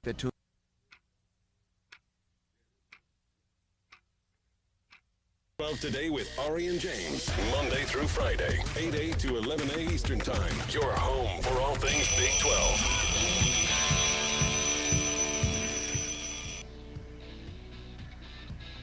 that to Well, today with Ari and James, Monday through Friday, 8A to 11A Eastern Time. Your home for all things Big 12.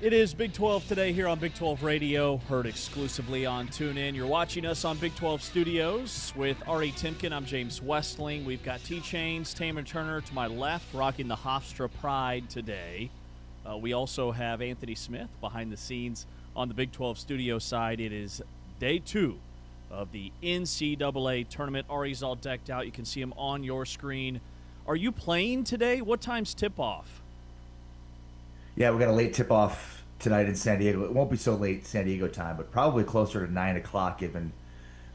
It is Big 12 today here on Big 12 Radio, heard exclusively on TuneIn. You're watching us on Big 12 Studios with Ari Timken. I'm James Westling. We've got T-Chains, Tamer Turner to my left, rocking the Hofstra Pride today. We also have Anthony Smith behind the scenes on the Big 12 Studio side. It is day 2 of the NCAA tournament. Ari's all decked out. You can see him on your screen. Are you playing today? What time's tip-off? Yeah, we got a late tip-off tonight in San Diego. It won't be so late San Diego time, but probably closer to 9 o'clock given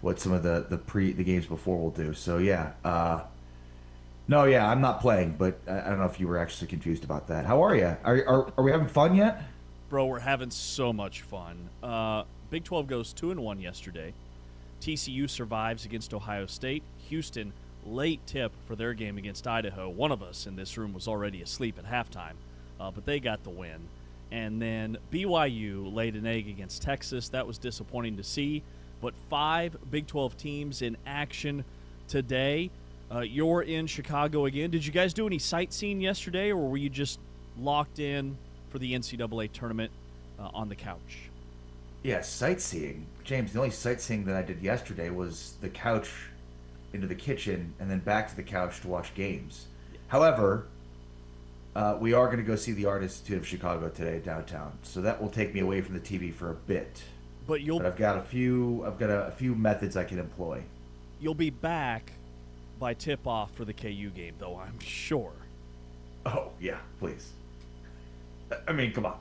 what some of the games before will do. So, yeah. I'm not playing, but I don't know if you were actually confused about that. How are you? Are we having fun yet? Bro, we're having so much fun. Big 12 goes 2-1 yesterday. TCU survives against Ohio State. Houston, late tip for their game against Idaho. One of us in this room was already asleep at halftime. But they got the win. And then BYU laid an egg against Texas. That was disappointing to see. But 5 Big 12 teams in action today. You're in Chicago again. Did you guys do any sightseeing yesterday, or were you just locked in for the NCAA tournament on the couch? Yeah, sightseeing. James, the only sightseeing that I did yesterday was the couch into the kitchen and then back to the couch to watch games. However, we are going to go see the Art Institute of Chicago today downtown, so that will take me away from the TV for a bit. But I've got a few methods I can employ. You'll be back by tip-off for the KU game, though, I'm sure. Oh yeah, please. I mean, come on.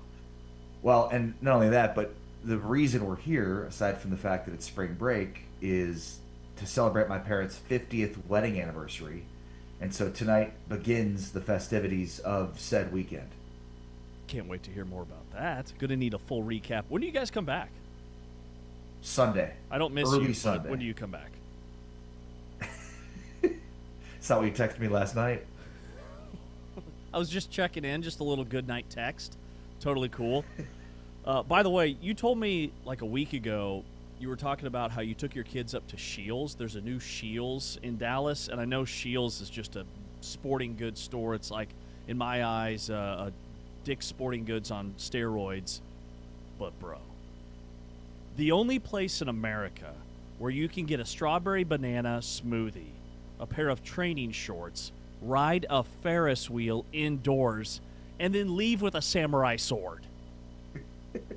Well, and not only that, but the reason we're here, aside from the fact that it's spring break, is to celebrate my parents' 50th wedding anniversary. And so tonight begins the festivities of said weekend. Can't wait to hear more about that. Going to need a full recap. When do you guys come back? Sunday. I don't miss Early you, Sunday. but when do you come back? Is that what you texted me last night? I was just checking in, just a little good night text. Totally cool. By the way, you told me like a week ago you were talking about how you took your kids up to Shields. There's a new Shields in Dallas, and I know Shields is just a sporting goods store. It's like, in my eyes, a Dick's Sporting Goods on steroids. But, bro, the only place in America where you can get a strawberry banana smoothie, a pair of training shorts, ride a Ferris wheel indoors, and then leave with a samurai sword.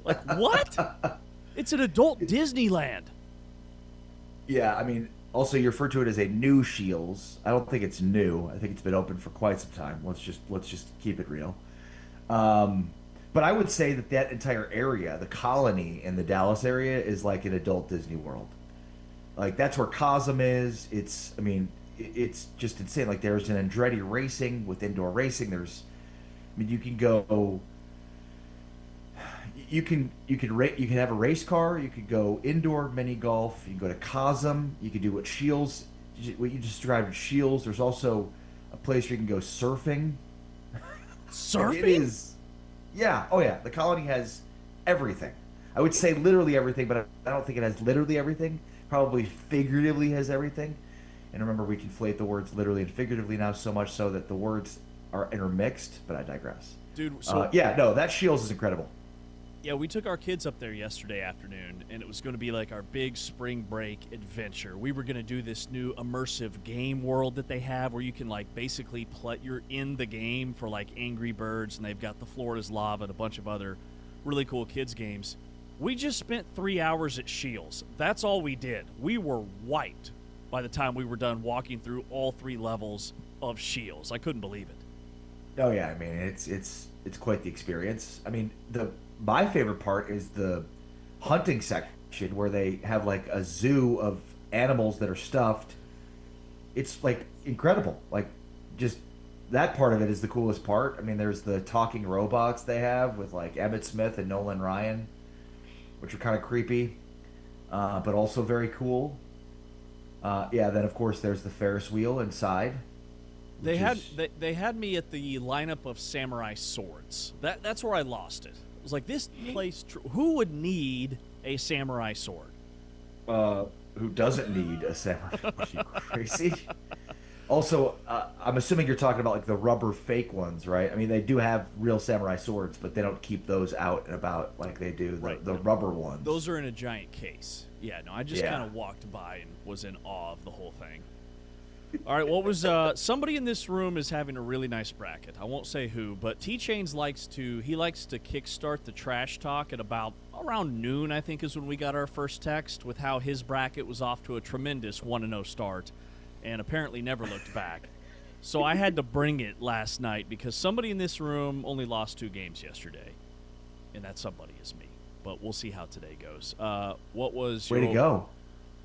Like, what? It's an adult Disneyland. Yeah, I mean, also you refer to it as a new Shields. I don't think it's new. I think it's been open for quite some time. Let's just keep it real. But I would say that entire area, the colony in the Dallas area, is like an adult Disney World. Like, that's where Cosm is. It's just insane. Like, there's an Andretti Racing with indoor racing. You can go. You can have a race car. You could go indoor mini golf. You can go to Cosm. You could do what you just described as Shields. There's also a place where you can go surfing. Surfing? It is. Yeah. Oh yeah. The colony has everything. I would say literally everything, but I don't think it has literally everything. Probably figuratively has everything. And remember, we conflate the words literally and figuratively now so much so that the words are intermixed. But I digress. Dude. That Shields is incredible. Yeah, we took our kids up there yesterday afternoon, and it was going to be like our big spring break adventure. We were going to do this new immersive game world that they have where you can, like, basically you're in the game for, like, Angry Birds, and they've got the Florida's Lava and a bunch of other really cool kids games. We just spent 3 hours at Shields. That's all we did. We were wiped by the time we were done walking through all 3 levels of Shields. I couldn't believe it. Oh, yeah, I mean, it's quite the experience. I mean, my favorite part is the hunting section where they have like a zoo of animals that are stuffed. It's like incredible. Like, just that part of it is the coolest part. I mean, there's the talking robots they have with like Emmett Smith and Nolan Ryan, which are kind of creepy, but also very cool. Then of course there's the Ferris wheel inside. They had me at the lineup of samurai swords. That's where I lost it. It was like this place. Who would need a samurai sword? Who doesn't need a samurai? Are you crazy? Also, I'm assuming you're talking about like the rubber fake ones, right? I mean, they do have real samurai swords, but they don't keep those out and about like they do the rubber ones. Those are in a giant case. Yeah, no, I just kind of walked by and was in awe of the whole thing. All right, what was somebody in this room is having a really nice bracket. I won't say who, but T-Chains likes to kickstart the trash talk at about around noon, I think is when we got our first text with how his bracket was off to a tremendous 1-0 start and apparently never looked back. So I had to bring it last night because somebody in this room only lost 2 games yesterday, and that somebody is me. But we'll see how today goes. What was way to go?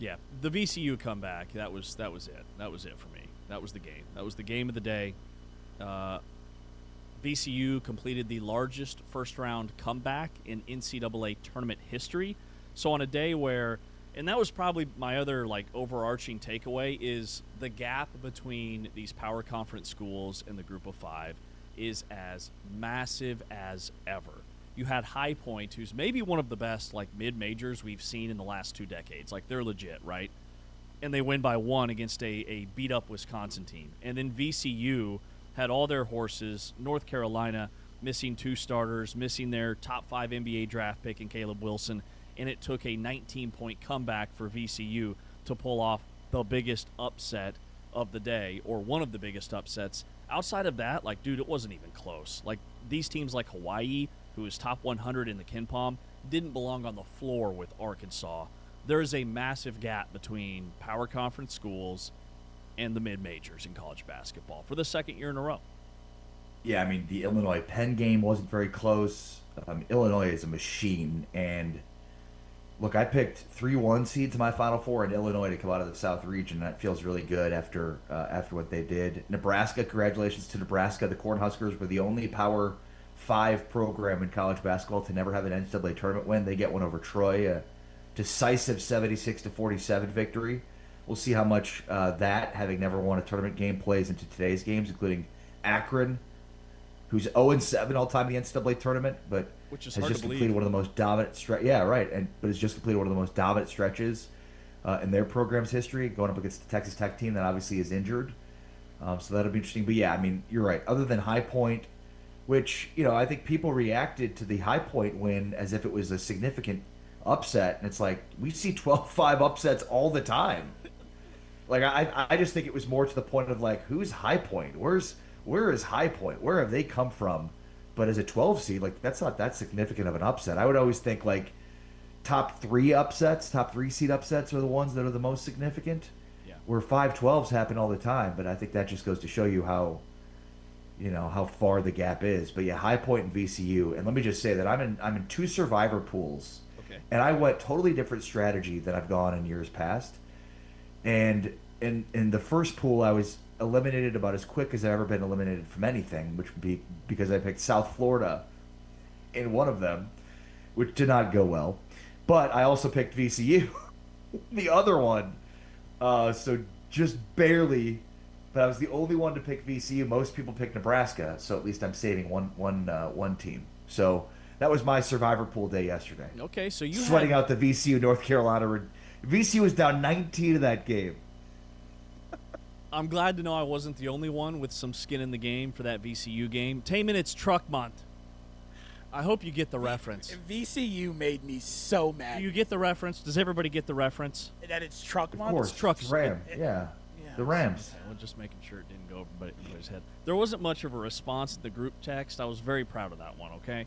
Yeah, the VCU comeback. That was it. That was it for me. That was the game. That was the game of the day. VCU completed the largest first-round comeback in NCAA tournament history. So on a day where, and that was probably my other like overarching takeaway, is the gap between these power conference schools and the Group of Five is as massive as ever. You had High Point, who's maybe one of the best like mid-majors we've seen in the last 2 decades. Like they're legit, right? And they win by 1 against a beat-up Wisconsin team. And then VCU had all their horses. North Carolina missing 2 starters, missing their top 5 NBA draft pick in Caleb Wilson. And it took a 19-point comeback for VCU to pull off the biggest upset of the day, or one of the biggest upsets. Outside of that, like, dude, it wasn't even close. Like, these teams like Hawaii, who is top 100 in the KenPom, didn't belong on the floor with Arkansas. There is a massive gap between power conference schools and the mid-majors in college basketball for the 2nd year in a row. Yeah, I mean, the Illinois-Penn game wasn't very close. Illinois is a machine, and look, I picked 3 1 seeds to my Final Four and Illinois to come out of the South region. That feels really good after what they did. Nebraska, congratulations to Nebraska. The Cornhuskers were the only Power 5 program in college basketball to never have an NCAA tournament win. They get one over Troy, a decisive 76-47 victory. We'll see how much that, having never won a tournament game, plays into today's games, including Akron, who's 0-7 all-time in the NCAA tournament, but which is has hard just to believe. completed one of the most dominant but has just completed one of the most dominant stretches in their program's history, going up against the Texas Tech team that obviously is injured. So that'll be interesting. But yeah, I mean, you're right. Other than High Point, which, I think people reacted to the High Point win as if it was a significant upset, and it's like we see 12-5 upsets all the time. Like I just think it was more to the point of like, who's High Point? Where is High Point? Where have they come from? But as a 12 seed, like that's not that significant of an upset. I would always think like top 3 seed upsets are the ones that are the most significant. Yeah. Where 5-12s happen all the time, but I think that just goes to show you how far the gap is. But yeah, High Point and VCU, and let me just say that I'm in 2 survivor pools. Okay. And I went totally different strategy than I've gone in years past. And in the first pool, I was eliminated about as quick as I've ever been eliminated from anything, which would be because I picked South Florida in one of them, which did not go well. But I also picked VCU, the other one. So just barely, but I was the only one to pick VCU. Most people picked Nebraska, so at least I'm saving one team. So that was my survivor pool day yesterday. Okay, so you sweating out the VCU North Carolina. VCU was down 19 in that game. I'm glad to know I wasn't the only one with some skin in the game for that VCU game. Taman, it's truck month. I hope you get the reference. VCU made me so mad. Do you get the reference? Does everybody get the reference? That it's truck month? Of course. It's truck. Yeah. The Rams. Okay, well, just making sure it didn't go over anybody's head. There wasn't much of a response in the group text. I was very proud of that one, okay?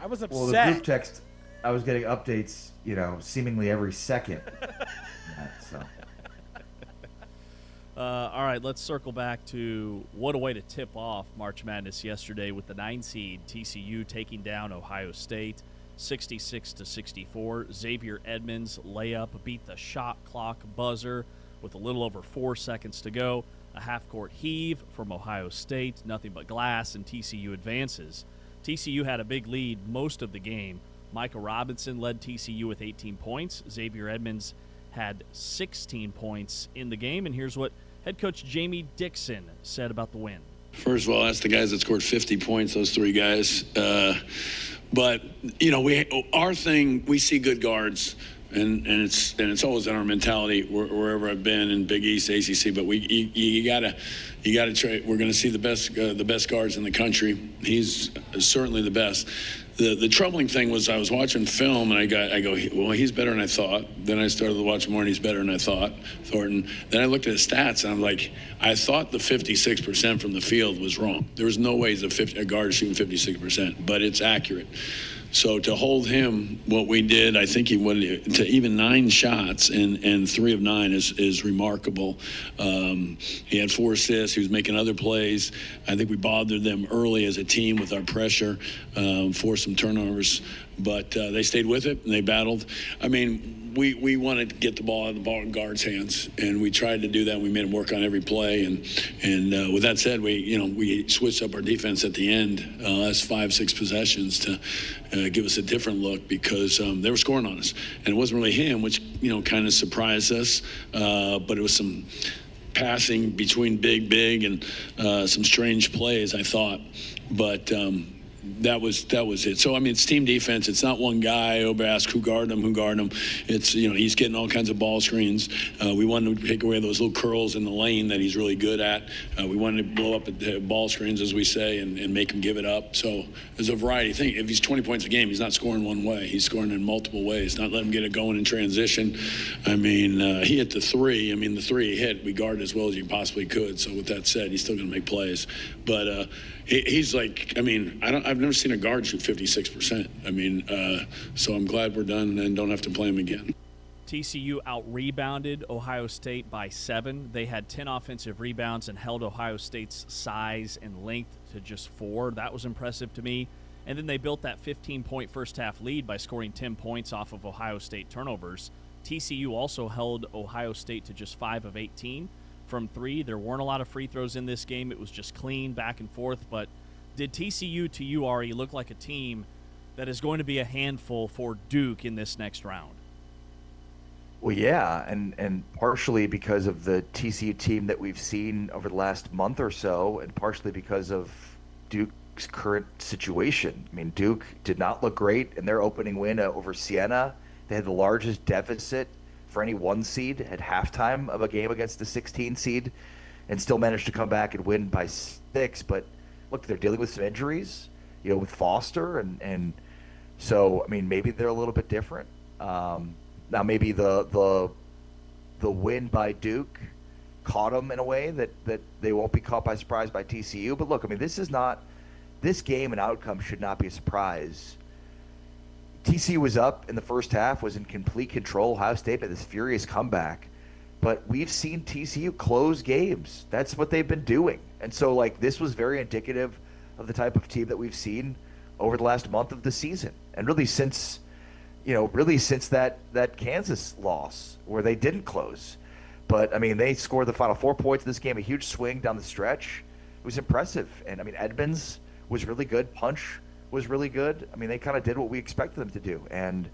I was upset. Well, the group text, I was getting updates, seemingly every second. So. All right, let's circle back to what a way to tip off March Madness yesterday with the 9 seed TCU taking down Ohio State 66-64. Xavier Edmonds layup beat the shot clock buzzer with a little over 4 seconds to go. A half-court heave from Ohio State, nothing but glass, and TCU advances. TCU had a big lead most of the game. Micah Robinson led TCU with 18 points. Xavier Edmonds had 16 points in the game, and here's what Head coach Jamie Dixon said about the win. First of all, that's the guys that scored 50 points, those three guys. But, our thing, we see good guards. And it's always in our mentality wherever I've been in Big East, ACC. But you gotta try. We're gonna see the best guards in the country. He's certainly the best. The troubling thing was I was watching film and I go, well, he's better than I thought. Then I started to watch more and he's better than I thought, Thornton. Then I looked at his stats and I'm like, I thought the 56% from the field was wrong. There was no way a guard shooting 56%, but it's accurate. So to hold him, what we did, I think he went to even 9 shots and 3 of 9 is remarkable. He had 4 assists. He was making other plays. I think we bothered them early as a team with our pressure, forced some turnovers, but they stayed with it and they battled. I mean, we wanted to get the ball out of the guard's hands, and we tried to do that. We made him work on every play, and with that said, we switched up our defense at the end, last 5-6 possessions to give us a different look because they were scoring on us, and it wasn't really him, which kind of surprised us, but it was some passing between big and some strange plays, I thought, but. That was it. So, I mean, it's team defense. It's not one guy. Ask who guarded him. It's, he's getting all kinds of ball screens. We wanted to take away those little curls in the lane that he's really good at. We wanted to blow up the ball screens, as we say, and make him give it up. So there's a variety of things. If he's 20 points a game, he's not scoring one way. He's scoring in multiple ways. Not letting him get it going in transition. I mean, he hit the 3. I mean, the 3 he hit, we guarded as well as you possibly could. So with that said, he's still going to make plays. But he's like, I mean, I've never seen a guard shoot 56%. I mean, so I'm glad we're done and don't have to play him again. TCU out-rebounded Ohio State by 7. They had 10 offensive rebounds and held Ohio State's size and length to just 4. That was impressive to me. And then they built that 15-point first-half lead by scoring 10 points off of Ohio State turnovers. TCU also held Ohio State to just 5 of 18 from 3. There weren't a lot of free throws in this game. It was just clean back and forth. But did TCU to you, Ari, look like a team that is going to be a handful for Duke in this next round? Well, yeah, and partially because of the TCU team that we've seen over the last month or so, and partially because of Duke's current situation. I mean, Duke did not look great in their opening win over Siena. They had the largest deficit for any 1 seed at halftime of a game against the 16 seed, and still managed to come back and win by 6. But look, they're dealing with some injuries, with Foster, and so I mean, maybe they're a little bit different. Now, maybe the win by Duke caught them in a way that they won't be caught by surprise by TCU. But look, I mean, this game and outcome should not be a surprise. TCU was up in the first half, was in complete control. Ohio State had this furious comeback. But we've seen TCU close games. That's what they've been doing. And so, this was very indicative of the type of team that we've seen over the last month of the season. And really since that Kansas loss where they didn't close. But, I mean, they scored the final 4 points in this game, a huge swing down the stretch. It was impressive. And, I mean, Edmonds was really good. Punch was really good. I mean, they kind of did what we expected them to do. And,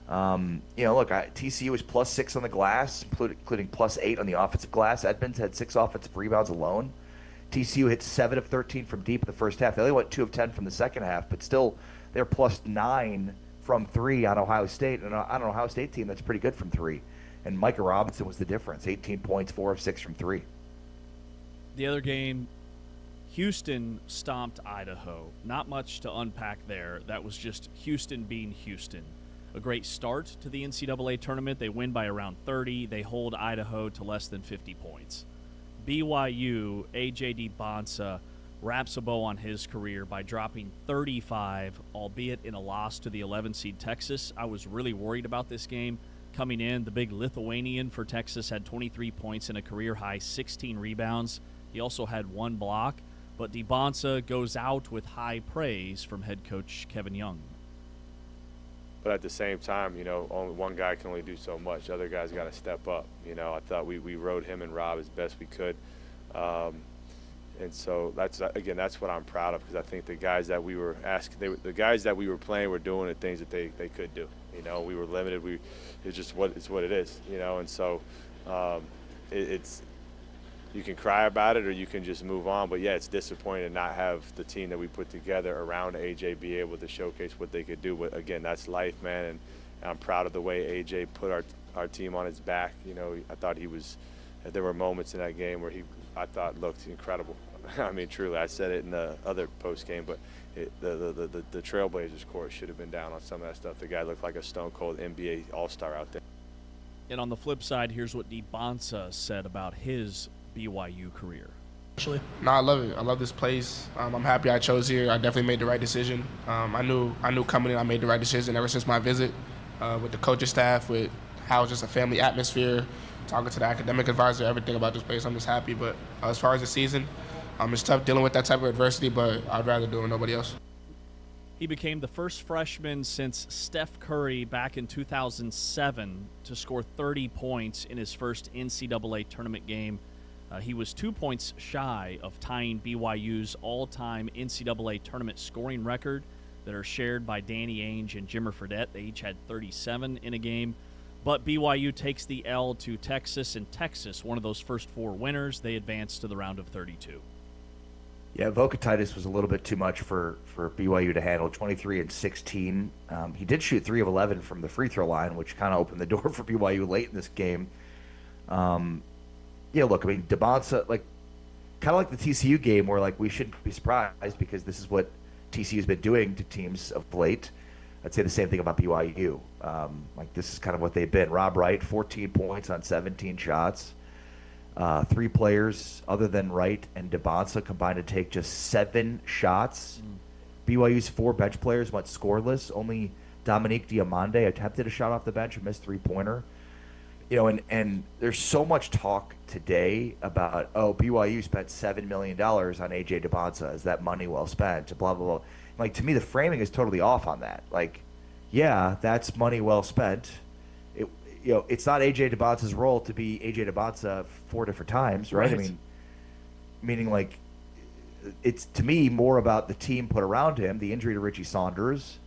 look, TCU was +6 on the glass, including +8 on the offensive glass. Edmonds had 6 offensive rebounds alone. TCU hit 7 of 13 from deep in the first half. They only went 2 of 10 from the second half, but still they're +9 from 3 on Ohio State. And on an Ohio State team, that's pretty good from 3. And Micah Robinson was the difference, 18 points, 4 of 6 from 3. The other game, Houston stomped Idaho. Not much to unpack there. That was just Houston being Houston. A great start to the NCAA tournament. They win by around 30. They hold Idaho to less than 50 points. BYU, A.J. Bonsa, wraps a bow on his career by dropping 35, albeit in a loss to the 11-seed Texas. I was really worried about this game. Coming in, the big Lithuanian for Texas had 23 points and a career-high 16 rebounds. He also had 1 block, but DeBonsa goes out with high praise from head coach Kevin Young. But at the same time, only one guy can only do so much. The other guys got to step up. I thought we rode him and Rob as best we could. And so that's what I'm proud of, because I think the guys that we were the guys that we were playing were doing the things that they could do. We were limited. It's just what it is. And so it's you can cry about it or you can just move on. But, yeah, it's disappointing to not have the team that we put together around A.J. be able to showcase what they could do. But, again, that's life, man, and I'm proud of the way A.J. put our team on his back. You know, I thought there were moments in that game where I thought looked incredible. I mean, truly, I said it in the other post game, but the Trailblazers court should have been down on some of that stuff. The guy looked like a stone-cold NBA All-Star out there. And on the flip side, here's what Bonsa said about his BYU career. No, I love it. I love this place. I'm happy I chose here. I definitely made the right decision. I knew coming in I made the right decision ever since my visit with the coaching staff, with how it's just a family atmosphere, talking to the academic advisor, everything about this place. I'm just happy. But as far as the season, it's tough dealing with that type of adversity, but I'd rather do it with nobody else. He became the first freshman since Steph Curry back in 2007 to score 30 points in his first NCAA tournament game. He was 2 points shy of tying BYU's all-time NCAA tournament scoring record that are shared by Danny Ainge and Jimmer Fredette. They each had 37 in a game. But BYU takes the L to Texas, and Texas, one of those first 4 winners, they advance to the round of 32. Yeah, Vokatitis was a little bit too much for BYU to handle. 23 and 16. He did shoot 3 of 11 from the free throw line, which kind of opened the door for BYU late in this game. Yeah, look, I mean, DeBonsa, like, kind of like the TCU game where, like, we shouldn't be surprised because this is what TCU's been doing to teams of late. I'd say the same thing about BYU. Like, this is kind of what they've been. Rob Wright, 14 points on 17 shots. 3 players other than Wright and DeBonsa combined to take just 7 shots. BYU's 4 bench players went scoreless. Only Dominique Diamande attempted a shot off the bench and missed 3-pointer. You know, and there's so much talk today about, BYU spent $7 million on A.J. DeBonsa. Is that money well spent? Blah, blah, blah. Like, to me, the framing is totally off on that. Like, yeah, that's money well spent. It's not A.J. DeBonsa's role to be A.J. DeBonsa 4 different times, right? I mean, meaning, like, it's, to me, more about the team put around him, the injury to Richie Saunders,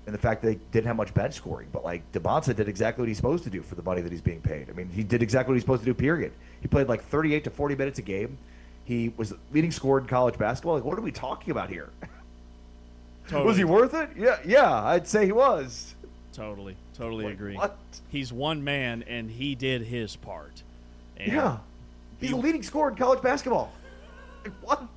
and the fact that they didn't have much bench scoring. But, like, DeBonsa did exactly what he's supposed to do for the money that he's being paid. I mean, he did exactly what he's supposed to do, period. He played, like, 38 to 40 minutes a game. He was leading scorer in college basketball. Like, what are we talking about here? Totally. Was he worth it? Yeah, I'd say he was. Totally agree. What? He's one man, and he did his part. And yeah. He's the leading scorer in college basketball. Like, what?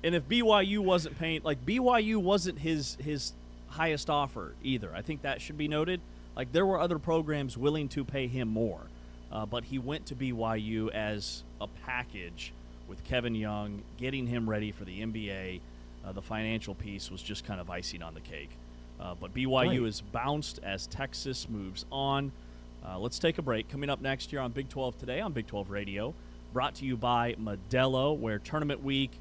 And if BYU wasn't paying, like, BYU wasn't his highest offer either. I think that should be noted. Like, there were other programs willing to pay him more, but he went to BYU as a package with Kevin Young, getting him ready for the NBA. The financial piece was just kind of icing on the cake. But BYU is bounced as Texas moves on. Let's take a break. Coming up next year on Big 12 Today on Big 12 Radio, brought to you by Modelo, where tournament week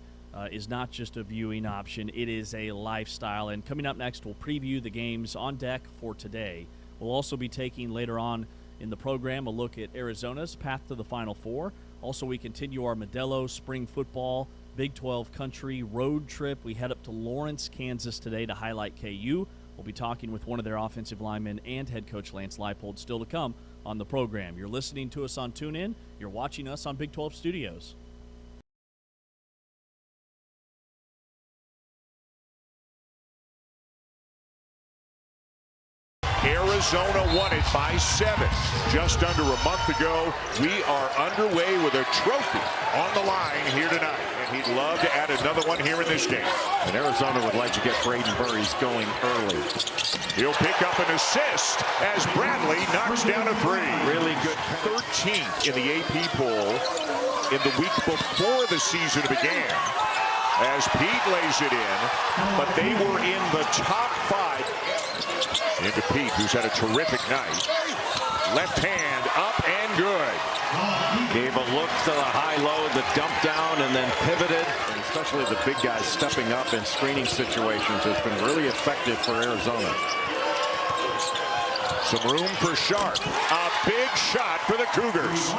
is not just a viewing option, it is a lifestyle. And coming up next, we'll preview the games on deck for today. We'll also be taking later on in the program a look at Arizona's path to the Final Four. Also, we continue our Modelo spring football Big 12 country road trip. We head up to Lawrence, Kansas today to highlight KU. We'll be talking with one of their offensive linemen and head coach Lance Leipold still to come on the program. You're listening to us on TuneIn. You're watching us on Big 12 Studios. Arizona won it by 7. Just under a month ago, we are underway with a trophy on the line here tonight. And he'd love to add another one here in this game. And Arizona would like to get Braden Burries going early. He'll pick up an assist as Bradley knocks down a 3. Really good. 13th in the AP poll in the week before the season began. As Pete lays it in, but they were in the top 5. Into Pete, who's had a terrific night. Left hand up and good. Gave a look to the high-low, the dump down, and then pivoted. And especially the big guys stepping up in screening situations has been really effective for Arizona. Some room for Sharp. A big shot for the Cougars.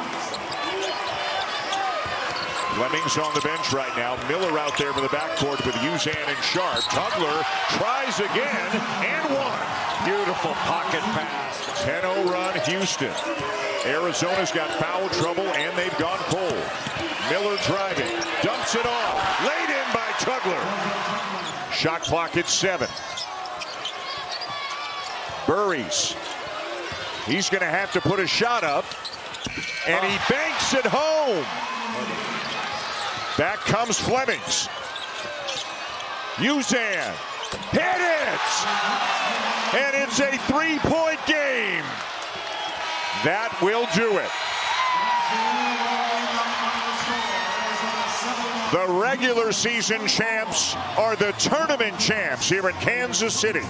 Fleming's on the bench right now. Miller out there for the backcourt with Uzan and Sharp. Tugler tries again and one. Beautiful pocket pass. 10-0 run, Houston. Arizona's got foul trouble, and they've gone cold. Miller driving, dumps it off, laid in by Tugler. Shot clock at 7. Burries. He's going to have to put a shot up, and he banks it home. Back comes Flemings. Uzan hit it, and it's a 3-point game. That will do it. The regular season champs are the tournament champs here in Kansas City.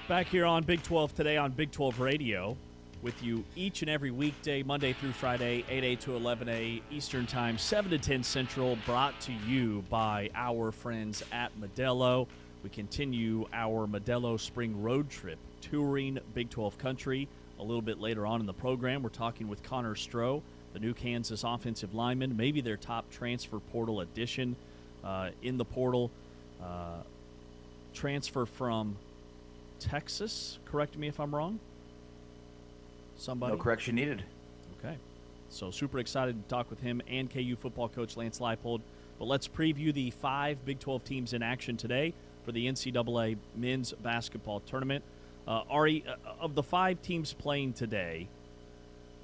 Back here on Big 12 Today on Big 12 Radio with you each and every weekday, Monday through Friday, 8A to 11A Eastern Time, 7 to 10 Central, brought to you by our friends at Modelo. we continue our Modelo Spring Road Trip, touring Big 12 country. A little bit later on in the program, we're talking with Connor Stroh, the new Kansas offensive lineman, maybe their top transfer portal addition in the portal. Transfer from Texas, correct me if I'm wrong. Somebody? No correction needed. Okay. So super excited to talk with him and KU football coach Lance Leipold. But let's preview the 5 Big 12 teams in action today for the NCAA men's basketball tournament. Ari, of the 5 teams playing today,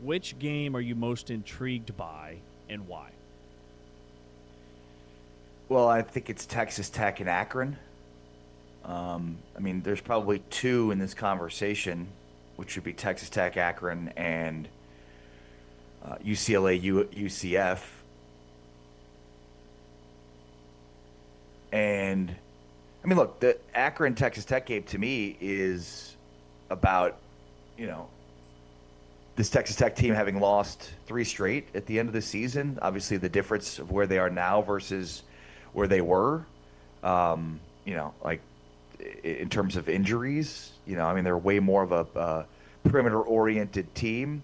which game are you most intrigued by and why? Well, I think it's Texas Tech and Akron. I mean, there's probably 2 in this conversation, which would be Texas Tech, Akron, and UCLA, UCF. And, I mean, look, the Akron-Texas Tech game to me is about, this Texas Tech team having lost 3 straight at the end of the season. Obviously, the difference of where they are now versus where they were, like in terms of injuries, I mean, they're way more of a perimeter-oriented team.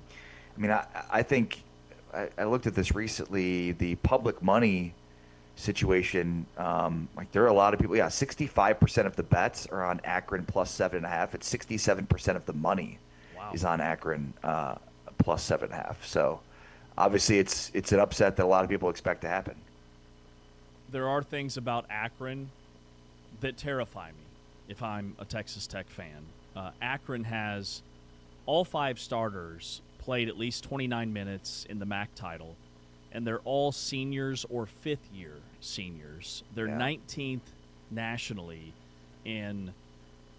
I mean, I think I looked at this recently, the public money situation, like there are a lot of people, 65% of the bets are on Akron plus 7.5. It's 67% of the money is on Akron plus 7.5. So obviously it's an upset that a lot of people expect to happen. There are things about Akron that terrify me if I'm a Texas Tech fan. Akron has all 5 starters played at least 29 minutes in the MAC title, and they're all seniors or fifth-year seniors. They're 19th nationally in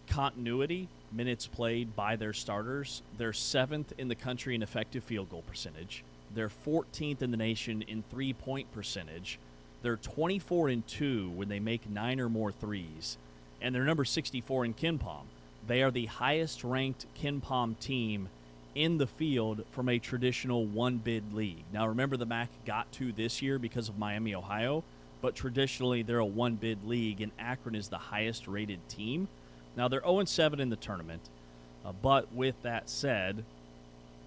continuity, minutes played by their starters. They're 7th in the country in effective field goal percentage. They're 14th in the nation in three-point percentage. They're 24-2 when they make 9 or more threes, and they're number 64 in KenPom. They are the highest-ranked KenPom team in the field from a traditional one-bid league. Now, remember the MAC got to this year because of Miami, Ohio, but traditionally they're a one-bid league, and Akron is the highest-rated team. Now, they're 0-7 in the tournament, but with that said,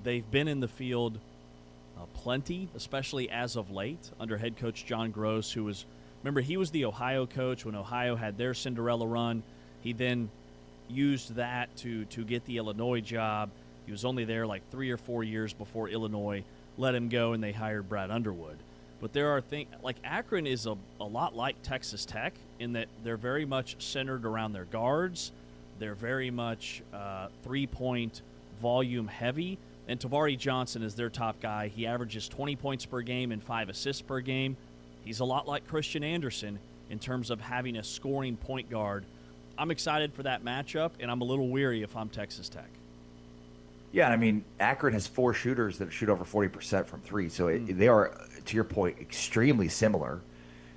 they've been in the field plenty, especially as of late, under head coach John Gross, who was, remember, he was the Ohio coach when Ohio had their Cinderella run. He then used that to get the Illinois job. He was only there like 3 or 4 years before Illinois let him go and they hired Brad Underwood. But there are things, like Akron is a lot like Texas Tech in that they're very much centered around their guards. They're very much three-point volume heavy. And Tavari Johnson is their top guy. He averages 20 points per game and 5 assists per game. He's a lot like Christian Anderson in terms of having a scoring point guard. I'm excited for that matchup, and I'm a little weary if I'm Texas Tech. Yeah, I mean, Akron has 4 shooters that shoot over 40% from 3, so they are, to your point, extremely similar.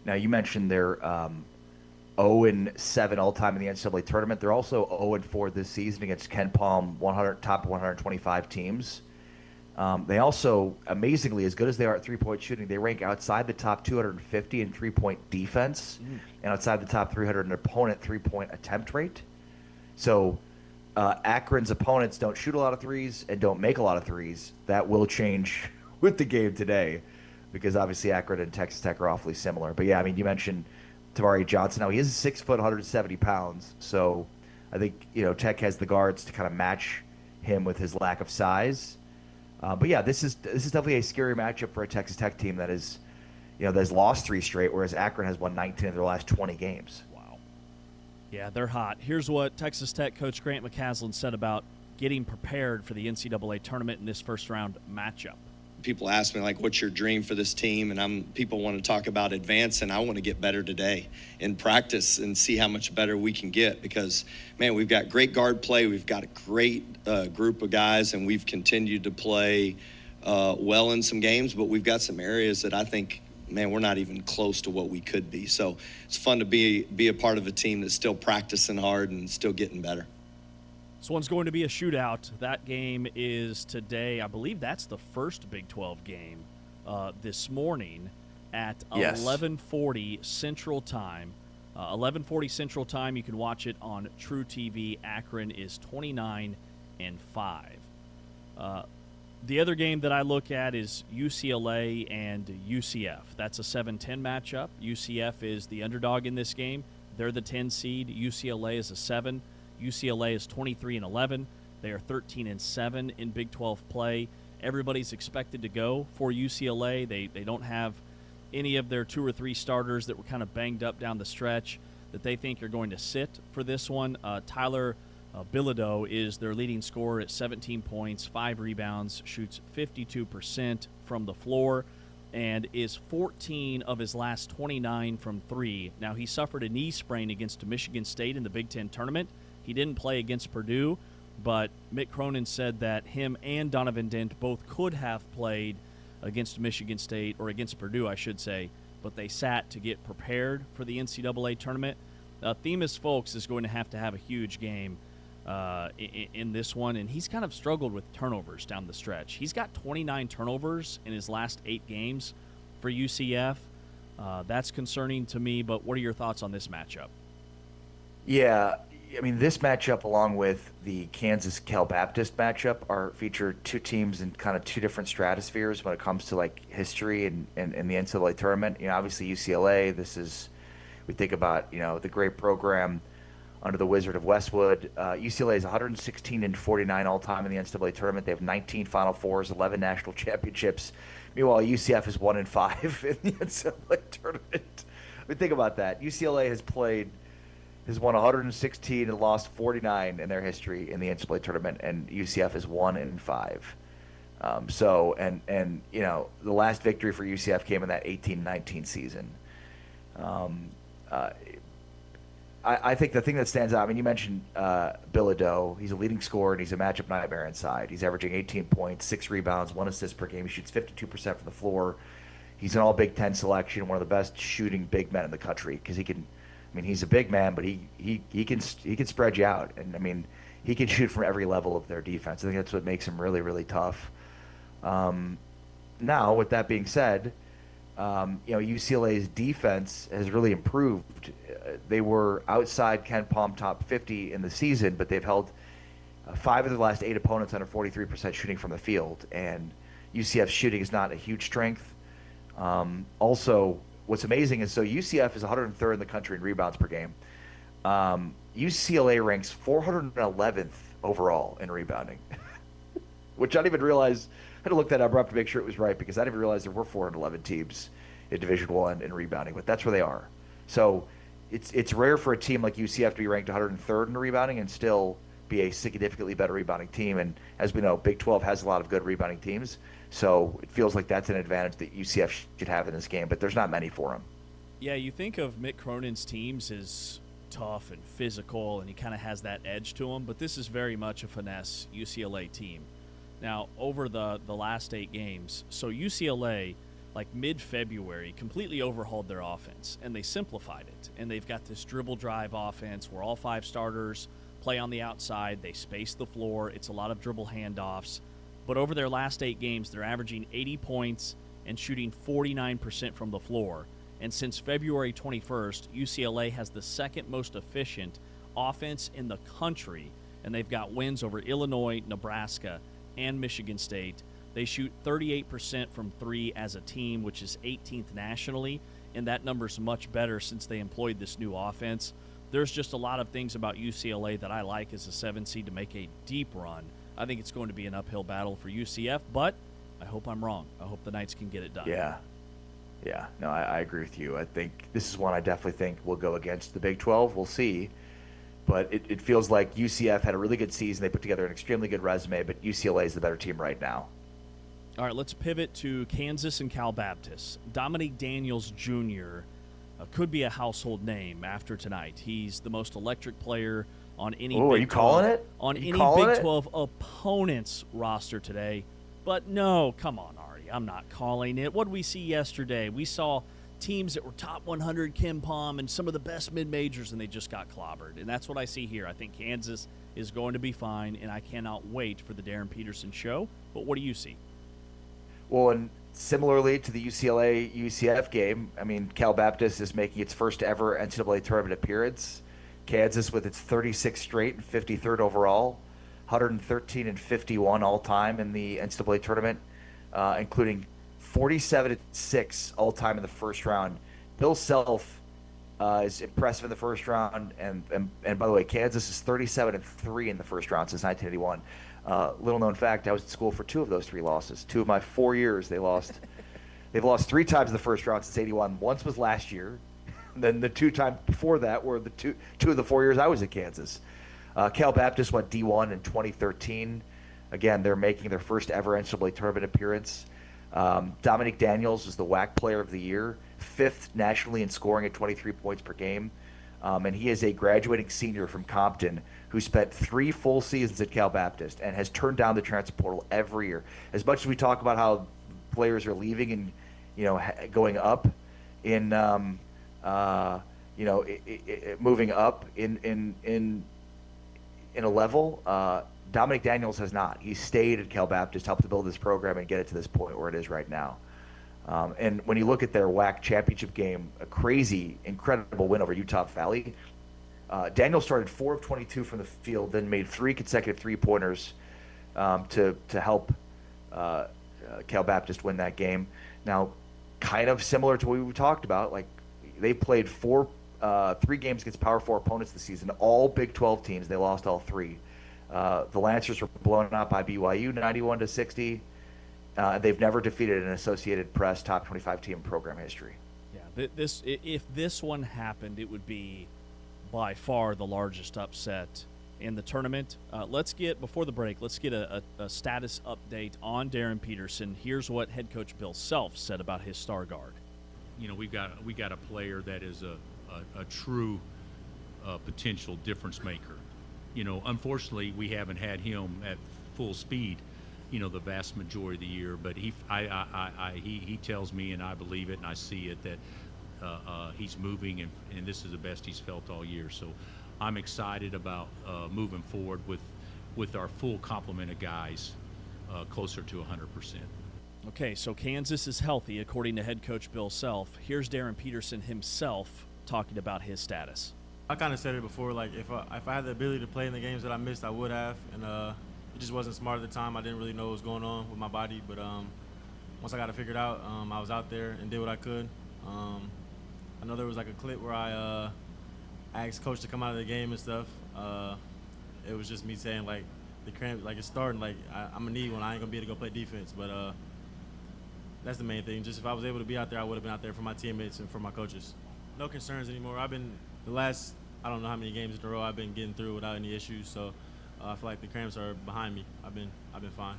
Now, you mentioned they're 0-7 all-time in the NCAA tournament. They're also 0-4 this season against KenPom top 125 teams. They also, amazingly, as good as they are at three-point shooting, they rank outside the top 250 in three-point defense and outside the top 300 in opponent three-point attempt rate. So Akron's opponents don't shoot a lot of threes and don't make a lot of threes. That will change with the game today because obviously Akron and Texas Tech are awfully similar. But, yeah, I mean, you mentioned Tavari Johnson. Now, he is 6 foot, 170 pounds. So I think, Tech has the guards to kind of match him with his lack of size. But, yeah, this is definitely a scary matchup for a Texas Tech team that is, that has lost 3 straight, whereas Akron has won 19 of their last 20 games. Yeah, they're hot. Here's what Texas Tech coach Grant McCaslin said about getting prepared for the NCAA tournament in this first-round matchup. People ask me, like, what's your dream for this team? And people want to talk about advance, and I want to get better today in practice and see how much better we can get because, man, we've got great guard play. We've got a great group of guys, and we've continued to play well in some games, but we've got some areas that I think, man, we're not even close to what we could be. So it's fun to be a part of a team that's still practicing hard and still getting better. This one's going to be a shootout. That game is today. I believe that's the first Big 12 game this morning at 11:40 Central Time. 11:40 Central Time. You can watch it on True TV. Akron is 29-5. The other game that I look at is UCLA and UCF. That's a 7-10 matchup. UCF is the underdog in this game. They're the 10 seed. UCLA is a 7. UCLA is 23-11. They are 13-7 in Big 12 play. Everybody's expected to go for UCLA. They don't have any of their 2 or 3 starters that were kind of banged up down the stretch that they think are going to sit for this one. Tyler Bilodeau is their leading scorer at 17 points, 5 rebounds, shoots 52% from the floor, and is 14 of his last 29 from 3. Now, he suffered a knee sprain against Michigan State in the Big Ten tournament. He didn't play against Purdue, but Mick Cronin said that him and Donovan Dent both could have played against Michigan State, or against Purdue, I should say, but they sat to get prepared for the NCAA tournament. Themis Folks is going to have a huge game in this one, and he's kind of struggled with turnovers down the stretch. He's got 29 turnovers in his last 8 games for UCF. That's concerning to me, but what are your thoughts on this matchup? Yeah, I mean, this matchup, along with the Kansas-Cal Baptist matchup, feature 2 teams in kind of 2 different stratospheres when it comes to like history and the NCAA tournament. Obviously UCLA. We think about the great program under the Wizard of Westwood. UCLA is 116-49 all time in the NCAA tournament. They have 19 Final Fours, 11 national championships. Meanwhile, UCF is 1-5 in the NCAA tournament. I mean, think about that. UCLA has won 116 and lost 49 in their history in the NCAA tournament, and UCF is 1-5. The last victory for UCF came in that 18-19 season. I think the thing that stands out, I mean, you mentioned Bilodeau. He's a leading scorer, and he's a matchup nightmare inside. He's averaging 18 points, 6 rebounds, 1 assist per game. He shoots 52% from the floor. He's an all-Big Ten selection, one of the best shooting big men in the country, because he can – I mean, he's a big man, but he can spread you out, and I mean, he can shoot from every level of their defense. I think that's what makes him really, really tough. Now, with that being said, UCLA's defense has really improved. They were outside Ken Palm top 50 in the season, but they've held 5 of the last 8 opponents under 43% shooting from the field, and UCF's shooting is not a huge strength. Also, what's amazing is UCF is 103rd in the country in rebounds per game. UCLA ranks 411th overall in rebounding, which I didn't even realize. I had to look that number up to make sure it was right, because I didn't even realize there were 411 teams in Division I in rebounding, but that's where they are. So it's rare for a team like UCF to be ranked 103rd in rebounding and still be a significantly better rebounding team. And as we know, Big 12 has a lot of good rebounding teams. So it feels like that's an advantage that UCF should have in this game, but there's not many for them. Yeah, you think of Mick Cronin's teams as tough and physical, and he kind of has that edge to him, but this is very much a finesse UCLA team. Now, over the last 8 games, so UCLA, like mid-February, completely overhauled their offense, and they simplified it. And they've got this dribble drive offense where all 5 starters play on the outside, they space the floor, it's a lot of dribble handoffs. But over their last 8 games, they're averaging 80 points and shooting 49% from the floor. And since February 21st, UCLA has the 2nd most efficient offense in the country, and they've got wins over Illinois, Nebraska, and Michigan State. They shoot 38% from 3 as a team, which is 18th nationally, and that number's much better since they employed this new offense. There's just a lot of things about UCLA that I like as a 7 seed to make a deep run. I think it's going to be an uphill battle for UCF, but I hope I'm wrong. I hope the Knights can get it done. Yeah. No, I agree with you. I think this is one I definitely think will go against the Big 12. We'll see. But it feels like UCF had a really good season. They put together an extremely good resume, but UCLA is the better team right now. All right, let's pivot to Kansas and Cal Baptist. Dominique Daniels Jr. Could be a household name after tonight. He's the most electric player on any Big 12, are you calling it? On any Big 12 opponent's roster today. But no, come on, Ari. I'm not calling it. What did we see yesterday? We saw teams that were top 100 Ken Palm and some of the best mid-majors, and they just got clobbered. And that's what I see here. I think Kansas is going to be fine, and I cannot wait for the Darren Peterson show. But what do you see? Well, and similarly to the UCLA UCF game, I mean, Cal Baptist is making its first ever NCAA tournament appearance. Kansas with its 36th straight and 53rd overall, 113 and 51 all time in the NCAA tournament, including 47-6 all time in the first round. Bill Self is impressive in the first round, and by the way, Kansas is 37-3 in the first round since 1981. Little known fact: I was at school for 2 of those 3 losses. 2 of my 4 years, they lost. They've lost 3 times in the first round since '81. Once was last year. Then the 2 times before that were the two of the 4 years I was at Kansas. Cal Baptist went D1 in 2013. Again, they're making their first ever NCAA tournament appearance. Dominic Daniels is the WAC Player of the Year, 5th nationally in scoring at 23 points per game. And he is a graduating senior from Compton who spent 3 full seasons at Cal Baptist and has turned down the transfer portal every year. As much as we talk about how players are leaving and going up in moving up in a level, Dominic Daniels has not. He stayed at Cal Baptist, helped to build this program and get it to this point where it is right now. And when you look at their WAC championship game, a crazy, incredible win over Utah Valley. Daniel started 4 of 22 from the field, then made 3 consecutive 3-pointers to help Cal Baptist win that game. Now, kind of similar to what we talked about, like they played 3 games against Power 4 opponents this season, all Big 12 teams. They lost all 3. The Lancers were blown out by BYU 91-60. They've never defeated an Associated Press top 25 team in program history. Yeah, if this one happened, it would be by far the largest upset in the tournament. Before the break, let's get a status update on Darren Peterson. Here's what head coach Bill Self said about his star guard. We got a player that is a true potential difference maker. Unfortunately, we haven't had him at full speed, the vast majority of the year. But he tells me, and I believe it, and I see it, that he's moving, and this is the best he's felt all year. So I'm excited about moving forward with our full complement of guys closer to 100%. Okay, so Kansas is healthy, according to head coach Bill Self. Here's Darren Peterson himself talking about his status. I kind of said it before, like if I had the ability to play in the games that I missed, I would have, and it just wasn't smart at the time. I didn't really know what was going on with my body, but once I got it figured out, I was out there and did what I could. I know there was like a clip where I asked coach to come out of the game and stuff. It was just me saying like the cramp, like it's starting, like I'm gonna need one. I ain't gonna be able to go play defense, but that's the main thing. Just if I was able to be out there, I would have been out there for my teammates and for my coaches. No concerns anymore. I've been the last, I don't know how many games in a row I've been getting through without any issues. So I feel like the cramps are behind me. I've been fine.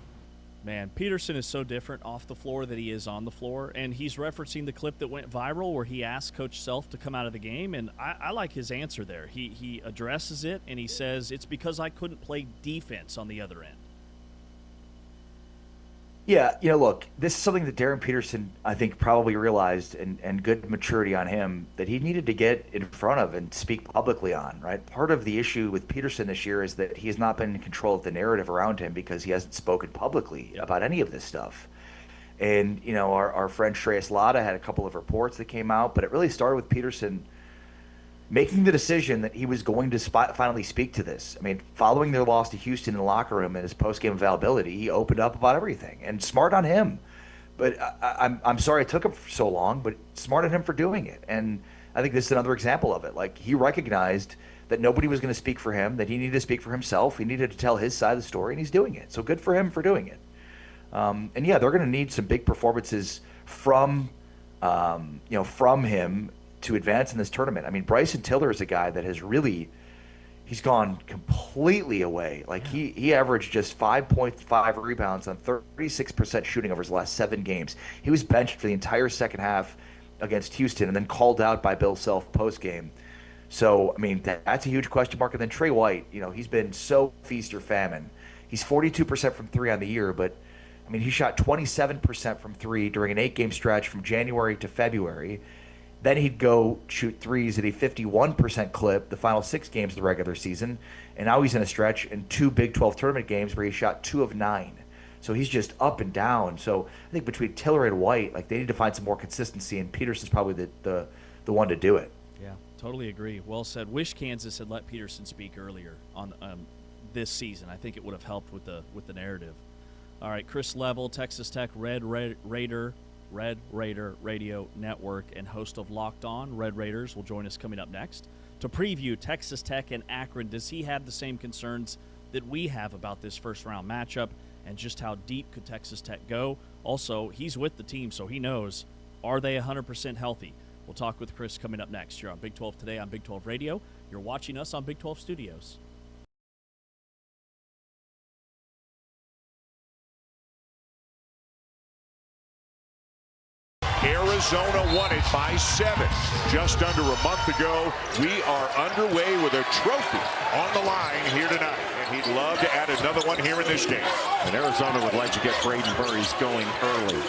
Man, Peterson is so different off the floor than he is on the floor, and he's referencing the clip that went viral where he asked Coach Self to come out of the game, and I like his answer there. He addresses it, and he says, it's because I couldn't play defense on the other end. Yeah, look, this is something that Darren Peterson, I think, probably realized, and good maturity on him, that he needed to get in front of and speak publicly on, right? Part of the issue with Peterson this year is that he has not been in control of the narrative around him because he hasn't spoken publicly about any of this stuff. And, our friend Shreyas Latta had a couple of reports that came out, but it really started with Peterson making the decision that he was going to finally speak to this. I mean, following their loss to Houston in the locker room and his post-game availability, he opened up about everything, and smart on him. But I'm sorry it took him so long, but smart on him for doing it. And I think this is another example of it. Like, he recognized that nobody was going to speak for him, that he needed to speak for himself. He needed to tell his side of the story, and he's doing it. So good for him for doing it. And yeah, they're going to need some big performances from him to advance in this tournament. I mean, Bryson Tiller is a guy that has really, he's gone completely away. Like he averaged just 5.5 rebounds on 36% shooting over his last 7 games. He was benched for the entire second half against Houston and then called out by Bill Self post game. So, I mean, that's a huge question mark. And then Trey White, he's been so feast or famine. He's 42% from 3 on the year, but I mean, he shot 27% from 3 during an 8-game stretch from January to February. Then he'd go shoot threes at a 51% clip the final 6 games of the regular season. And now he's in a stretch in 2 Big 12 tournament games where he shot 2 of 9. So he's just up and down. So I think between Tiller and White, like they need to find some more consistency, and Peterson's probably the one to do it. Yeah, totally agree. Well said. Wish Kansas had let Peterson speak earlier on this season. I think it would have helped with the narrative. All right, Chris Level, Texas Tech Red Raider Radio Network and host of Locked On Red Raiders will join us coming up next to preview Texas Tech and Akron. Does he have the same concerns that we have about this first-round matchup, and just how deep could Texas Tech go? Also, he's with the team, so he knows, are they 100% healthy? We'll talk with Chris coming up next. You're on Big 12 Today on Big 12 Radio. You're watching us on Big 12 Studios. Arizona won it by 7. Just under a month ago, we are underway with a trophy on the line here tonight. And he'd love to add another one here in this game. And Arizona would like to get Braden Burries going early.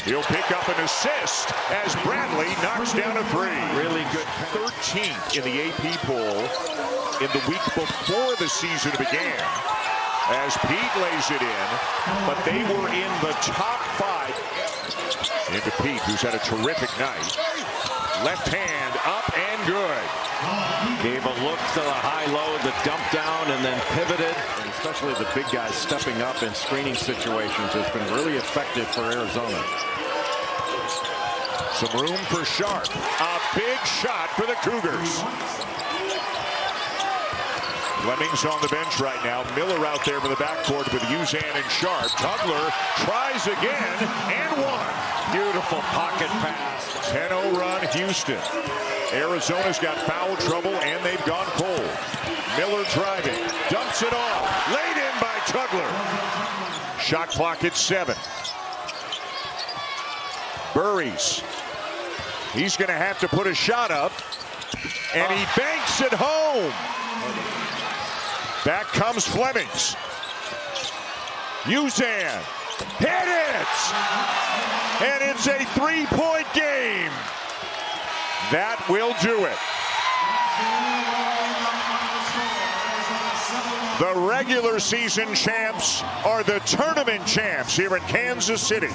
He'll pick up an assist as Bradley knocks down a 3. Really good. 13th in the AP poll in the week before the season began, as Pete lays it in, but they were in the top 5. Into Pete, who's had a terrific night. Left hand up and good. Gave a look to the high-low, the dump down, and then pivoted. And especially the big guys stepping up in screening situations has been really effective for Arizona. Some room for Sharp. A big shot for the Cougars. Fleming's on the bench right now. Miller out there for the backcourt with Uzan and Sharp. Tugler tries again and one. Beautiful pocket pass. 10-0 run, Houston. Arizona's got foul trouble, and they've gone cold. Miller driving, dumps it off. Laid in by Tugler. Shot clock at 7. Burries. He's going to have to put a shot up, and he banks it home. Back comes Flemings. Uzan. Hit it! And it's a 3-point game. That will do it. The regular season champs are the tournament champs here in Kansas City.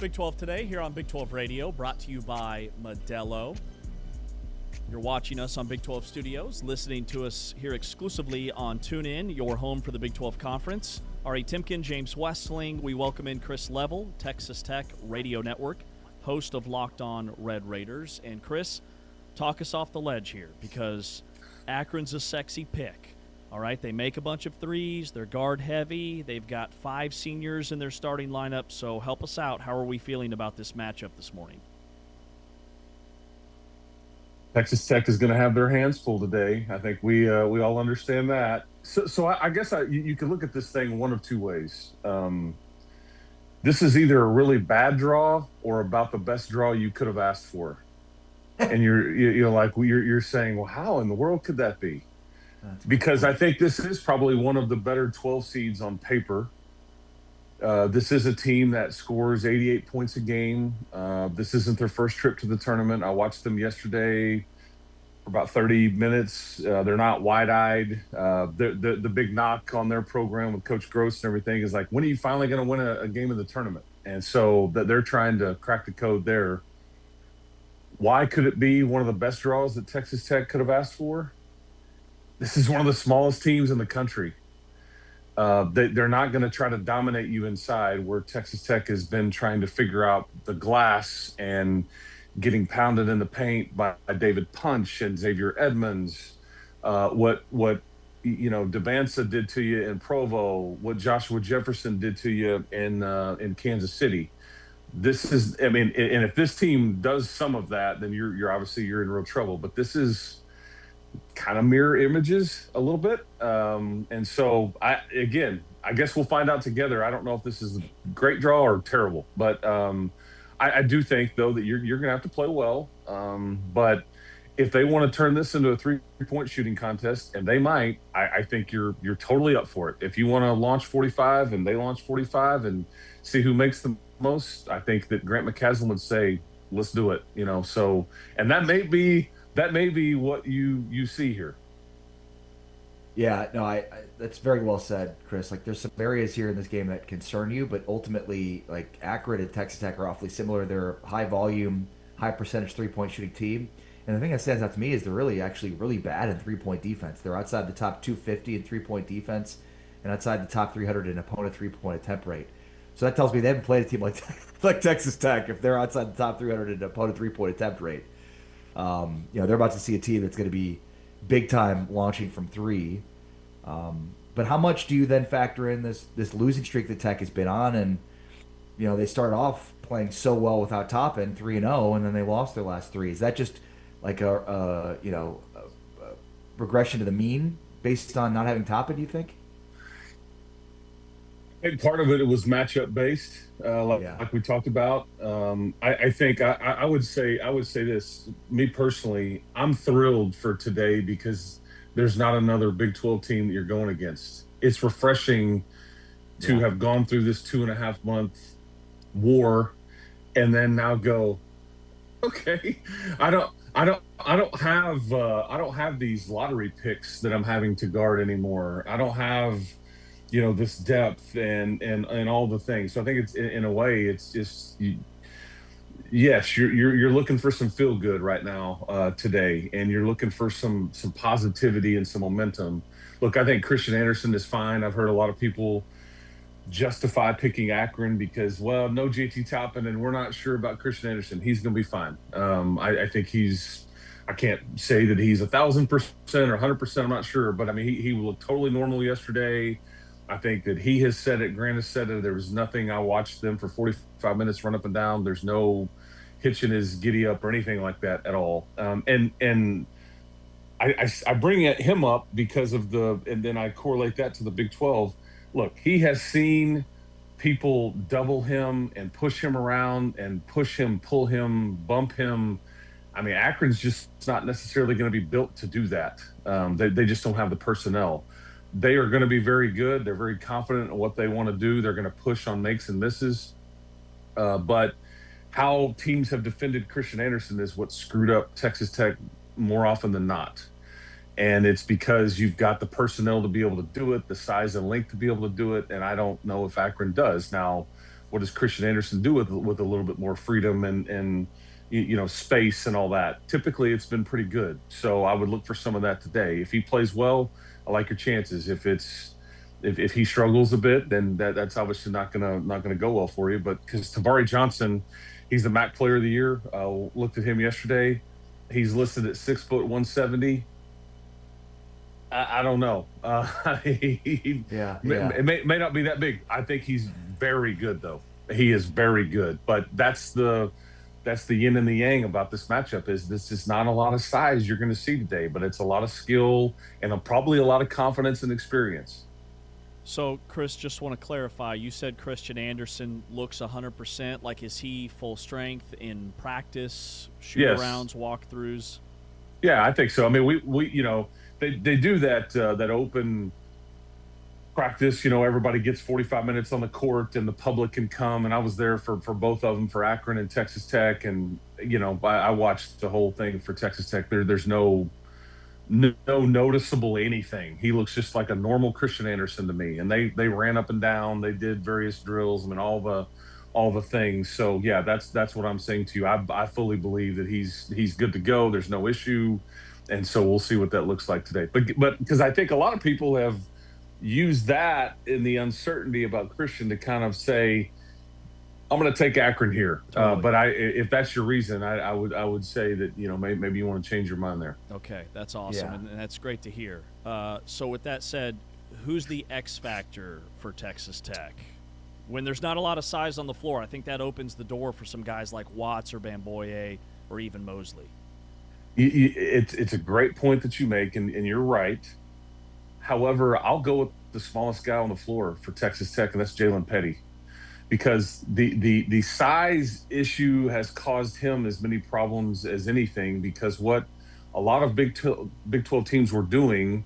Big 12 Today here on Big 12 Radio, brought to you by Modelo. You're watching us on Big 12 Studios, listening to us here exclusively on TuneIn, your home for the Big 12 Conference. Ari Timken, James Westling. We welcome in Chris Level, Texas Tech Radio Network, host of Locked On Red Raiders. And Chris, talk us off the ledge here, because Akron's a sexy pick. All right, they make a bunch of threes. They're guard heavy. They've got 5 seniors in their starting lineup. So help us out. How are we feeling about this matchup this morning? Texas Tech is going to have their hands full today. I think we all understand that. So I guess you can look at this thing one of two ways. This is either a really bad draw or about the best draw you could have asked for, and you're saying, well, how in the world could that be? Because I think this is probably one of the better 12 seeds on paper. This is a team that scores 88 points a game. This isn't their first trip to the tournament. I watched them yesterday for about 30 minutes. They're not wide-eyed. The big knock on their program with Coach Gross and everything is like, when are you finally going to win a game of the tournament? And so that they're trying to crack the code there. Why could it be one of the best draws that Texas Tech could have asked for? This is one of the smallest teams in the country. They're not going to try to dominate you inside, where Texas Tech has been trying to figure out the glass and getting pounded in the paint by David Punch and Xavier Edmonds. What Debanza did to you in Provo, what Joshua Jefferson did to you in Kansas City. This is, and if this team does some of that, then you're obviously in real trouble. But this is kind of mirror images a little bit. And so I guess we'll find out together. I don't know if this is a great draw or terrible, but I do think though that you're going to have to play well. But if they want to turn this into a 3-point shooting contest, and they might, I think you're totally up for it. If you want to launch 45 and they launch 45 and see who makes the most, I think that Grant McCasland would say, let's do it, so, and that may be what you see here. Yeah, no, I that's very well said, Chris. Like, there's some areas here in this game that concern you, but ultimately, like, Akron and Texas Tech are awfully similar. They're high volume, high percentage 3-point shooting team. And the thing that stands out to me is they're really bad in 3-point defense. They're outside the top 250 in 3-point defense and outside the top 300 in opponent 3-point attempt rate. So that tells me they haven't played a team like Texas Tech if they're outside the top 300 in opponent 3-point attempt rate. They're about to see a team that's going to be big time launching from 3. But how much do you then factor in this losing streak that Tech has been on? And, they started off playing so well without Toppin, 3-0, and then they lost their last 3. Is that just like a regression to the mean based on not having Toppin, do you think? I think part of it was matchup based, like we talked about. I think I would say this. Me personally, I'm thrilled for today because there's not another Big 12 team that you're going against. It's refreshing to have gone through this 2.5 month war, and then now go, okay, I don't have these lottery picks that I'm having to guard anymore. I don't have this depth and all the things. So I think it's in a way, it's just, yes, you're looking for some feel good right now today, and you're looking for some positivity and some momentum. Look, I think Christian Anderson is fine. I've heard a lot of people justify picking Akron because, well, no JT Toppin, and we're not sure about Christian Anderson. He's going to be fine. I think I can't say that he's 1,000% or 100%. I'm not sure, but he looked totally normal yesterday. I think that he has said it. Grant has said it. There was nothing. I watched them for 45 minutes run up and down. There's no hitching his giddy up or anything like that at all. And I bring him up because of and then I correlate that to the Big 12. Look, he has seen people double him and push him around and push him, pull him, bump him. Akron's just not necessarily going to be built to do that. They just don't have the personnel. They are going to be very good. They're very confident in what they want to do. They're going to push on makes and misses. But how teams have defended Christian Anderson is what screwed up Texas Tech more often than not. And it's because you've got the personnel to be able to do it, the size and length to be able to do it, and I don't know if Akron does. Now, what does Christian Anderson do with a little bit more freedom and space and all that. Typically, it's been pretty good. So I would look for some of that today. If he plays well, I like your chances. If he struggles a bit, then that's obviously not gonna go well for you. But because Tavari Johnson, he's the MAC Player of the Year. Looked at him yesterday. He's listed at 6 foot 170. I don't know. It may not be that big. I think he's very good, though. He is very good. But that's the yin and the yang about this matchup. Is this is not a lot of size you're going to see today, but it's a lot of skill and probably a lot of confidence and experience. So, Chris, just want to clarify. You said Christian Anderson looks 100%. Like, is he full strength in practice, shoot-arounds, walkthroughs? Yeah, I think so. I mean, we they do that open practice. Everybody gets 45 minutes on the court, and the public can come. And I was there for both of them, for Akron and Texas Tech. And I watched the whole thing for Texas Tech. There's no noticeable anything. He looks just like a normal Christian Anderson to me. And they ran up and down. They did various drills. I mean, all the things. So yeah, that's what I'm saying to you. I fully believe that he's good to go. There's no issue. And so we'll see what that looks like today. But because I think a lot of people have used that in the uncertainty about Christian to kind of say, I'm going to take Akron here. Totally. But if that's your reason, I would say that maybe you want to change your mind there. Okay, that's awesome, Yeah. and that's great to hear. So with that said, who's the X factor for Texas Tech? When there's not a lot of size on the floor, I think that opens the door for some guys like Watts or Bamboye or even Mosley. It's a great point that you make, and you're right. However, I'll go with the smallest guy on the floor for Texas Tech, and that's Jalen Petty, because the size issue has caused him as many problems as anything, because what a lot of Big 12 teams were doing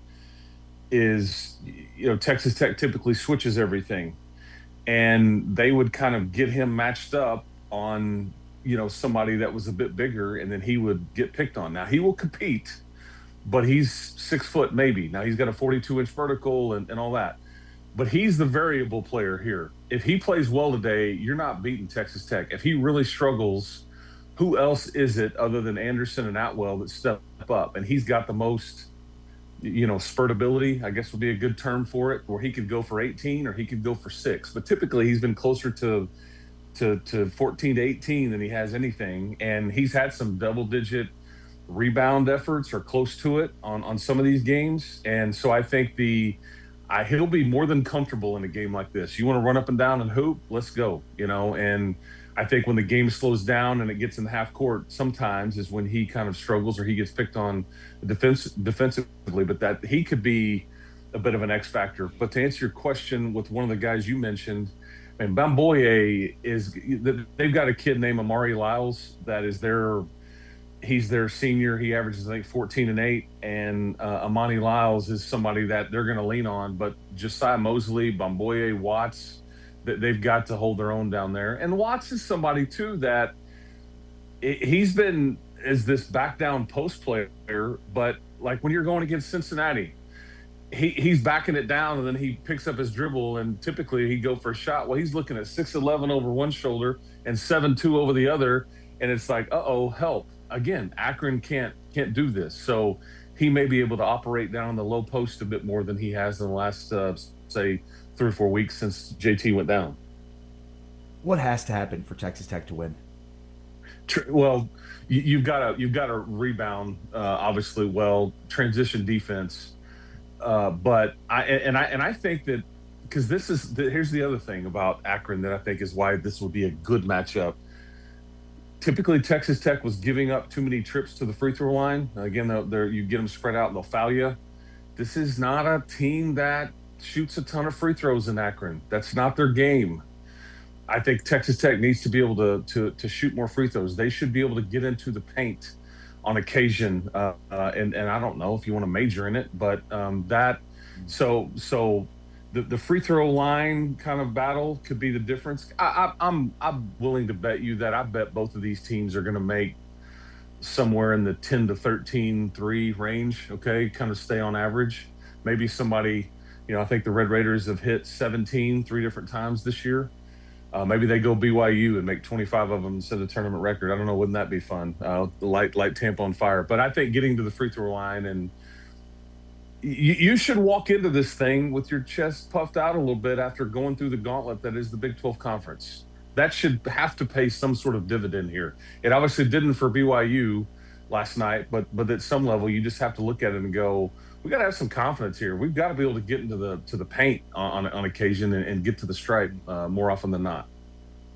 is, Texas Tech typically switches everything, and they would kind of get him matched up on somebody that was a bit bigger, and then he would get picked on. Now he will compete, but he's 6 foot maybe. Now he's got a 42-inch vertical and all that, but he's the variable player here. If he plays well today, you're not beating Texas Tech. If he really struggles, who else is it other than Anderson and Atwell that step up? And he's got the most, spurtability, I guess would be a good term for it, where he could go for 18 or he could go for 6. But typically he's been closer to 14 to 18 than he has anything. And he's had some double-digit rebound efforts or close to it on some of these games. And so I think he'll be more than comfortable in a game like this. You want to run up and down and hoop? Let's go, and I think when the game slows down and it gets in the half court, sometimes is when he kind of struggles or he gets picked on defensively, but that he could be a bit of an X factor. But to answer your question with one of the guys you mentioned, and Bamboye they've got a kid named Amari Lyles that is he's their senior. He averages, I think, 14 and 8. And Amani Lyles is somebody that they're going to lean on. But Josiah Mosley, Bamboye, Watts, they've got to hold their own down there. And Watts is somebody, too, that he's been as this back down post player. But like when you're going against Cincinnati, he's backing it down and then he picks up his dribble. And typically he'd go for a shot. Well, he's looking at 6'11" over one shoulder and 7'2" over the other. And it's like, help. Again, Akron can't do this. So he may be able to operate down the low post a bit more than he has in the last, say, 3 or 4 weeks since JT went down. What has to happen for Texas Tech to win? Well, you've got to rebound, obviously, well, transition defense. But I think that, because here's the other thing about Akron that I think is why this will be a good matchup. Typically, Texas Tech was giving up too many trips to the free throw line. Again, you get them spread out and they'll foul you. This is not a team that shoots a ton of free throws in Akron. That's not their game. I think Texas Tech needs to be able to shoot more free throws. They should be able to get into the paint on occasion. And I don't know if you want to major in it, but so the free throw line kind of battle could be the difference. I'm willing to bet you that I bet both of these teams are going to make somewhere in the 10 to 13 3 range. Okay, kind of stay on average. Maybe somebody, I think the Red Raiders have hit 17 3 different times this year. Maybe they go BYU and make 25 of them instead of tournament record. I don't know. Wouldn't that be fun? Light Tampa on fire. But I think getting to the free throw line, and you should walk into this thing with your chest puffed out a little bit after going through the gauntlet that is the Big 12 Conference. That should have to pay some sort of dividend here. It obviously didn't for BYU last night, but at some level, you just have to look at it and go, we got to have some confidence here. We've got to be able to get into the paint on occasion and get to the stripe more often than not.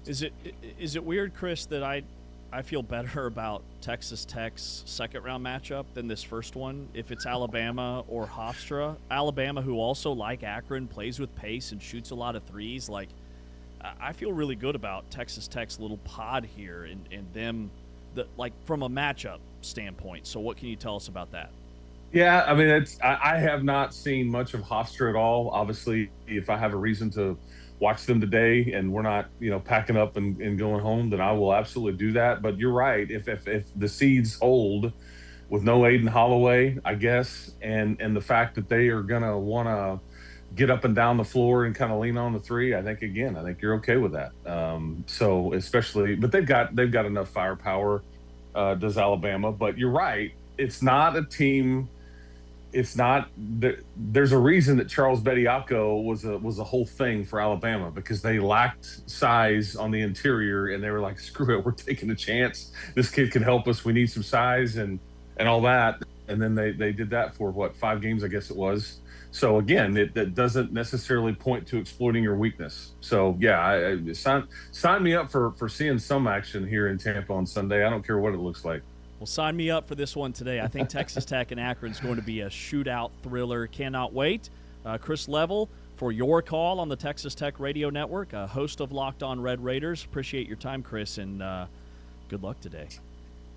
Is it weird, Chris, that I feel better about Texas Tech's second round matchup than this first one if it's Alabama or Hofstra? Alabama, who also, like Akron, plays with pace and shoots a lot of threes. Like, I feel really good about Texas Tech's little pod here and them, like from a matchup standpoint. So what can you tell us about that? Yeah, I mean, I have not seen much of Hofstra at all. Obviously, if I have a reason to watch them today and we're not, packing up and going home, then I will absolutely do that. But you're right. If the seeds hold with no Aiden Holloway, I guess, and the fact that they are going to want to get up and down the floor and kind of lean on the three, I think you're okay with that. So especially, but they've got enough firepower, does Alabama. But you're right. It's not a team. It's not. There's a reason that Charles Bediako was a whole thing for Alabama, because they lacked size on the interior, and they were like, "Screw it, we're taking a chance. This kid can help us. We need some size and all that." And then they did that for 5 games, I guess it was. So again, that doesn't necessarily point to exploiting your weakness. So yeah, I sign me up for seeing some action here in Tampa on Sunday. I don't care what it looks like. Well, sign me up for this one today. I think Texas Tech and Akron is going to be a shootout thriller. Cannot wait. Chris Level, for your call on the Texas Tech Radio Network, host of Locked On Red Raiders. Appreciate your time, Chris, and good luck today.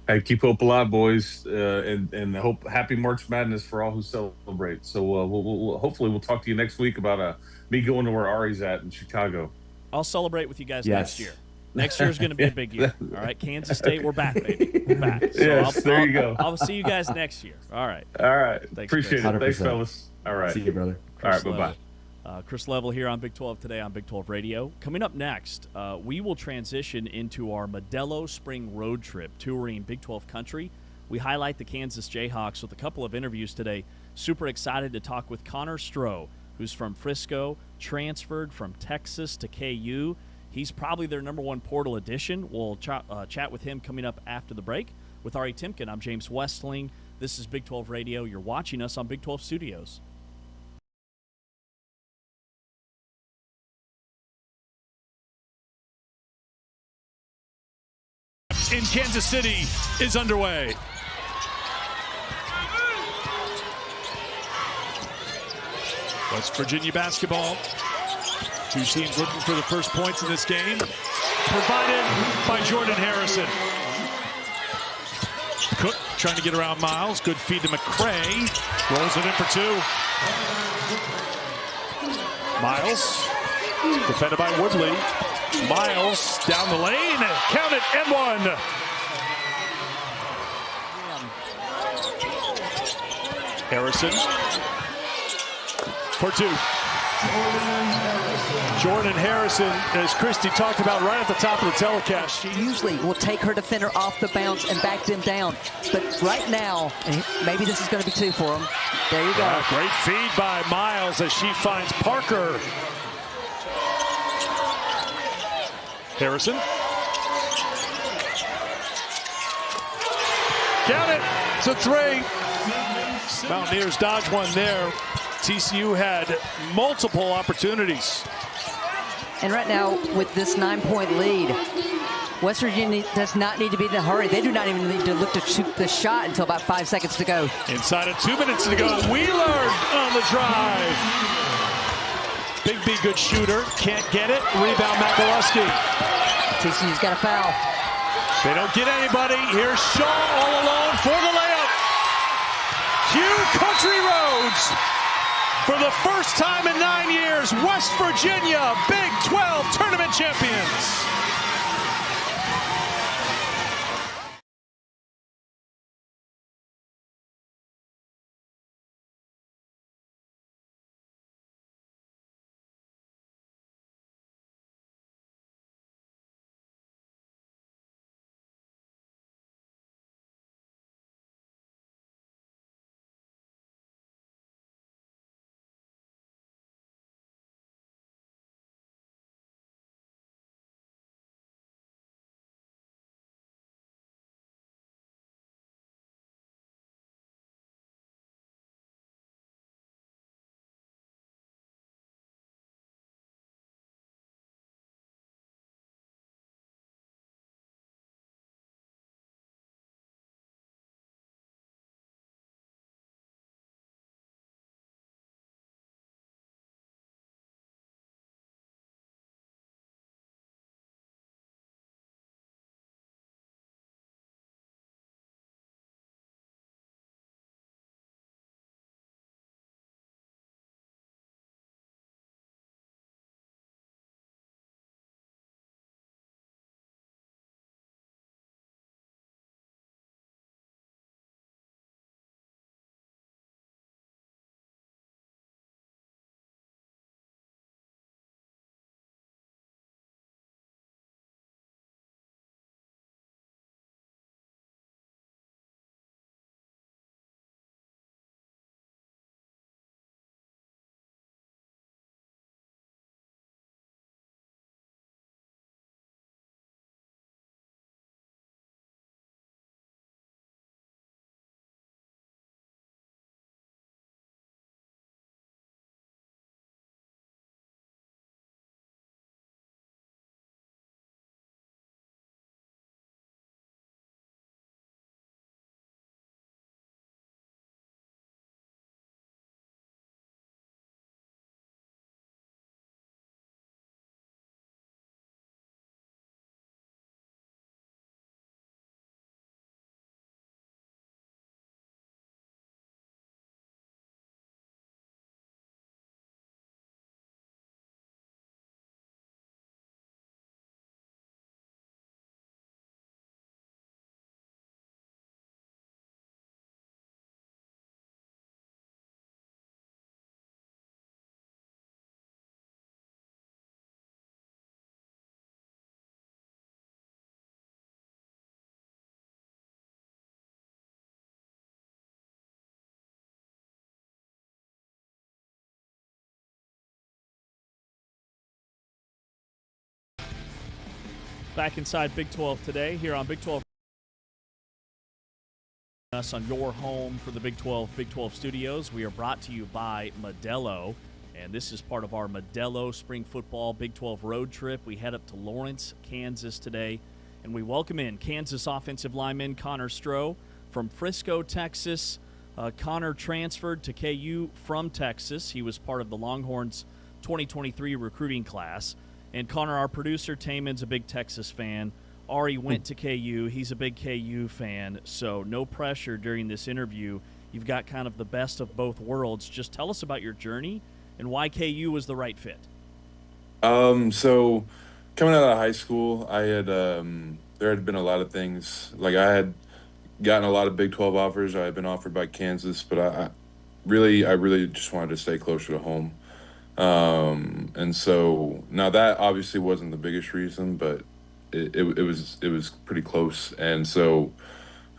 Hey, keep hope alive, boys, and hope happy March Madness for all who celebrate. So we'll hopefully we'll talk to you next week about me going to where Ari's at in Chicago. I'll celebrate with you guys next year. Next year is going to be a big year. All right, Kansas State, we're back, baby. We're back. So yes, there you go. I'll see you guys next year. All right. All right. Thanks, Appreciate Chris. it. Thanks, fellas. All right. See you, brother. All right, bye-bye. Chris Level here on Big 12 Today on Big 12 Radio. Coming up next, we will transition into our Modelo Spring Road Trip, touring Big 12 country. We highlight the Kansas Jayhawks with a couple of interviews today. Super excited to talk with Connor Stroh, who's from Frisco, transferred from Texas to KU. He's probably their number one portal addition. We'll chat with him coming up after the break. With Ari Timken, I'm James Westling. This is Big 12 Radio. You're watching us on Big 12 Studios. In Kansas City is underway. West Virginia basketball. Two teams looking for the first points in this game. Provided by Jordan Harrison. Cook trying to get around Miles. Good feed to McCray. Rolls it in for 2. Miles. Defended by Woodley. Miles down the lane. Count it, and 1. Harrison for 2. Jordan Harrison, as Christy talked about right at the top of the telecast. She usually will take her defender off the bounce and back them down. But right now, maybe this is going to be 2 for him. There you go. Yeah, great feed by Miles as she finds Parker. Harrison. Count it to 3. Mountaineers dodge one there. TCU had multiple opportunities. And right now, with this 9-point lead, West Virginia does not need to be in a hurry. They do not even need to look to shoot the shot until about 5 seconds to go. Inside of 2 minutes to go. Wheeler on the drive. Big B, good shooter. Can't get it. Rebound, McAlusky. TCU's got a foul. They don't get anybody. Here's Shaw all alone for the layup. Cue Country Roads. For the first time in 9 years, West Virginia, Big 12 tournament champions. Back inside Big 12 today, here on Big 12. Us on your home for the Big 12 Studios. We are brought to you by Modelo, and this is part of our Modelo Spring Football Big 12 road trip. We head up to Lawrence, Kansas today, and we welcome in Kansas offensive lineman Connor Stroh from Frisco, Texas. Connor transferred to KU from Texas. He was part of the Longhorns 2023 recruiting class. And Connor, our producer, Taman's a big Texas fan. Ari went to KU. He's a big KU fan, so no pressure during this interview. You've got kind of the best of both worlds. Just tell us about your journey and why KU was the right fit. So coming out of high school, I had there had been a lot of things. Like I had gotten a lot of Big 12 offers. I had been offered by Kansas, but I really just wanted to stay closer to home. And so now that obviously wasn't the biggest reason, but it was pretty close. And so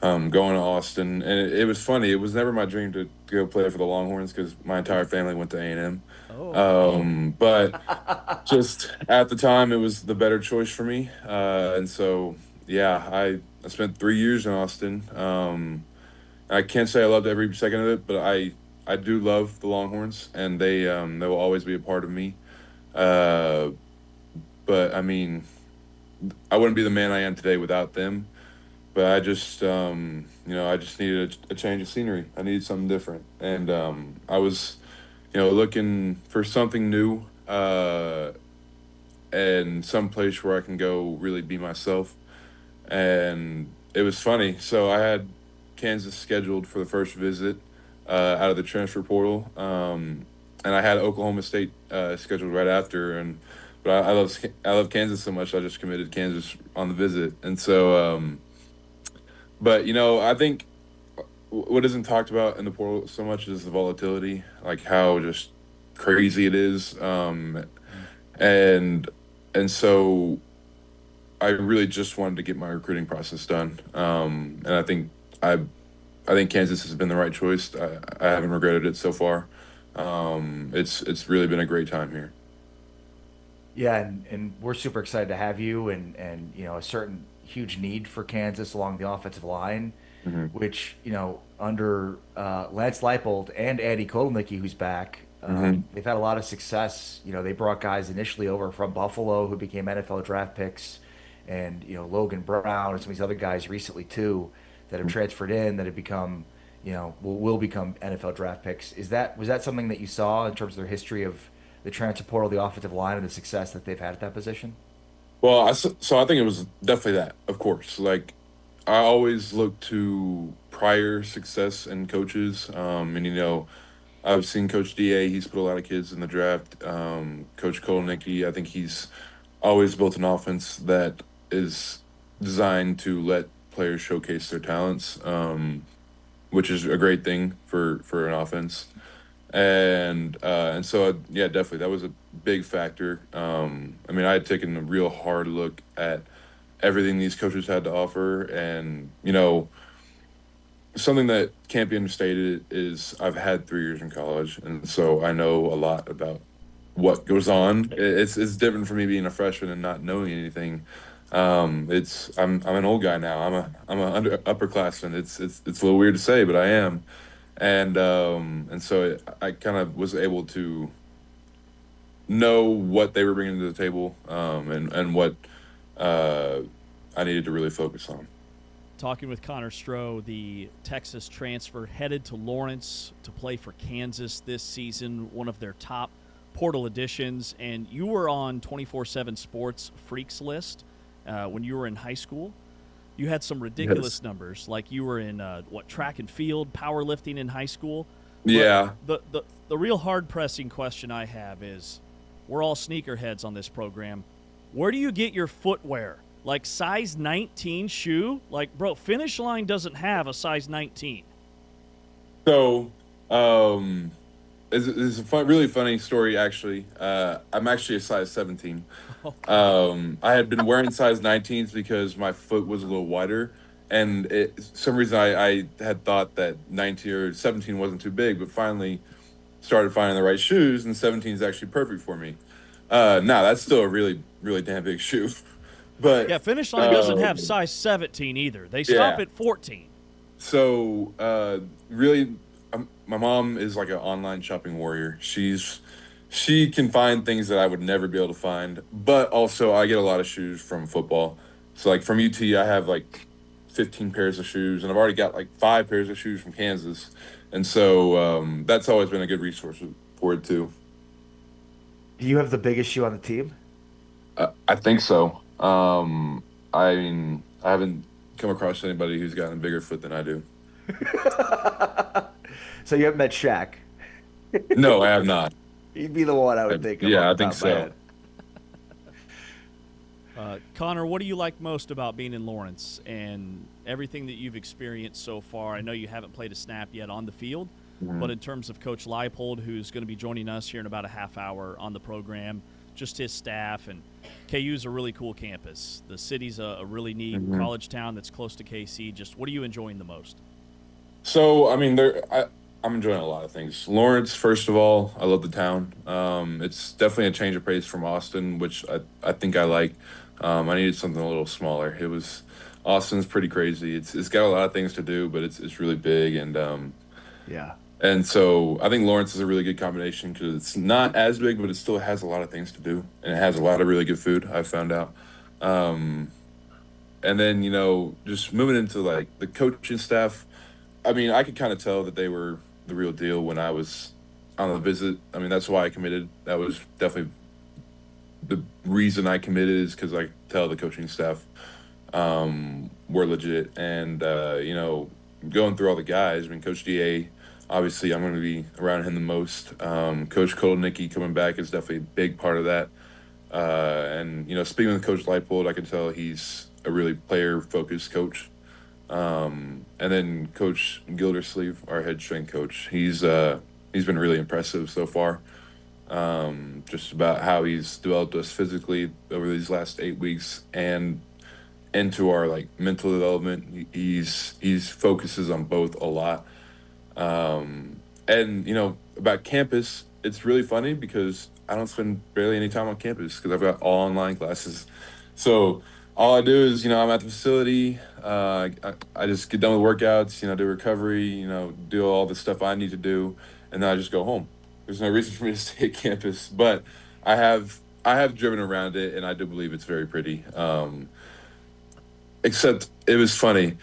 going to Austin, and it was funny. It was never my dream to go play for the Longhorns because my entire family went to A&M. But just at the time, it was the better choice for me. And so, yeah, I spent 3 years in Austin. I can't say I loved every second of it, but I do love the Longhorns, and they will always be a part of me. But I mean, I wouldn't be the man I am today without them. But I just, I just needed a change of scenery. I needed something different, and I was, looking for something new, and some place where I can go really be myself. And it was funny. So I had Kansas scheduled for the first visit out of the transfer portal, and I had Oklahoma State scheduled right after. But I love Kansas so much, I just committed Kansas on the visit. And so, but I think what isn't talked about in the portal so much is the volatility, like how just crazy it is, and so I really just wanted to get my recruiting process done, and I think Kansas has been the right choice. I haven't regretted it so far. It's really been a great time here. Yeah, and we're super excited to have you, and a certain huge need for Kansas along the offensive line, which under Lance Leipold and Andy Kotelnicki, who's back, they've had a lot of success. They brought guys initially over from Buffalo who became NFL draft picks, and Logan Brown and some of these other guys recently too that have transferred in that have become will become NFL draft picks. Was that something that you saw in terms of their history of the transfer portal, the offensive line, and the success that they've had at that position? Well, I think it was definitely that, of course. Like, I always look to prior success in coaches. And, I've seen Coach D.A., he's put a lot of kids in the draft. Coach Kotelnicki, I think he's always built an offense that is designed to let players showcase their talents, which is a great thing for an offense. And so, yeah, definitely, that was a big factor. I mean, I had taken a real hard look at everything these coaches had to offer. And, something that can't be understated is I've had 3 years in college. And so I know a lot about what goes on. It's different for me being a freshman and not knowing anything. I'm an old guy now. I'm a upperclassman. It's a little weird to say, but I am. And so I kind of was able to know what they were bringing to the table, and what I needed to really focus on. Talking with Connor Stroh, the Texas transfer, headed to Lawrence to play for Kansas this season, one of their top portal additions. And you were on 24/7 Sports Freaks list when you were in high school. You had some ridiculous numbers, like you were in track and field, powerlifting in high school. Yeah. But the real hard pressing question I have is, we're all sneakerheads on this program. Where do you get your footwear? Like size 19 shoe? Like, bro, Finish Line doesn't have a size 19. So, it's a really funny story, actually. I'm actually a size 17. I had been wearing size 19s because my foot was a little wider, and some reason I had thought that 19 or 17 wasn't too big, but finally started finding the right shoes, and 17 is actually perfect for me. Now, that's still a really, really damn big shoe. But Yeah, Finish Line doesn't have size 17 either. They stop at 14. So really, my mom is like an online shopping warrior. She can find things that I would never be able to find. But also, I get a lot of shoes from football. So like from UT, I have like 15 pairs of shoes, and I've already got like 5 pairs of shoes from Kansas, and so that's always been a good resource for it too. Do you have the biggest shoe on the team? I think so. I mean, I haven't come across anybody who's gotten a bigger foot than I do. So you haven't met Shaq? No, I have not. He'd be the one I would think of. Yeah, off the I think top of my so. head. Connor, what do you like most about being in Lawrence and everything that you've experienced so far? I know you haven't played a snap yet on the field, but in terms of Coach Leipold, who's going to be joining us here in about a half hour on the program, just his staff, and KU's a really cool campus. The city's a really neat college town that's close to KC. Just what are you enjoying the most? So, I mean, I'm enjoying a lot of things. Lawrence, first of all, I love the town. It's definitely a change of pace from Austin, which I think I like. I needed something a little smaller. Austin's pretty crazy. It's got a lot of things to do, but it's really big, and yeah. And so I think Lawrence is a really good combination because it's not as big, but it still has a lot of things to do, and it has a lot of really good food, I've found out. And then, just moving into like the coaching staff, I mean, I could kind of tell that they were the real deal when I was on the visit. I mean, that's why I committed. That was definitely the reason I committed, is because I could tell the coaching staff were legit. And, going through all the guys, I mean, Coach DA, obviously I'm going to be around him the most. Coach Kolnicki coming back is definitely a big part of that. And, speaking with Coach Leipold, I can tell he's a really player-focused coach. And then Coach Gildersleeve, our head strength coach, he's been really impressive so far. Just about how he's developed us physically over these last 8 weeks and into our like mental development. He's focuses on both a lot. And about campus, it's really funny because I don't spend barely any time on campus because I've got all online classes. So all I do is, I'm at the facility. I just get done with workouts, do recovery, do all the stuff I need to do, and then I just go home. There's no reason for me to stay at campus, but I have driven around it, and I do believe it's very pretty. Except it was funny.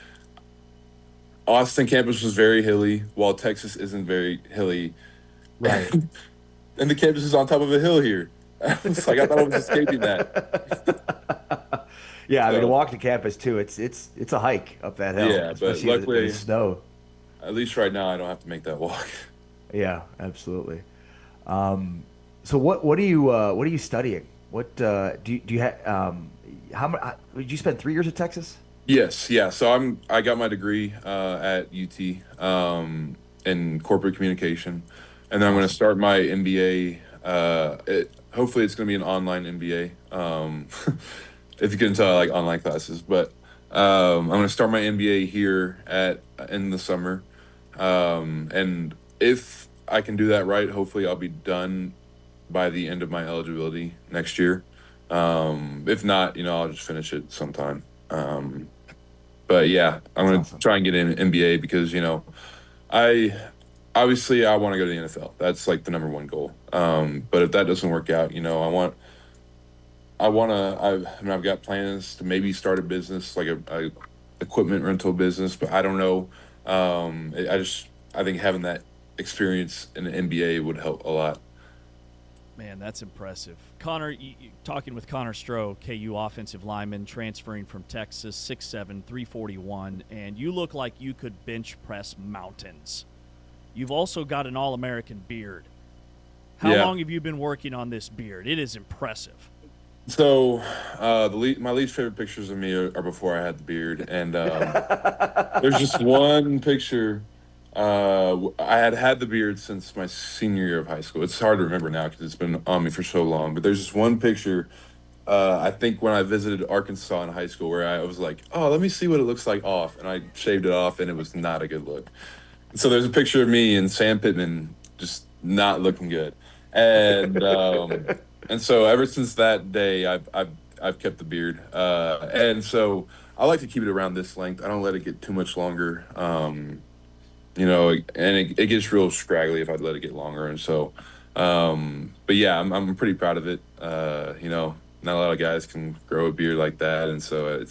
Austin campus was very hilly, while Texas isn't very hilly. Right. And the campus is on top of a hill here. It's like I thought I was escaping that. Yeah, I mean, to walk to campus too, it's a hike up that hill. Yeah, but luckily, in the snow. At least right now, I don't have to make that walk. Yeah, absolutely. So what are you studying? What do you have? How much did you spend 3 years at Texas? Yes, yeah. So I got my degree at UT in corporate communication, and then I'm going to start my MBA. Hopefully, it's going to be an online MBA. If you can tell, I like online classes, but I'm going to start my MBA here in the summer, and if I can do that right, hopefully I'll be done by the end of my eligibility next year. If not, I'll just finish it sometime. But yeah, I'm going to try and get an MBA because, I want to go to the NFL. That's like the number one goal. But if that doesn't work out, I've got plans to maybe start a business, like a equipment rental business, but I don't know. I think having that experience in an MBA would help a lot. Man, that's impressive. Connor, talking with Connor Stroh, KU offensive lineman, transferring from Texas, 6'7", 341, and you look like you could bench press mountains. You've also got an All-American beard. How long have you been working on this beard? It is impressive. So my least favorite pictures of me are before I had the beard, and there's just one picture. I had the beard since my senior year of high school. It's hard to remember now because it's been on me for so long. But there's just one picture, I think when I visited Arkansas in high school, where I was like, oh, let me see what it looks like off. And I shaved it off, and it was not a good look. So there's a picture of me and Sam Pittman just not looking good. And and so ever since that day, I've I've kept the beard, and so I like to keep it around this length. I don't let it get too much longer. And it gets real scraggly if I let it get longer. And so, but yeah, I'm pretty proud of it. Not a lot of guys can grow a beard like that, and so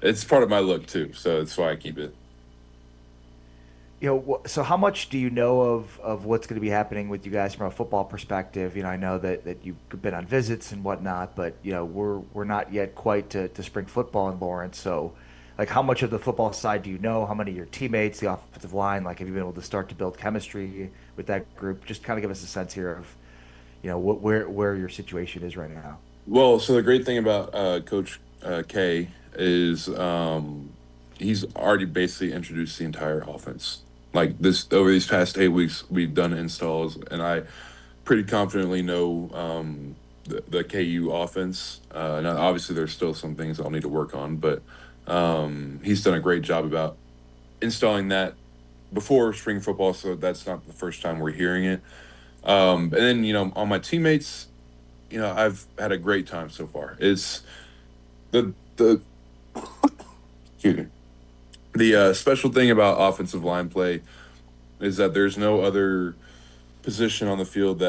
it's part of my look too. So that's why I keep it. So how much do you know of what's going to be happening with you guys from a football perspective? I know that you've been on visits and whatnot, but we're not yet quite to spring football in Lawrence. So, like, how much of the football side do you know? How many of your teammates, the offensive line, like, have you been able to start to build chemistry with that group? Just kind of give us a sense here of, where your situation is right now. Well, so the great thing about Coach K is he's already basically introduced the entire offense. Like this, over these past 8 weeks, we've done installs, and I pretty confidently know the KU offense. Now, obviously, there's still some things I'll need to work on, but he's done a great job about installing that before spring football, so that's not the first time we're hearing it. And then, on my teammates, I've had a great time so far. It's the excuse me. The special thing about offensive line play is that there's no other position on the field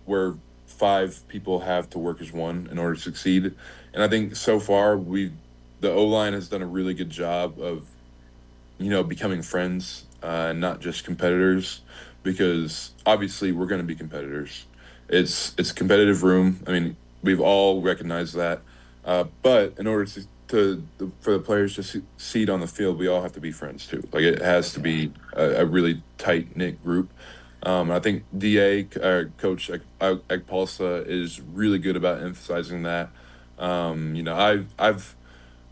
where 5 people have to work as one in order to succeed. And I think so far the O-line has done a really good job of, becoming friends and not just competitors, because obviously we're going to be competitors. It's a competitive room. I mean, we've all recognized that. But in order for the players to succeed on the field, we all have to be friends too. Like, it has to be a really tight knit group. I think Coach Ekpalsa is really good about emphasizing that. I'm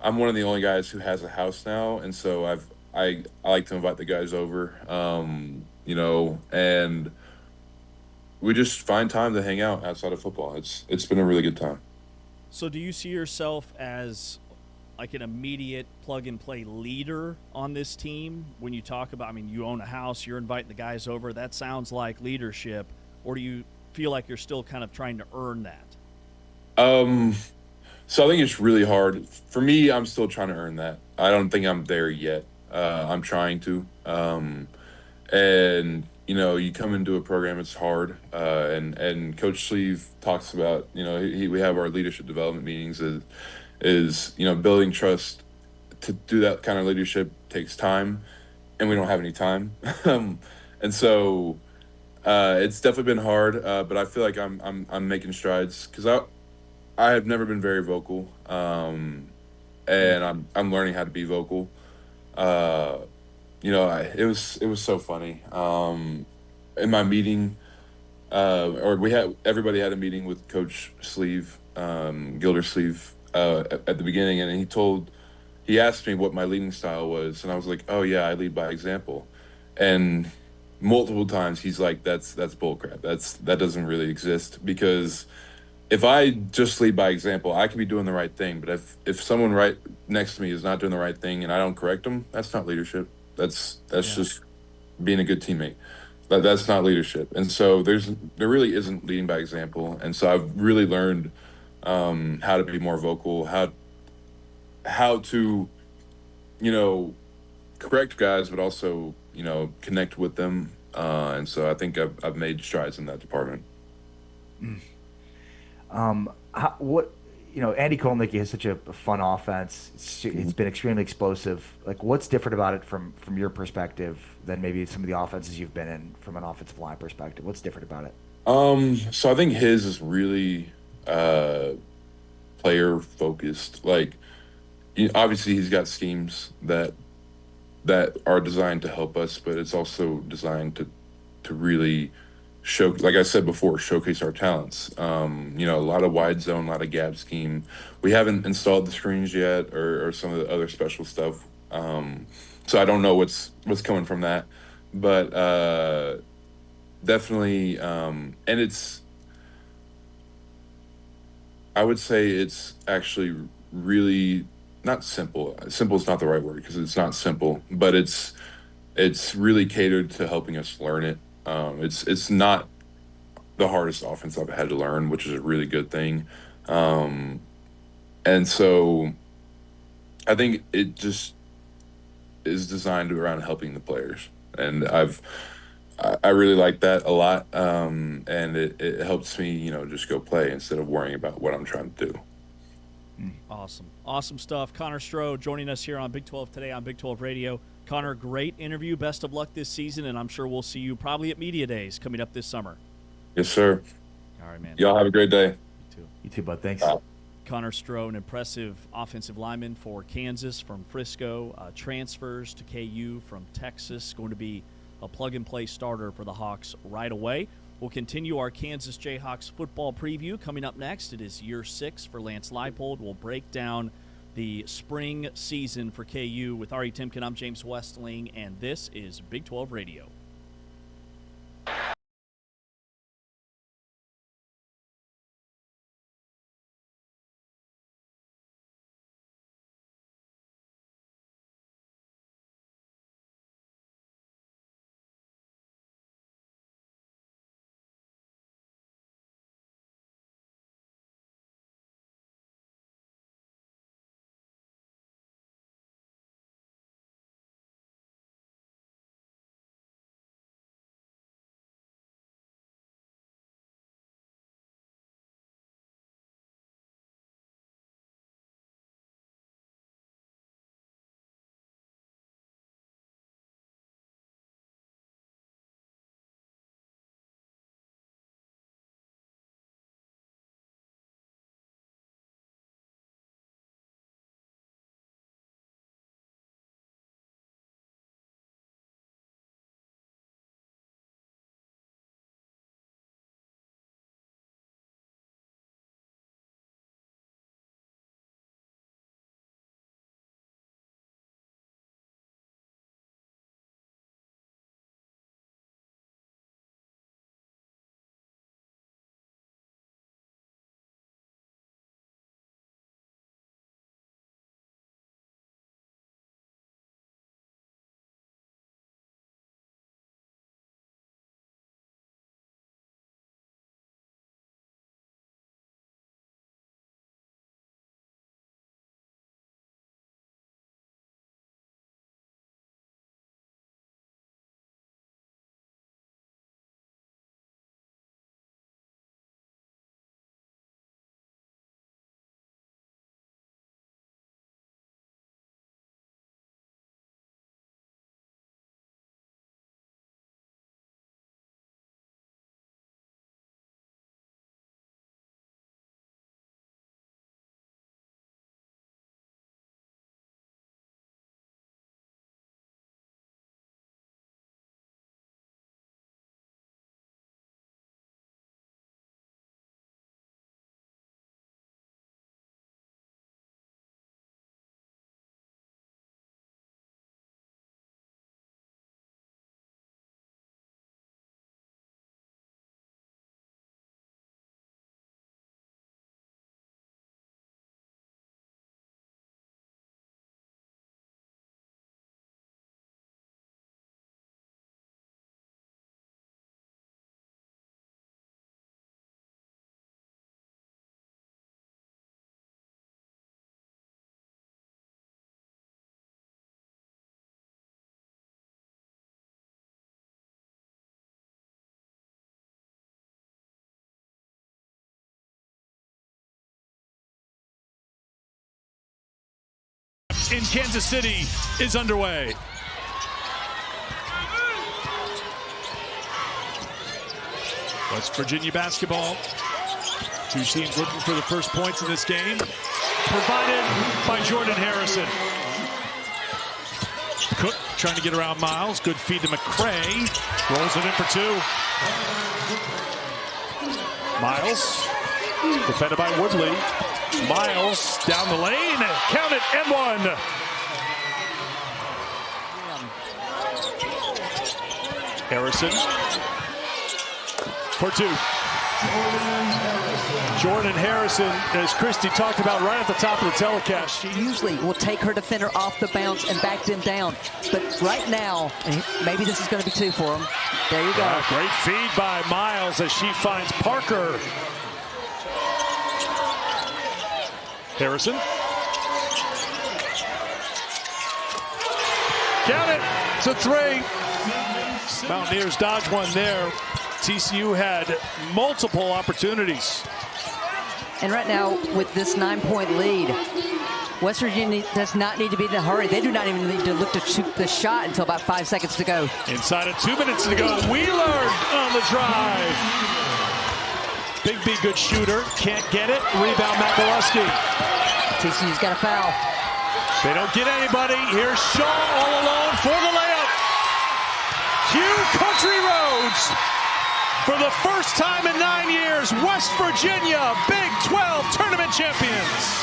one of the only guys who has a house now, and so I like to invite the guys over. And we just find time to hang out outside of football. It's been a really good time. So do you see yourself as like an immediate plug-and-play leader on this team when you talk about, you own a house, you're inviting the guys over, that sounds like leadership, or do you feel like you're still kind of trying to earn that? So I think it's really hard. For me, I'm still trying to earn that. I don't think I'm there yet. I'm trying to. And you come into a program, it's hard. And Coach Sleeve talks about, we have our leadership development meetings is building trust. To do that kind of leadership takes time, and we don't have any time. And so it's definitely been hard, but I feel like I'm making strides, because I have never been very vocal, and I'm learning how to be vocal. It was so funny. In my meeting, everybody had a meeting with Coach Sleeve, Gildersleeve, at the beginning, and he asked me what my leading style was, and I was like, oh yeah, I lead by example. And multiple times he's like, that's bullcrap. That doesn't really exist, because if I just lead by example, I could be doing the right thing, but if someone right next to me is not doing the right thing and I don't correct them, that's not leadership. That's just being a good teammate. That's not leadership. And so there really isn't leading by example. And so I've really learned how to be more vocal, how to correct guys, but also connect with them. And so I think I've made strides in that department. Andy Kolnicki has such a fun offense. It's been extremely explosive. Like, what's different about it from your perspective than maybe some of the offenses you've been in from an offensive line perspective? What's different about it? So I think his is really player focused. Like, obviously he's got schemes that are designed to help us, but it's also designed to really like I said before, showcase our talents. A lot of wide zone, a lot of gap scheme. We haven't installed the screens yet, or some of the other special stuff. So I don't know what's coming from that, but definitely. And I would say it's actually really not simple. Simple is not the right word, because it's not simple, but it's really catered to helping us learn it. It's not the hardest offense I've had to learn, which is a really good thing. And so I think it just is designed around helping the players. And I really like that a lot. And it helps me, just go play instead of worrying about what I'm trying to do. Awesome. Awesome stuff. Connor Stroh joining us here on Big 12 Today on Big 12 Radio. Connor, great interview. Best of luck this season, and I'm sure we'll see you probably at Media Days coming up this summer. Yes, sir. All right, man. Y'all have a great day. You too. You too, bud. Thanks. Connor Stroh, an impressive offensive lineman for Kansas from Frisco, transfers to KU from Texas, going to be a plug-and-play starter for the Hawks right away. We'll continue our Kansas Jayhawks football preview. Coming up next, it is year 6 for Lance Leipold. We'll break down the spring season for KU with Ari Timken. I'm James Westling, and this is Big 12 Radio. In Kansas City is underway. West Virginia basketball. Two teams looking for the first points in this game. Provided by Jordan Harrison. Cook trying to get around Miles. Good feed to McCray. Rolls it in for 2. Miles. Defended by Woodley. Miles down the lane. Count it, and 1. Harrison for 2. Jordan Harrison, as Christy talked about right at the top of the telecast. She usually will take her defender off the bounce and back them down. But right now, maybe this is going to be 2 for him. There you go. Yeah, great feed by Miles as she finds Parker. Harrison. Count it to 3. Mountaineers dodge one there. TCU had multiple opportunities. And right now, with this 9-point lead, West Virginia does not need to be in a hurry. They do not even need to look to shoot the shot until about 5 seconds to go. Inside of 2 minutes to go, Wheeler on the drive. Big B, good shooter, can't get it. Rebound, Makaluski. TCU's got a foul. They don't get anybody. Here's Shaw all alone for the layup. Cue Country Roads. For the first time in 9 years, West Virginia, Big 12 tournament champions.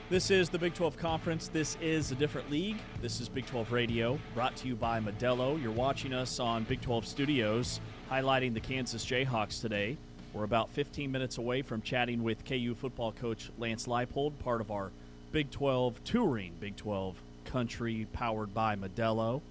This is the Big 12 Conference. This is a different league. This is Big 12 Radio, brought to you by Modelo. You're watching us on Big 12 Studios, highlighting the Kansas Jayhawks today. We're about 15 minutes away from chatting with KU football coach Lance Leipold, part of our Big 12 touring Big 12 country powered by Modelo.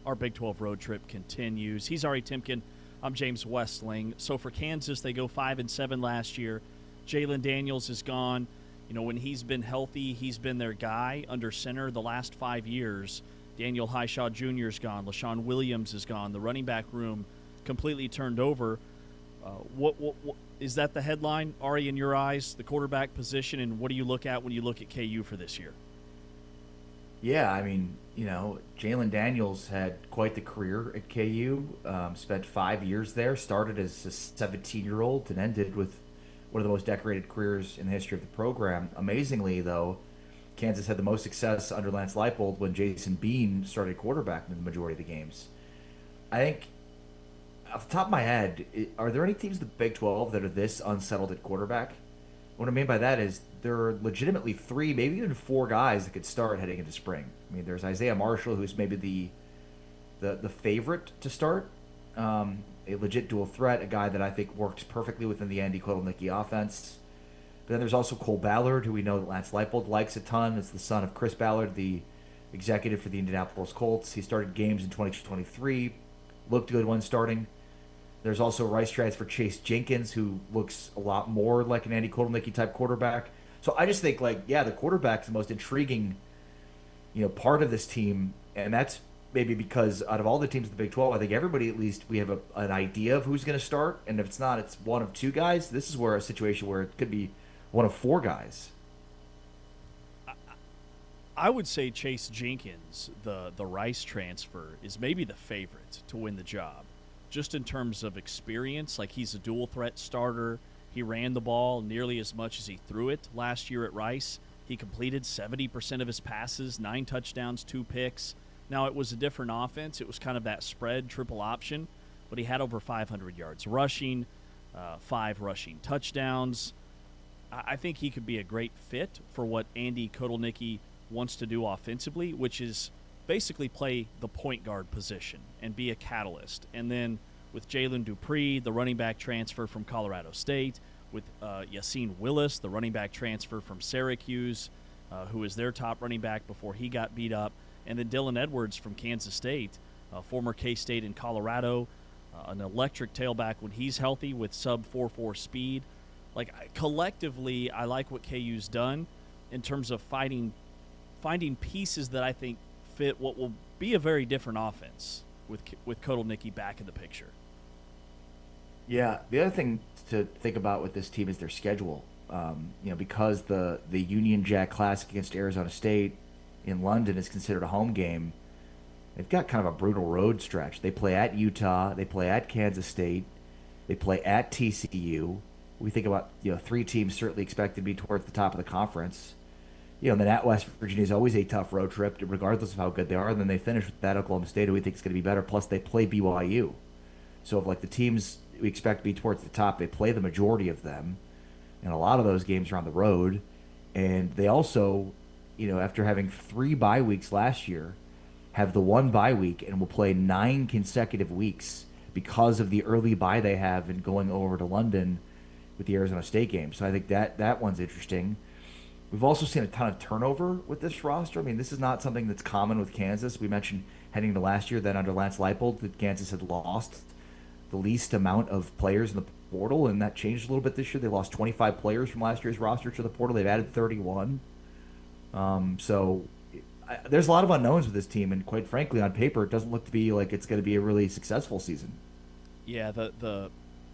Our Big 12 road trip continues. He's Ari Timken. I'm James Westling. So for Kansas, they go 5-7 last year. Jalen Daniels is gone. You know, when he's been healthy, he's been their guy under center the last 5 years. Daniel Highshaw Jr. is gone. LaShawn Williams is gone. The running back room completely turned over. What is that the headline, Ari, in your eyes, the quarterback position, and what do you look at when you look at KU for this year? Yeah, I mean, you know, Jalen Daniels had quite the career at KU, spent 5 years there, started as a 17-year-old and ended with one of the most decorated careers in the history of the program. Amazingly, though, Kansas had the most success under Lance Leipold when Jason Bean started quarterback in the majority of the games. I think, off the top of my head, are there any teams in the Big 12 that are this unsettled at quarterback? What I mean by that is there are legitimately 3, maybe even 4 guys that could start heading into spring. I mean, there's Isaiah Marshall, who's maybe the favorite to start. A legit dual threat, a guy that I think works perfectly within the Andy Kotelnicki offense. But then there's also Cole Ballard, who we know that Lance Leipold likes a ton. It's the son of Chris Ballard, the executive for the Indianapolis Colts. He started games in 2023, looked good when starting. There's also Rice transfer Chase Jenkins, who looks a lot more like an Andy Kotelnicki type quarterback. So I just think, like, yeah, the quarterback's the most intriguing, part of this team, and that's maybe because out of all the teams in the Big 12, I think everybody, at least, we have an idea of who's going to start. And if it's not, it's one of 2 guys. This is where a situation where it could be one of 4 guys. I would say Chase Jenkins, the Rice transfer, is maybe the favorite to win the job. Just in terms of experience, like he's a dual threat starter. He ran the ball nearly as much as he threw it last year at Rice. He completed 70% of his passes, 9 touchdowns, 2 picks. Now, it was a different offense. It was kind of that spread, triple option, but he had over 500 yards rushing, 5 rushing touchdowns. I think he could be a great fit for what Andy Kotelnicki wants to do offensively, which is basically play the point guard position and be a catalyst. And then with Jalen Dupree, the running back transfer from Colorado State, with Yassine Willis, the running back transfer from Syracuse, who was their top running back before he got beat up, and then Dylan Edwards from Kansas State, former K-State in Colorado, an electric tailback when he's healthy with sub 4.4 speed. Like, collectively, I like what KU's done in terms of finding pieces that I think fit what will be a very different offense with Kotelnicki back in the picture. Yeah, the other thing to think about with this team is their schedule. Because the Union Jack Classic against Arizona State in London is considered a home game, they've got kind of a brutal road stretch. They play at Utah, they play at Kansas State, they play at TCU. We think about 3 teams certainly expected to be towards the top of the conference. And then at West Virginia is always a tough road trip, regardless of how good they are. And then they finish with that Oklahoma State, who we think is going to be better. Plus, they play BYU. So, if like the teams we expect to be towards the top, they play the majority of them, and a lot of those games are on the road. And they also, after having 3 bye weeks last year, have the 1 bye week and will play 9 consecutive weeks because of the early bye they have and going over to London with the Arizona State game. So I think that one's interesting. We've also seen a ton of turnover with this roster. I mean, this is not something that's common with Kansas. We mentioned heading to last year that under Lance Leipold that Kansas had lost the least amount of players in the portal, and that changed a little bit this year. They lost 25 players from last year's roster to the portal. They've added 31. There's a lot of unknowns with this team, and quite frankly, on paper, it doesn't look to be like it's going to be a really successful season. Yeah, the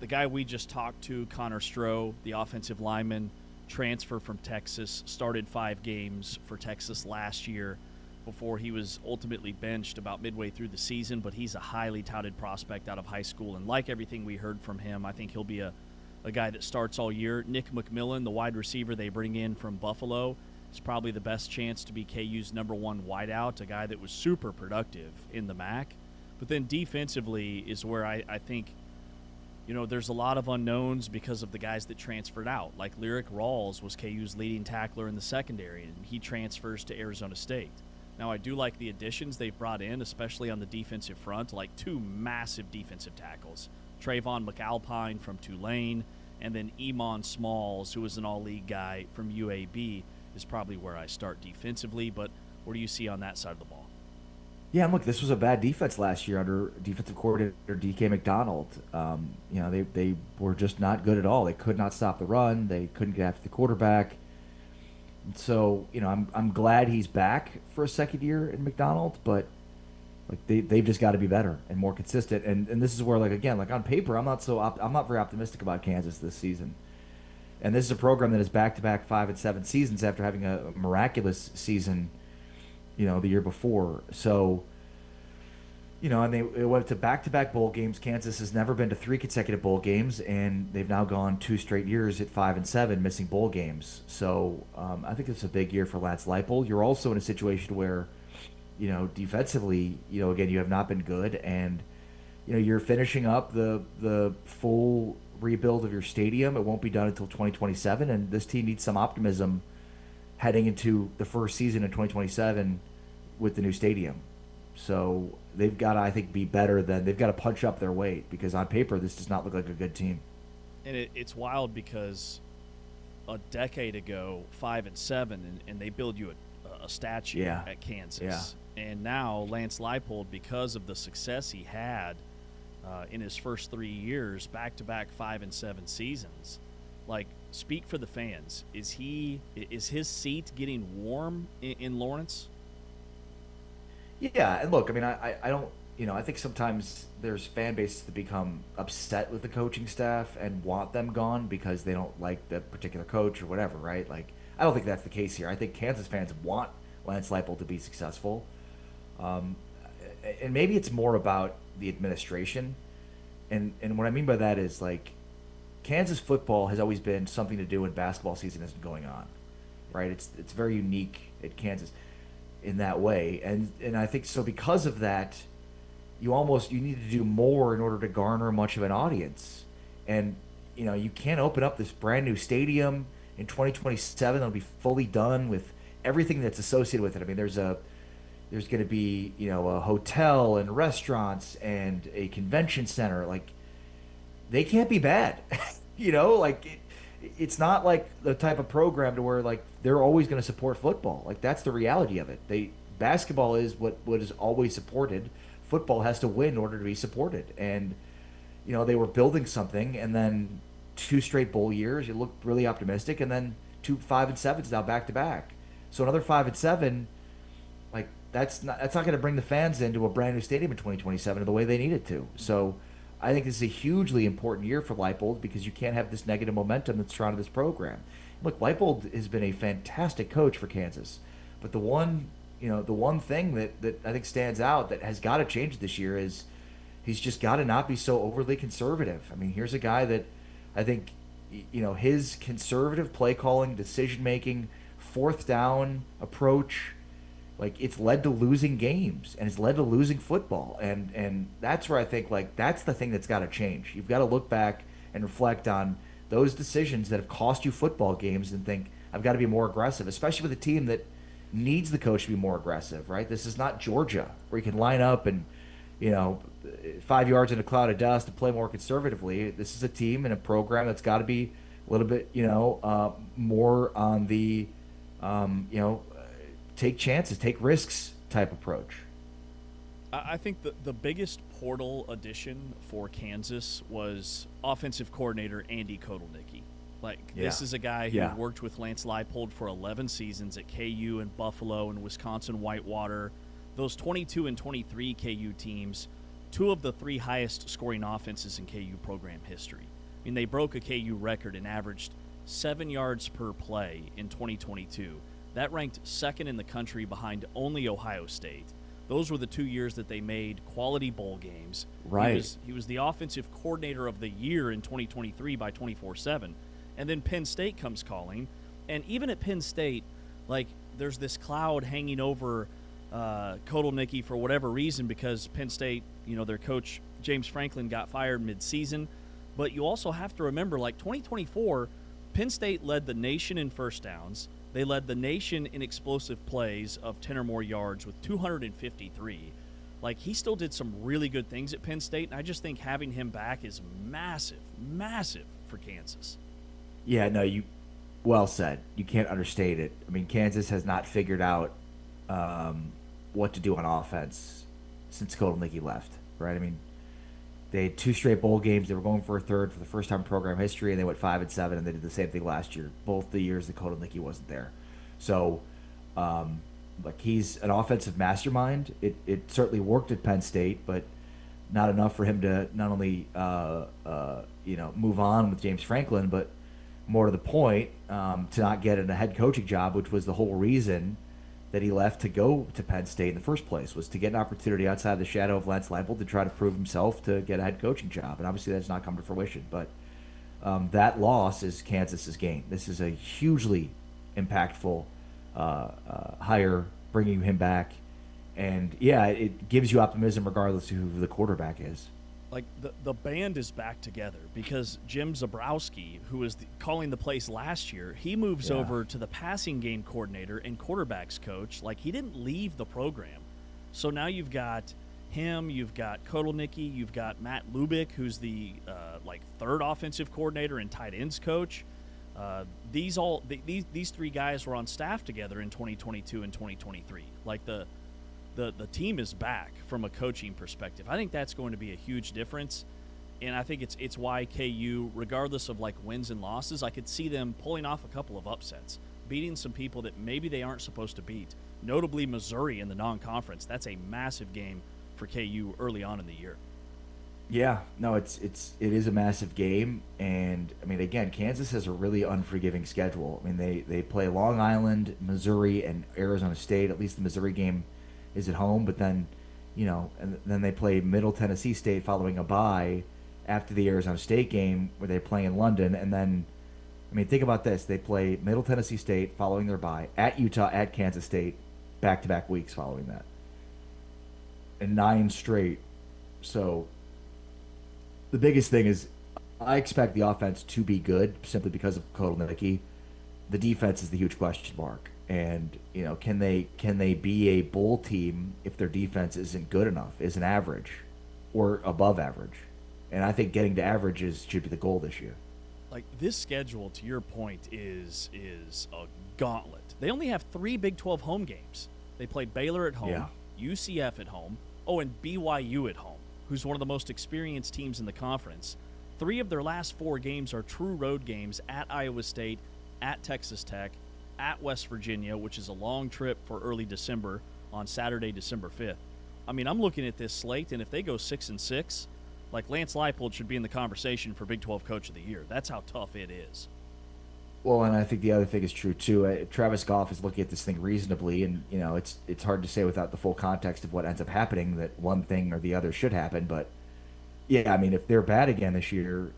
guy we just talked to, Connor Stroh, the offensive lineman, transfer from Texas, started 5 games for Texas last year before he was ultimately benched about midway through the season, but he's a highly touted prospect out of high school, and like everything we heard from him, I think he'll be a guy that starts all year. Nick McMillan, the wide receiver they bring in from Buffalo, is probably the best chance to be KU's #1 wideout, a guy that was super productive in the MAC. But then defensively is where I think there's a lot of unknowns because of the guys that transferred out. Like Lyric Rawls was KU's leading tackler in the secondary, and he transfers to Arizona State. Now, I do like the additions they've brought in, especially on the defensive front, like 2 massive defensive tackles. Trayvon McAlpine from Tulane, and then Iman Smalls, who was an all-league guy from UAB, is probably where I start defensively. But what do you see on that side of the ball? Yeah, and look, this was a bad defense last year under defensive coordinator D.K. McDonald. They were just not good at all. They could not stop the run. They couldn't get after the quarterback. And so, I'm glad he's back for a second year in McDonald, but like they've just got to be better and more consistent. And this is where, on paper, I'm not very optimistic about Kansas this season. And this is a program that is back-to-back 5 and 7 seasons after having a miraculous season the year before. So, and they went to back-to-back bowl games. Kansas has never been to 3 consecutive bowl games, and they've now gone 2 straight years at 5 and 7, missing bowl games. So, I think it's a big year for Lance Leipold. You're also in a situation where, defensively, again, you have not been good, and you're finishing up the full rebuild of your stadium. It won't be done until 2027, and this team needs some optimism heading into the first season in 2027 with the new stadium. So they've got to, I think, be better than they've got to punch up their weight, because on paper this does not look like a good team. And it's wild because a decade ago, 5 and 7, and they build you a statue at Kansas. Yeah. And now Lance Leipold, because of the success he had in his first 3 years, back-to-back 5 and 7 seasons, like, speak for the fans. Is his seat getting warm in Lawrence? Yeah, and look, I mean, I don't, I think sometimes there's fan bases that become upset with the coaching staff and want them gone because they don't like the particular coach or whatever, right? Like, I don't think that's the case here. I think Kansas fans want Lance Leipold to be successful. And maybe it's more about the administration. And what I mean by that is, like, Kansas football has always been something to do when basketball season isn't going on, right? It's very unique at Kansas in that way, and I think so because of that, you need to do more in order to garner much of an audience, and you can't open up this brand new stadium in 2027 that'll be fully done with everything that's associated with it. I mean, there's going to be a hotel and restaurants and a convention center. Like, they can't be bad. It's not like the type of program to where, like, they're always going to support football. Like, that's the reality of it. Basketball is what is always supported. Football has to win in order to be supported. And they were building something, and then 2 straight bowl years, you looked really optimistic, and then 2 5 and 7s now back to back. So another 5 and 7, like, that's not going to bring the fans into a brand new stadium in 2027 the way they need it to. So I think this is a hugely important year for Leipold, because you can't have this negative momentum that's surrounded this program. Look, Leipold has been a fantastic coach for Kansas, but the one thing that I think stands out that has got to change this year is he's just got to not be so overly conservative. I mean, here's a guy that I think, his conservative play calling, decision making, fourth down approach, like it's led to losing games and it's led to losing football. And that's where I think like that's the thing that's got to change. You've got to look back and reflect on those decisions that have cost you football games and think I've got to be more aggressive, especially with a team that needs the coach to be more aggressive, right? This is not Georgia where you can line up and, 5 yards in a cloud of dust and play more conservatively. This is a team and a program that's got to be a little bit, more on the, take chances, take risks type approach. I think the biggest portal addition for Kansas was offensive coordinator Andy Kotelnicki. This is a guy who worked with Lance Leipold for 11 seasons at KU and Buffalo and Wisconsin Whitewater. Those 22 and 23 KU teams, 2 of the 3 highest scoring offenses in KU program history. I mean, they broke a KU record and averaged 7 yards per play in 2022. That ranked second in the country behind only Ohio State. Those were the 2 years that they made quality bowl games. Right. He was the offensive coordinator of the year in 2023 by 24/7. And then Penn State comes calling. And even at Penn State, there's this cloud hanging over Kotelnicki for whatever reason because Penn State, their coach James Franklin got fired mid-season. But you also have to remember, 2024, Penn State led the nation in first downs. They led the nation in explosive plays of 10 or more yards with 253. He still did some really good things at Penn State, and I just think having him back is massive, massive for Kansas. Yeah, no, well said. You can't understate it. I mean, Kansas has not figured out what to do on offense since Kotelnicki left, right? I mean, they had 2 straight bowl games. They were going for a third for the first time in program history, and they went 5-7, and they did the same thing last year, both the years that Kotelnicki wasn't there. So, he's an offensive mastermind. It certainly worked at Penn State, but not enough for him to not only move on with James Franklin, but more to the point, to not get a head coaching job, which was the whole reason that he left to go to Penn State in the first place, was to get an opportunity outside the shadow of Lance Leipold to try to prove himself to get a head coaching job. And obviously that's not come to fruition. But that loss is Kansas's gain. This is a hugely impactful hire, bringing him back. And, yeah, it gives you optimism regardless of who the quarterback is. The band is back together because Jim Zabrowski, who was calling the plays last year, he moves over to the passing game coordinator and quarterbacks coach. He didn't leave the program. So now you've got him, you've got Kotelnicki, you've got Matt Lubick, who's the third offensive coordinator and tight ends coach. These 3 guys were on staff together in 2022 and 2023. The team is back from a coaching perspective. I think that's going to be a huge difference, and I think it's why KU, regardless of wins and losses, I could see them pulling off a couple of upsets, beating some people that maybe they aren't supposed to beat, notably Missouri in the non-conference. That's a massive game for KU early on in the year. Yeah, no, it is a massive game, and I mean, again, Kansas has a really unforgiving schedule. I mean, they play Long Island, Missouri, and Arizona State. At least the Missouri game is at home, but then, and then they play Middle Tennessee State following a bye after the Arizona State game where they play in London. And then, I mean, think about this. They play Middle Tennessee State following their bye, at Utah, at Kansas State, back-to-back weeks following that. And 9 straight. So the biggest thing is I expect the offense to be good simply because of Kotelnicki. The defense is the huge question mark. And, can they be a bowl team if their defense isn't good enough, isn't average or above average? And I think getting to average should be the goal this year. This schedule, to your point, is a gauntlet. They only have 3 Big 12 home games. They play Baylor at home, UCF at home, and BYU at home, who's one of the most experienced teams in the conference. 3 of their last 4 games are true road games at Iowa State, at Texas Tech, at West Virginia, which is a long trip for early December on Saturday, December 5th. I mean, I'm looking at this slate, and if they go 6-6, Lance Leipold should be in the conversation for Big 12 Coach of the Year. That's how tough it is. Well, and I think the other thing is true, too. Travis Goff is looking at this thing reasonably, and, it's hard to say without the full context of what ends up happening that one thing or the other should happen. But, yeah, I mean, if they're bad again this year,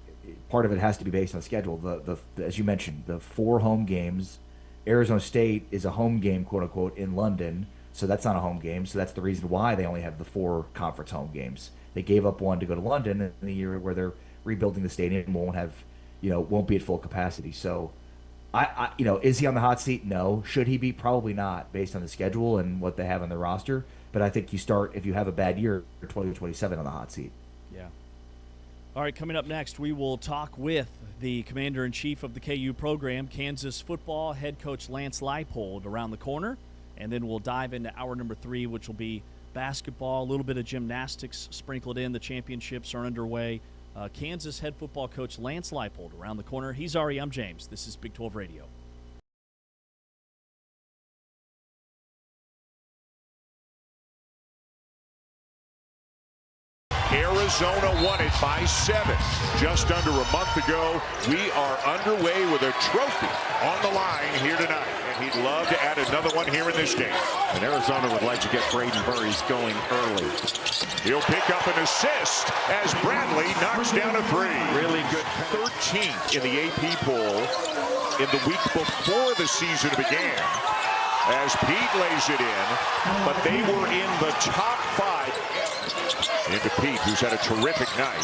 part of it has to be based on schedule. As you mentioned, the 4 home games Arizona State is a home game, quote unquote, in London, so that's not a home game. So that's the reason why they only have the 4 conference home games. They gave up one to go to London in the year where they're rebuilding the stadium, won't be at full capacity. So, is he on the hot seat? No. Should he be? Probably not, based on the schedule and what they have on their roster. But I think you start, if you have a bad year, 2027 on the hot seat. Yeah. All right, coming up next, we will talk with the commander-in-chief of the KU program, Kansas football head coach Lance Leipold, around the corner. And then we'll dive into hour number 3, which will be basketball, a little bit of gymnastics sprinkled in. The championships are underway. Kansas head football coach Lance Leipold around the corner. He's Ari, I'm James. This is Big 12 Radio. Arizona won it by 7. Just under a month ago, we are underway with a trophy on the line here tonight. And he'd love to add another one here in this game. And Arizona would like to get Braden Burries going early. He'll pick up an assist as Bradley knocks down a 3. Really good. 13th in the AP poll in the week before the season began as Pete lays it in, but they were in the top 5. Into Pete, who's had a terrific night.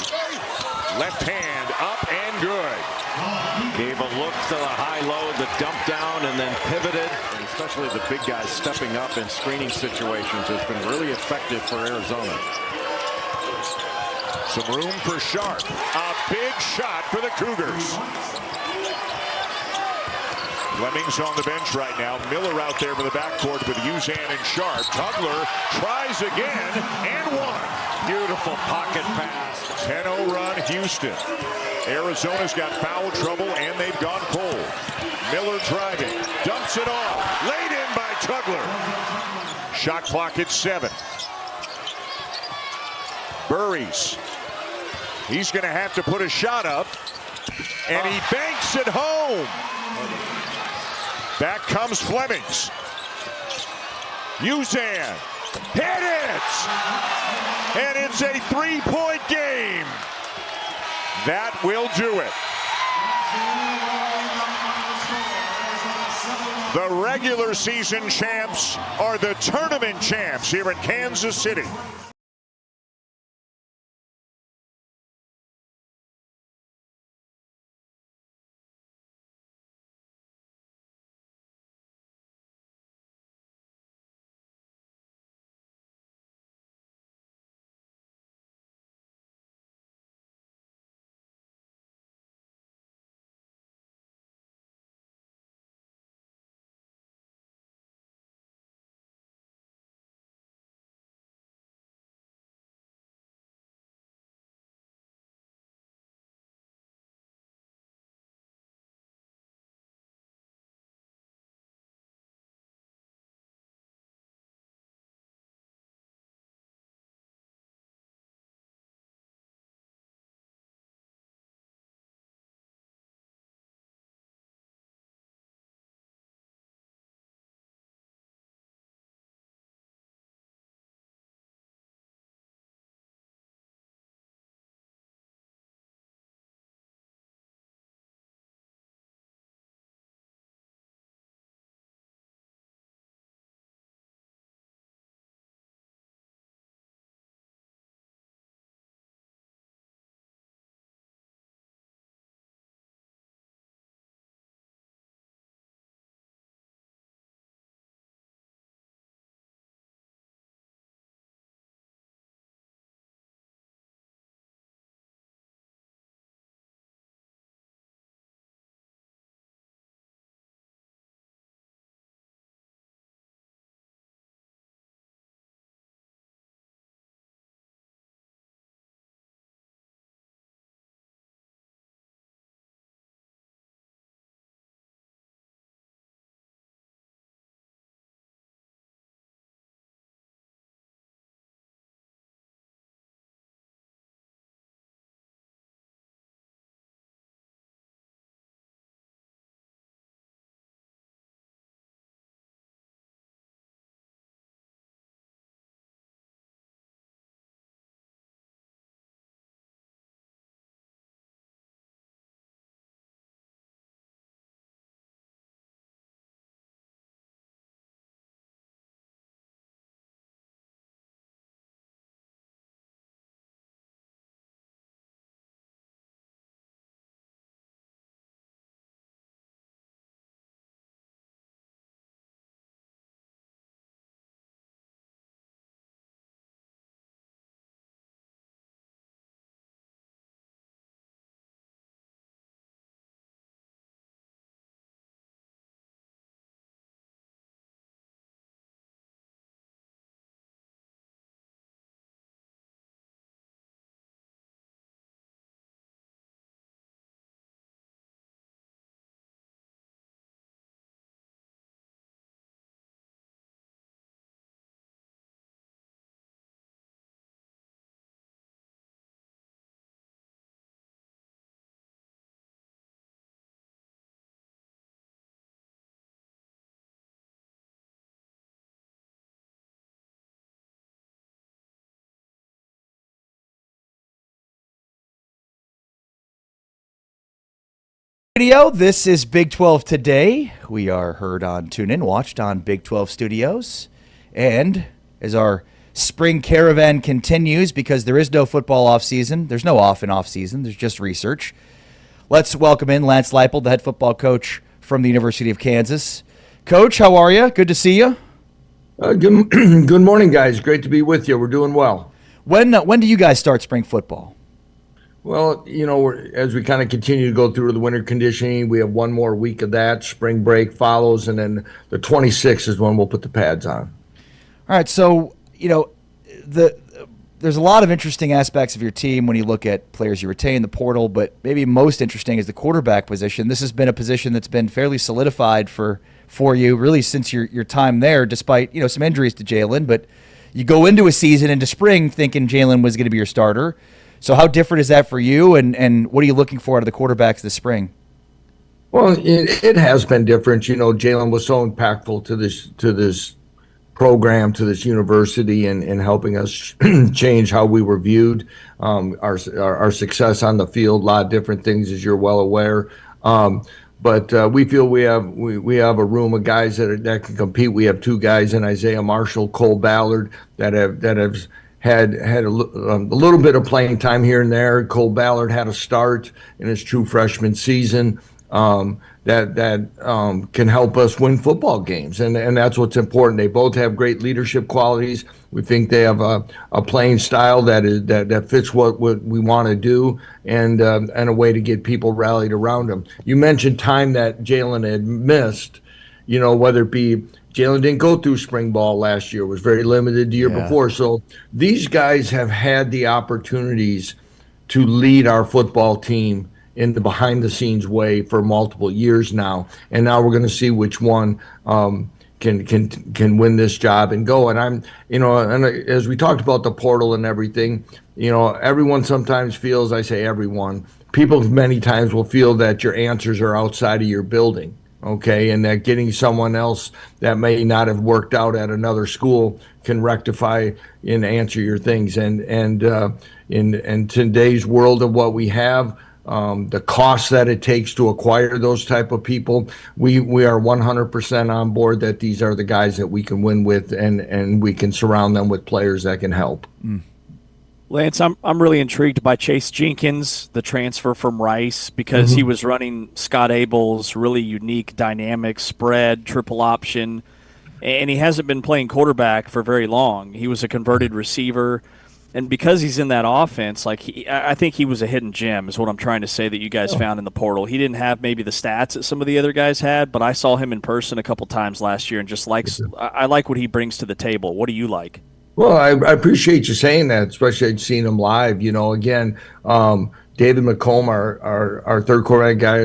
Left hand up and good. Gave a look to the high-low, the dump down, and then pivoted. And especially the big guys stepping up in screening situations has been really effective for Arizona. Some room for Sharp. A big shot for the Cougars. Fleming's on the bench right now. Miller out there for the backcourt with Uzan and Sharp. Tugler tries again and one. Beautiful pocket pass. 10-0 run, Houston. Arizona's got foul trouble, and they've gone cold. Miller driving, dumps it off. Laid in by Tugler. Shot clock at 7. Burries. He's going to have to put a shot up, and he banks it home. Back comes Flemings. Uzan. Hit it! And it's a 3-point game. That will do it. The regular season champs are the tournament champs here in Kansas City. Radio. This is Big 12 Today. We are heard on TuneIn, watched on Big 12 Studios. And as our spring caravan continues, because there is no football offseason, there's no off and off season, there's just research. Let's welcome in Lance Leipold, the head football coach from the University of Kansas. Coach, how are you? Good to see you. Good morning, guys. Great to be with you. We're doing well. When do you guys start spring football? Well, as we kind of continue to go through the winter conditioning, we have one more week of that. Spring break follows, and then the 26th is when we'll put the pads on. All right, so, there's a lot of interesting aspects of your team when you look at players you retain, the portal, but maybe most interesting is the quarterback position. This has been a position that's been fairly solidified for you, really, since your time there, despite, some injuries to Jalen. But you go into a season, into spring, thinking Jalen was going to be your starter. So how different is that for you, and what are you looking for out of the quarterbacks this spring? Well, it has been different. Jalen was so impactful to this program, to this university, and helping us change how we were viewed. Our success on the field, a lot of different things, as you're well aware. But we feel we have a room of guys that can compete. We have two guys in Isaiah Marshall, Cole Ballard, that have had a little bit of playing time here and there. Cole Ballard had a start in his true freshman season that can help us win football games, and that's what's important. They both have great leadership qualities. We think they have a playing style that fits what we want to do, and a way to get people rallied around them. You mentioned time that Jalen had missed, whether it be Jalen didn't go through spring ball last year, was very limited the year before. So these guys have had the opportunities to lead our football team in the behind-the-scenes way for multiple years now, and now we're going to see which one can win this job and go. And and as we talked about the portal and everything, everyone sometimes feels, I say everyone, people many times will feel that your answers are outside of your building. Okay, and that getting someone else that may not have worked out at another school can rectify and answer your things. And in today's world of what we have, the cost that it takes to acquire those type of people, we are 100% on board that these are the guys that we can win with, and we can surround them with players that can help. Lance, I'm really intrigued by Chase Jenkins, the transfer from Rice, because he was running Scott Abel's really unique dynamic spread, triple option, and he hasn't been playing quarterback for very long. He was a converted receiver, and because he's in that offense, I think he was a hidden gem is what I'm trying to say that you guys found in the portal. He didn't have maybe the stats that some of the other guys had, but I saw him in person a couple times last year, and I like what he brings to the table. What do you like? Well, I appreciate you saying that, especially I'd seen him live. Again, David McComb, our third quarterback guy,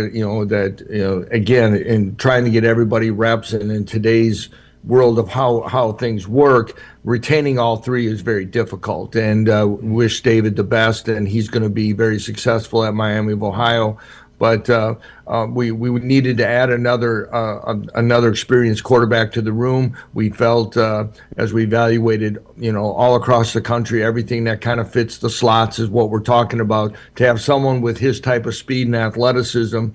again, in trying to get everybody reps, and in today's world of how things work, retaining all three is very difficult. And wish David the best, and he's going to be very successful at Miami of Ohio. But we needed to add another experienced quarterback to the room. We felt as we evaluated, all across the country, everything that kind of fits the slots is what we're talking about. To have someone with his type of speed and athleticism,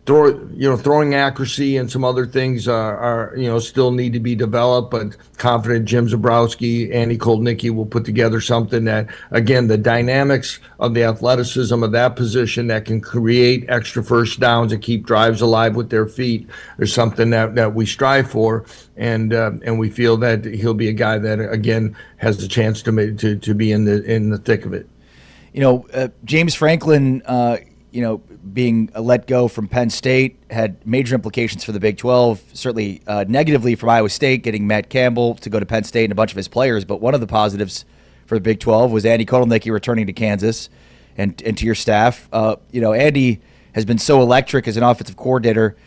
throwing accuracy and some other things are still need to be developed, but confident Jim Zabrowski, Andy Koldnicki will put together something that, again, the dynamics of the athleticism of that position that can create extra first downs and keep drives alive with their feet is something that we strive for, and we feel that he'll be a guy that, again, has the chance to be in the thick of it. James Franklin, being let go from Penn State had major implications for the Big 12, certainly negatively from Iowa State, getting Matt Campbell to go to Penn State and a bunch of his players. But one of the positives for the Big 12 was Andy Kotelnicki returning to Kansas and to your staff. Andy has been so electric as an offensive coordinator.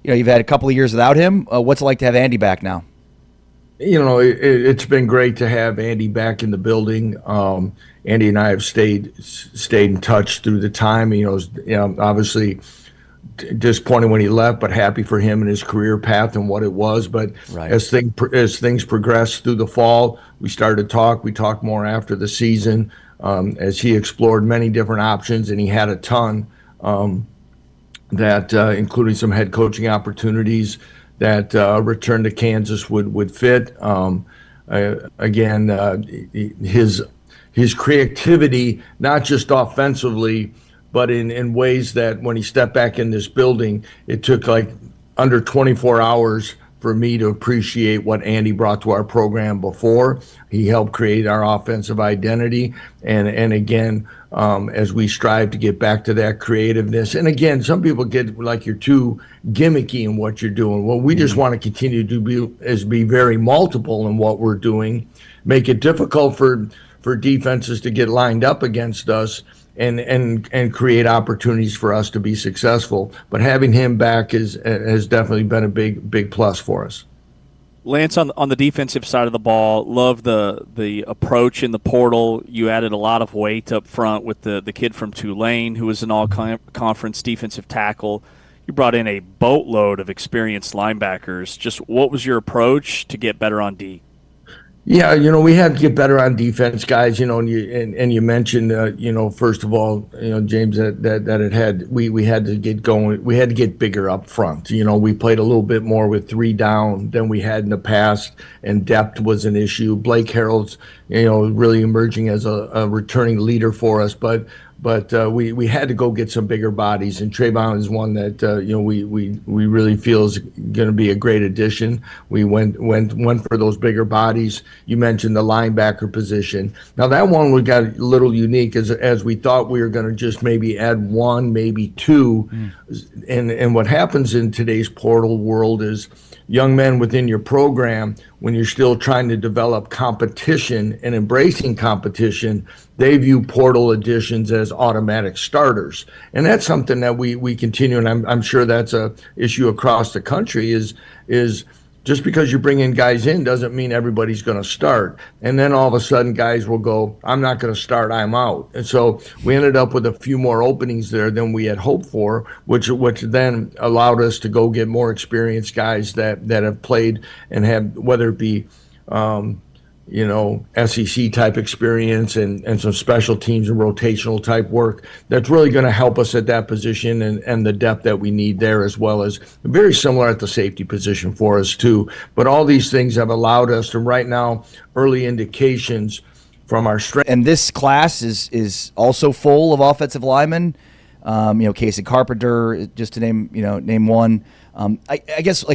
You've had a couple of years without him. What's it like to have Andy back now? It's been great to have Andy back in the building. Andy and I have stayed in touch through the time. Obviously disappointed when he left, but happy for him and his career path and what it was. But as things progressed through the fall, we started to talk. We talked more after the season as he explored many different options, and he had a ton. that including some head coaching opportunities, that return to Kansas would fit. Again, his creativity, not just offensively, but in ways that when he stepped back in this building, it took like under 24 hours for me to appreciate what Andy brought to our program before. He helped create our offensive identity. And again, as we strive to get back to that creativeness. And again, some people get like you're too gimmicky in what you're doing. Well, we just want to continue to be very multiple in what we're doing, make it difficult for defenses to get lined up against us, and create opportunities for us to be successful. But having him back has definitely been a big plus for us. Lance, on the defensive side of the ball, love the approach in the portal. You added a lot of weight up front with the kid from Tulane who was an all-conference defensive tackle. You brought in a boatload of experienced linebackers. Just what was your approach to get better on D? Yeah, we had to get better on defense, guys. And you mentioned, first of all, James, that we had to get going. We had to get bigger up front. We played a little bit more with 3 down than we had in the past, and depth was an issue. Blake Harrell's, really emerging as a returning leader for us, but we had to go get some bigger bodies, and Trayvon is one that we really feel is going to be a great addition. We went for those bigger bodies. You mentioned the linebacker position. Now that one we got a little unique as we thought we were going to just maybe add 1, maybe 2, and what happens in today's portal world is young men within your program, when you're still trying to develop competition and embracing competition, they view portal additions as automatic starters. And that's something that we continue, and I'm sure that's a issue across the country, is just because you bring in guys in doesn't mean everybody's going to start. And then all of a sudden guys will go, I'm not going to start, I'm out. And so we ended up with a few more openings there than we had hoped for, which then allowed us to go get more experienced guys that have played and have, whether it be SEC type experience and some special teams and rotational type work that's really going to help us at that position and the depth that we need there, as well as very similar at the safety position for us too. But all these things have allowed us to, right now, early indications from our strength. And this class is also full of offensive linemen. Casey Carpenter, just to name one. I guess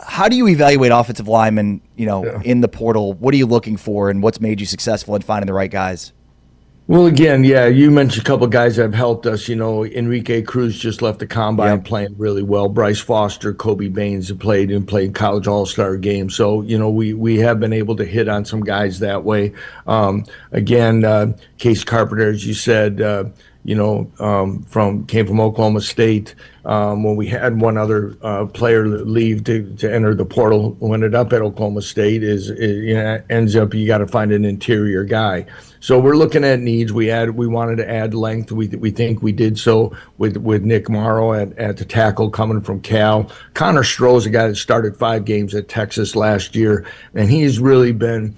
how do you evaluate offensive linemen, in the portal? What are you looking for, and what's made you successful in finding the right guys? Well, again, yeah, you mentioned a couple of guys that have helped us. Enrique Cruz just left the combine playing really well. Bryce Foster, Kobe Baines have played college all-star games. So, we have been able to hit on some guys that way. Again, Case Carpenter, as you said, came from Oklahoma State. When we had one other player leave to enter the portal, who ended up at Oklahoma State, ends up you got to find an interior guy. So we're looking at needs. We wanted to add length. We think we did so with Nick Morrow at the tackle coming from Cal. Connor Stroh is a guy that started 5 games at Texas last year, and he's really been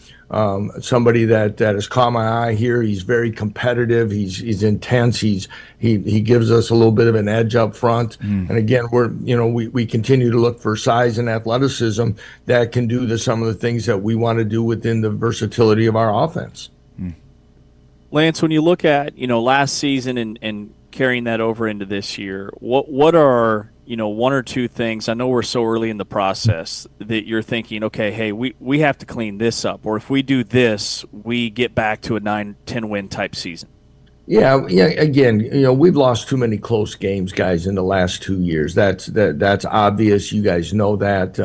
somebody that has caught my eye here. He's very competitive. He's intense. He gives us a little bit of an edge up front. And again, we continue to look for size and athleticism that can do some of the things that we want to do within the versatility of our offense. Lance, when you look at last season and carrying that over into this year, what are 1 or 2 things? I know we're so early in the process that you're thinking, okay, hey, we have to clean this up, or if we do this, we get back to a 9-10 win type season. Yeah. Again, we've lost too many close games, guys, in the last 2 years. That's obvious. You guys know that.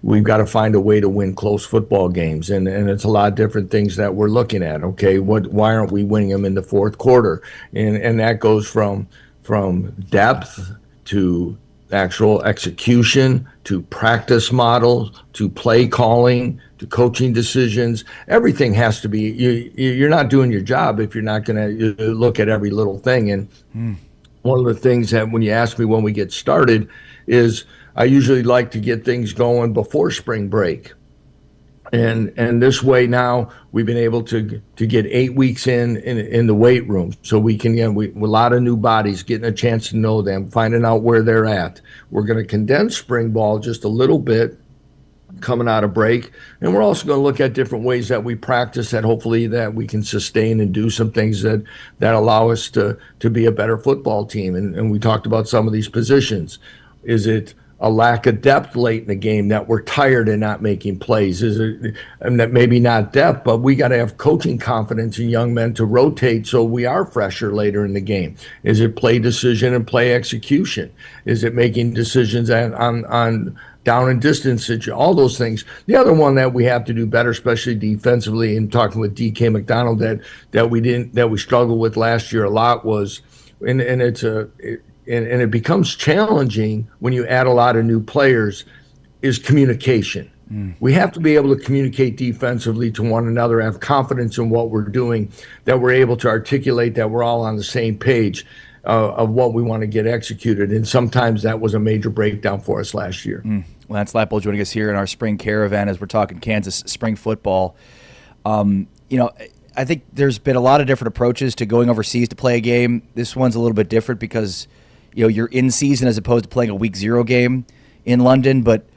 We've got to find a way to win close football games, and it's a lot of different things that we're looking at. Okay, why aren't we winning them in the fourth quarter? And that goes from depth to actual execution, to practice models, to play calling, to coaching decisions. Everything has to be, you're not doing your job if you're not going to look at every little thing. And one of the things that when you ask me when we get started is I usually like to get things going before spring break. And this way now we've been able to get 8 weeks in the weight room, so we can a lot of new bodies getting a chance to know them, finding out where they're at. We're going to condense spring ball just a little bit coming out of break, and we're also going to look at different ways that we practice that hopefully that we can sustain and do some things that allow us to be a better football team. And we talked about some of these positions. Is it a lack of depth late in the game that we're tired and not making plays? Is it, and that maybe not depth, but we got to have coaching confidence in young men to rotate so we are fresher later in the game? Is it play decision and play execution? Is it making decisions on down and distance, all those things? The other one that we have to do better, especially defensively, and talking with DK McDonald, that we struggled with last year a lot was, and it becomes challenging when you add a lot of new players, is communication. We have to be able to communicate defensively to one another, have confidence in what we're doing, that we're able to articulate that we're all on the same page of what we want to get executed. And sometimes that was a major breakdown for us last year. Lance Leipold joining us here in our spring caravan as we're talking Kansas spring football. I think there's been a lot of different approaches to going overseas to play a game. This one's a little bit different because you're in season as opposed to playing a week 0 game in London. But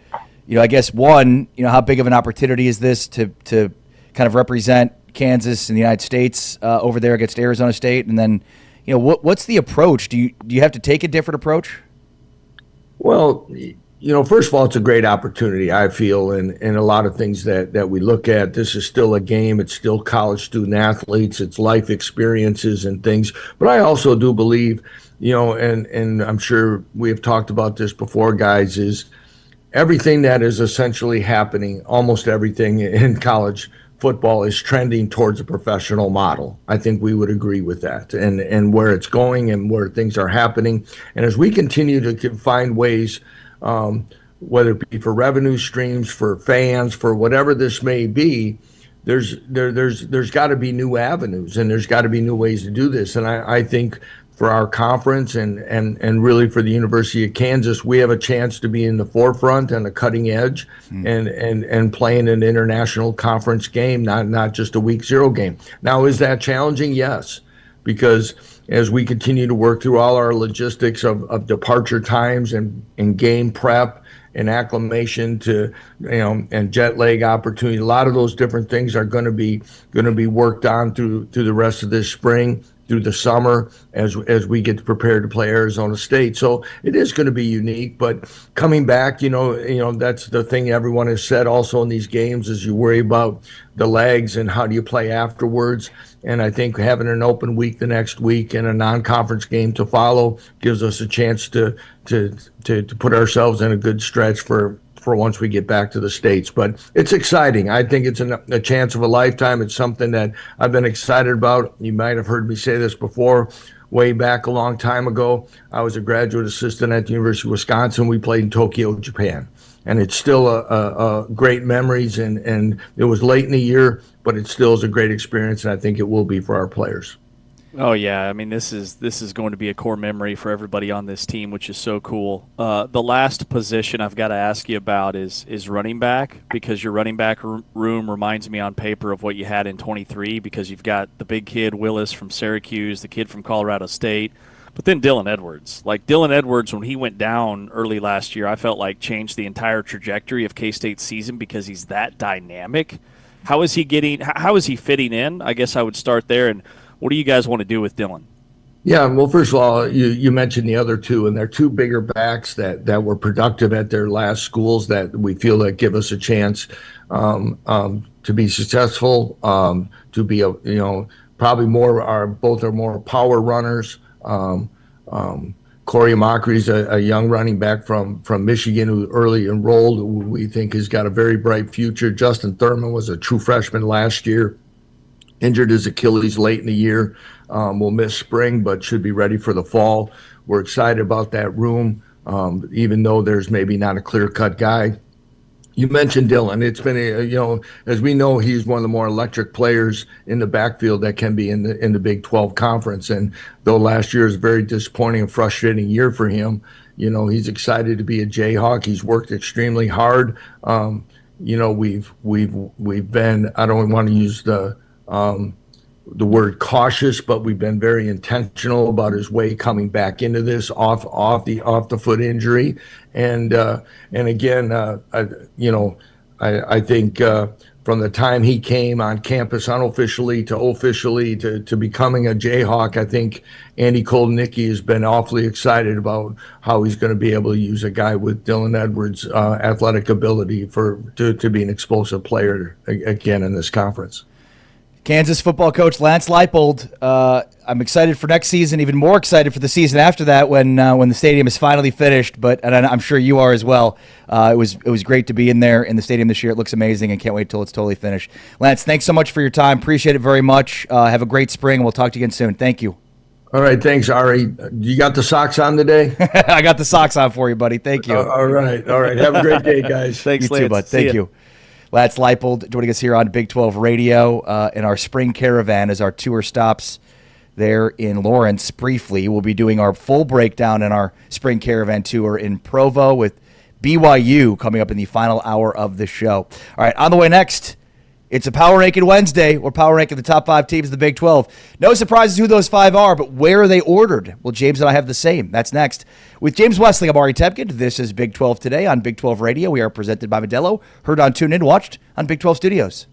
I guess how big of an opportunity is this to kind of represent Kansas and the United States over there against Arizona State? And then what's the approach? Do you have to take a different approach? Well, first of all, it's a great opportunity, I feel, and a lot of things that we look at. This is still a game. It's still college student athletes. It's life experiences and things. But I also do believe, and I'm sure we have talked about this before, guys, is everything that is essentially happening, almost everything in college football is trending towards a professional model. I think we would agree with that, and where it's going and where things are happening. And as we continue to find ways, whether it be for revenue streams, for fans, for whatever this may be, there's got to be new avenues, and there's got to be new ways to do this. And I think for our conference and really for the University of Kansas, we have a chance to be in the forefront and the cutting edge and playing an international conference game, not just a week 0 game. Now, is that challenging? Yes, because as we continue to work through all our logistics of departure times and game prep and acclimation to, and jet lag opportunity, a lot of those different things are going to be worked on through the rest of this spring, through the summer, as we get prepared to play Arizona State. So it is going to be unique, but coming back, that's the thing everyone has said also in these games, is you worry about the legs and how do you play afterwards. And I think having an open week the next week and a non-conference game to follow gives us a chance to put ourselves in a good stretch for once we get back to the States. But it's exciting. I think it's a chance of a lifetime. It's something that I've been excited about. You might have heard me say this before. Way back a long time ago, I was a graduate assistant at the University of Wisconsin. We played in Tokyo, Japan. And it's still a great memories, and it was late in the year, but it still is a great experience, and I think it will be for our players. Oh yeah, I mean this is going to be a core memory for everybody on this team, which is so cool. The last position I've got to ask you about is running back, because your running back room reminds me on paper of what you had in 23, because you've got the big kid Willis from Syracuse, the kid from Colorado State, but then Dylan Edwards. Like Dylan Edwards, when he went down early last year, I felt like changed the entire trajectory of K-State's season because he's that dynamic. How is he fitting in? I guess I would start there. And what do you guys want to do with Dylan? Yeah, well, first of all, you mentioned the other two, and they're two bigger backs that were productive at their last schools that we feel that give us a chance to be successful, to be probably both are more power runners. Corey Amakri's a young running back from Michigan who early enrolled, who we think has got a very bright future. Justin Thurman was a true freshman last year. Injured his Achilles late in the year, will miss spring, but should be ready for the fall. We're excited about that room, even though there's maybe not a clear-cut guy. You mentioned Dylan. It's been as we know, he's one of the more electric players in the backfield that can be in the Big 12 conference. And though last year is a very disappointing and frustrating year for him, he's excited to be a Jayhawk. He's worked extremely hard. we've been, I don't want to use the word cautious, but we've been very intentional about his way coming back into this off the foot injury, and again, I think from the time he came on campus unofficially to officially to becoming a Jayhawk, I think Andy Kolnicki has been awfully excited about how he's going to be able to use a guy with Dylan Edwards' athletic ability to be an explosive player again in this conference. Kansas football coach Lance Leipold. I'm excited for next season, even more excited for the season after that when the stadium is finally finished. And I'm sure you are as well. It was great to be in there in the stadium this year. It looks amazing, and can't wait till it's totally finished. Lance, thanks so much for your time. Appreciate it very much. Have a great spring. We'll talk to you again soon. Thank you. All right, thanks, Ari. You got the socks on today? I got the socks on for you, buddy. Thank you. All right. Have a great day, guys. Thanks, you too, bud. Thank you. Lance Leipold joining us here on Big 12 Radio in our spring caravan as our tour stops there in Lawrence briefly. We'll be doing our full breakdown in our spring caravan tour in Provo with BYU coming up in the final hour of the show. All right, on the way next, it's a Power Ranking Wednesday. We're Power Ranking the top 5 teams of the Big 12. No surprises who those 5 are, but where are they ordered? Well, James and I have the same. That's next. With James Westling, I'm Ari Tepkin. This is Big 12 Today on Big 12 Radio. We are presented by Modelo, heard on TuneIn, watched on Big 12 Studios.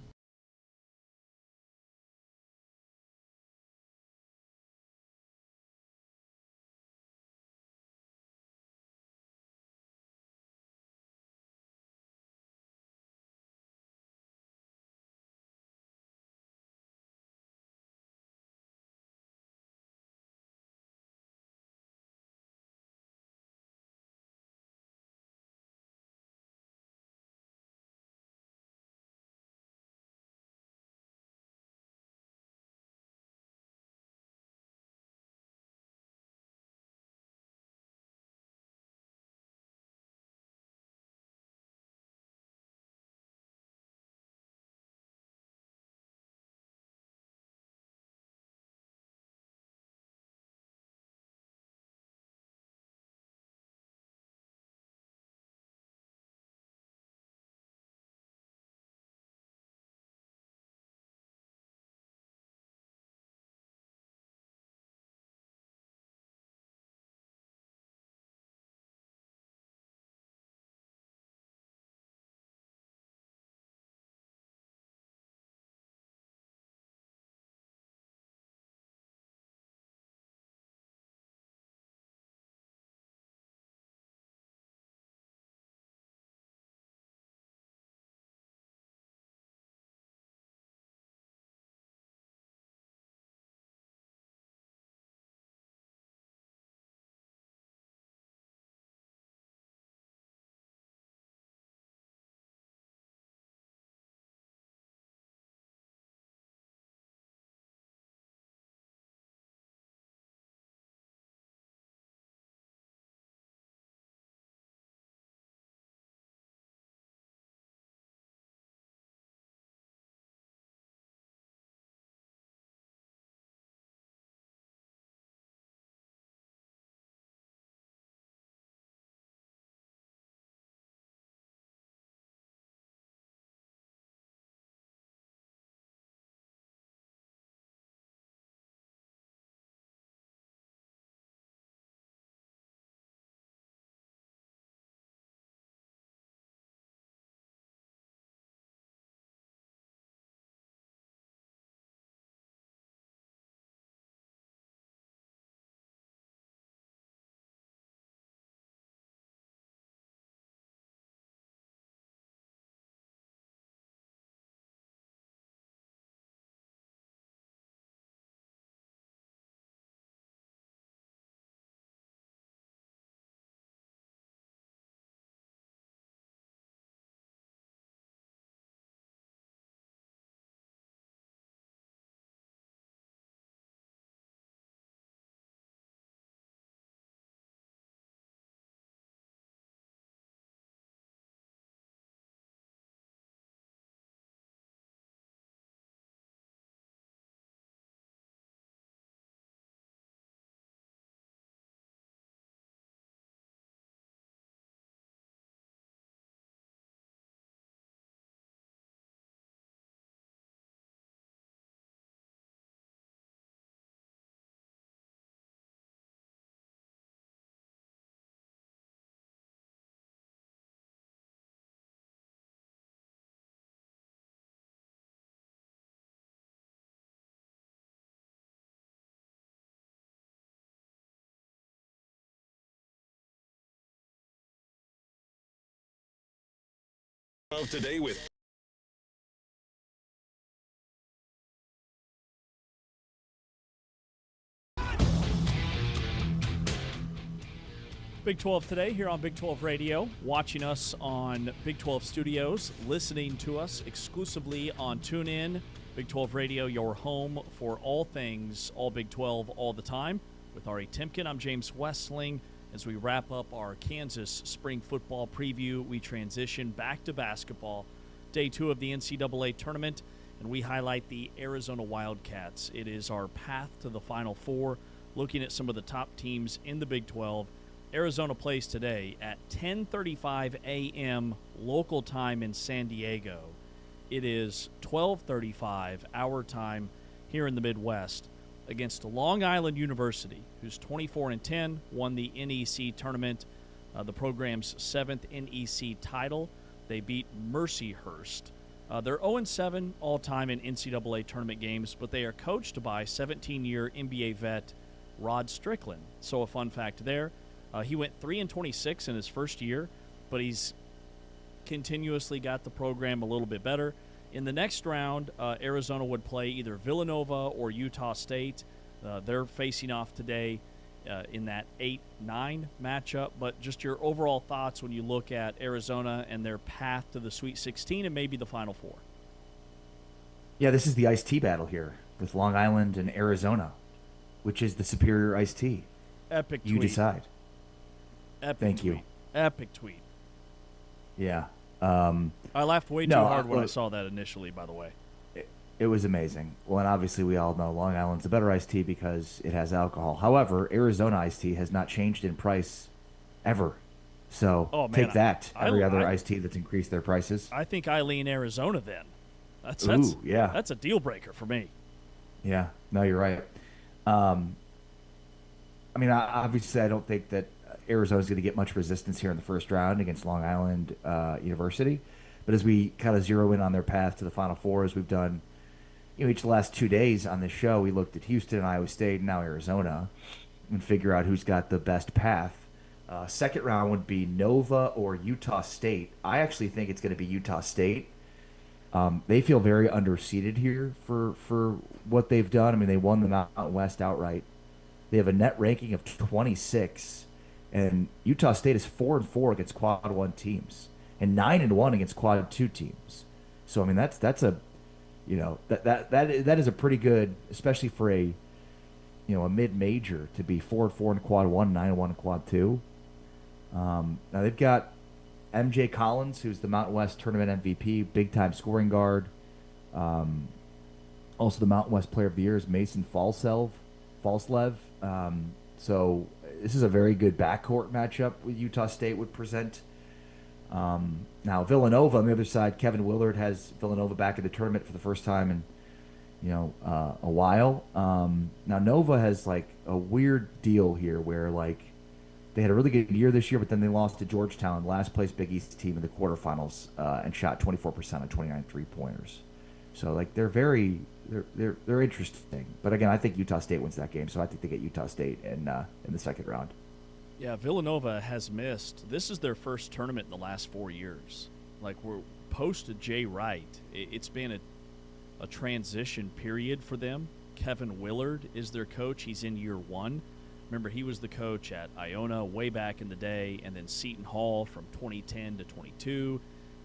12 today with Big 12 today here on Big 12 Radio, watching us on Big 12 Studios, listening to us exclusively on TuneIn. Big 12 Radio, your home for all things, all Big 12, all the time. With Ari Timken, I'm James Westling. As we wrap up our Kansas spring football preview, we transition back to basketball. Day 2 of the NCAA tournament, and we highlight the Arizona Wildcats. It is our path to the Final Four, looking at some of the top teams in the Big 12. Arizona plays today at 10:35 a.m. local time in San Diego. It is 12:35 our time here in the Midwest against Long Island University, who's 24-10, won the NEC tournament, the program's 7th NEC title. They beat Mercyhurst. They're 0-7 all-time in NCAA tournament games, but they are coached by 17-year NBA vet Rod Strickland. So a fun fact there. He went 3-26 in his first year, but he's continuously got the program a little bit better. In the next round, Arizona would play either Villanova or Utah State. They're facing off today in that 8-9 matchup. But just your overall thoughts when you look at Arizona and their path to the Sweet 16 and maybe the Final Four. Yeah, this is the iced tea battle here with Long Island and Arizona. Which is the superior iced tea? Epic You tweet. decide. Epic Thank tweet. you. Epic tweet. Yeah. I laughed way too hard when I saw that initially, by the way. It was amazing. Well, and obviously we all know Long Island's a better iced tea because it has alcohol. However, Arizona iced tea has not changed in price ever. So take that, every other iced tea that's increased their prices. I think I lean Arizona then. That's yeah. That's a deal breaker for me. Yeah, no, you're right. I mean, obviously I don't think that Arizona's going to get much resistance here in the first round against Long Island University. But as we kind of zero in on their path to the Final Four, as we've done each of the last 2 days on this show, we looked at Houston and Iowa State and now Arizona and figure out who's got the best path. Second round would be Nova or Utah State. I actually think it's going to be Utah State. They feel very underseeded here for what they've done. I mean, they won the Mountain West outright. They have a net ranking of 26. And Utah State is 4-4 against Quad 1 teams and 9-1 against Quad 2 teams. So I mean that's a that is a pretty good, especially for a a mid-major to be 4-4 in Quad 1, 9-1 in Quad 2. Now they've got MJ Collins, who's the Mountain West tournament MVP, big-time scoring guard. Also the Mountain West Player of the Year is Mason Falslev. So this is a very good backcourt matchup with Utah State would present. Now Villanova on the other side, Kevin Willard has Villanova back in the tournament for the first time in a while. Now Nova has like a weird deal here where like they had a really good year this year, but then they lost to Georgetown, last place Big East team in the quarterfinals, and shot 24% on 29 3-pointers. So like they're interesting, but again, I think Utah State wins that game, so I think they get Utah State in the second round. Yeah, Villanova has missed. This is their first tournament in the last 4 years. Like we're post Jay Wright, it's been a transition period for them. Kevin Willard is their coach. He's in year 1. Remember, he was the coach at Iona way back in the day, and then Seton Hall from 2010 to 22,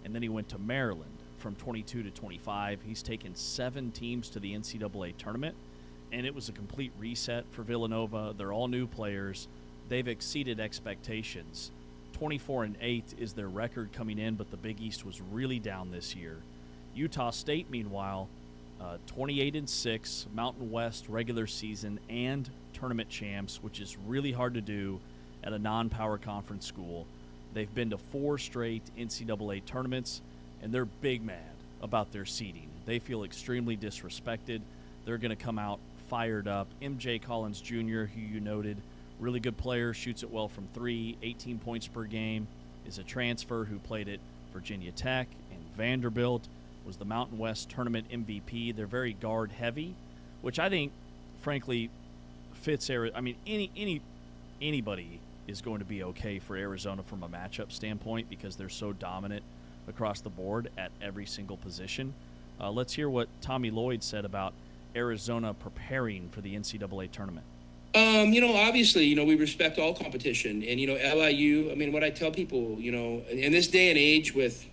and then he went to Maryland from 22 to 25. He's taken 7 teams to the NCAA tournament, and it was a complete reset for Villanova. They're all new players. They've exceeded expectations. 24-8 is their record coming in, but the Big East was really down this year. Utah State, meanwhile, 28-6, Mountain West regular season and tournament champs, which is really hard to do at a non-power conference school. They've been to 4 straight NCAA tournaments, and they're big mad about their seeding. They feel extremely disrespected. They're going to come out fired up. MJ Collins Jr., who you noted, really good player, shoots it well from 3, 18 points per game, is a transfer who played at Virginia Tech and Vanderbilt, was the Mountain West tournament MVP. They're very guard heavy, which I think, frankly, fits. I mean, anybody is going to be okay for Arizona from a matchup standpoint because they're so dominant across the board at every single position. Let's hear what Tommy Lloyd said about Arizona preparing for the NCAA tournament. Obviously, we respect all competition. And, LIU, what I tell people, in this day and age with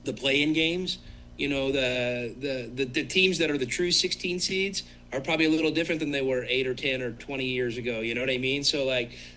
the play-in games, the teams that are the true 16 seeds are probably a little different than they were 8 or 10 or 20 years ago. You know what I mean? So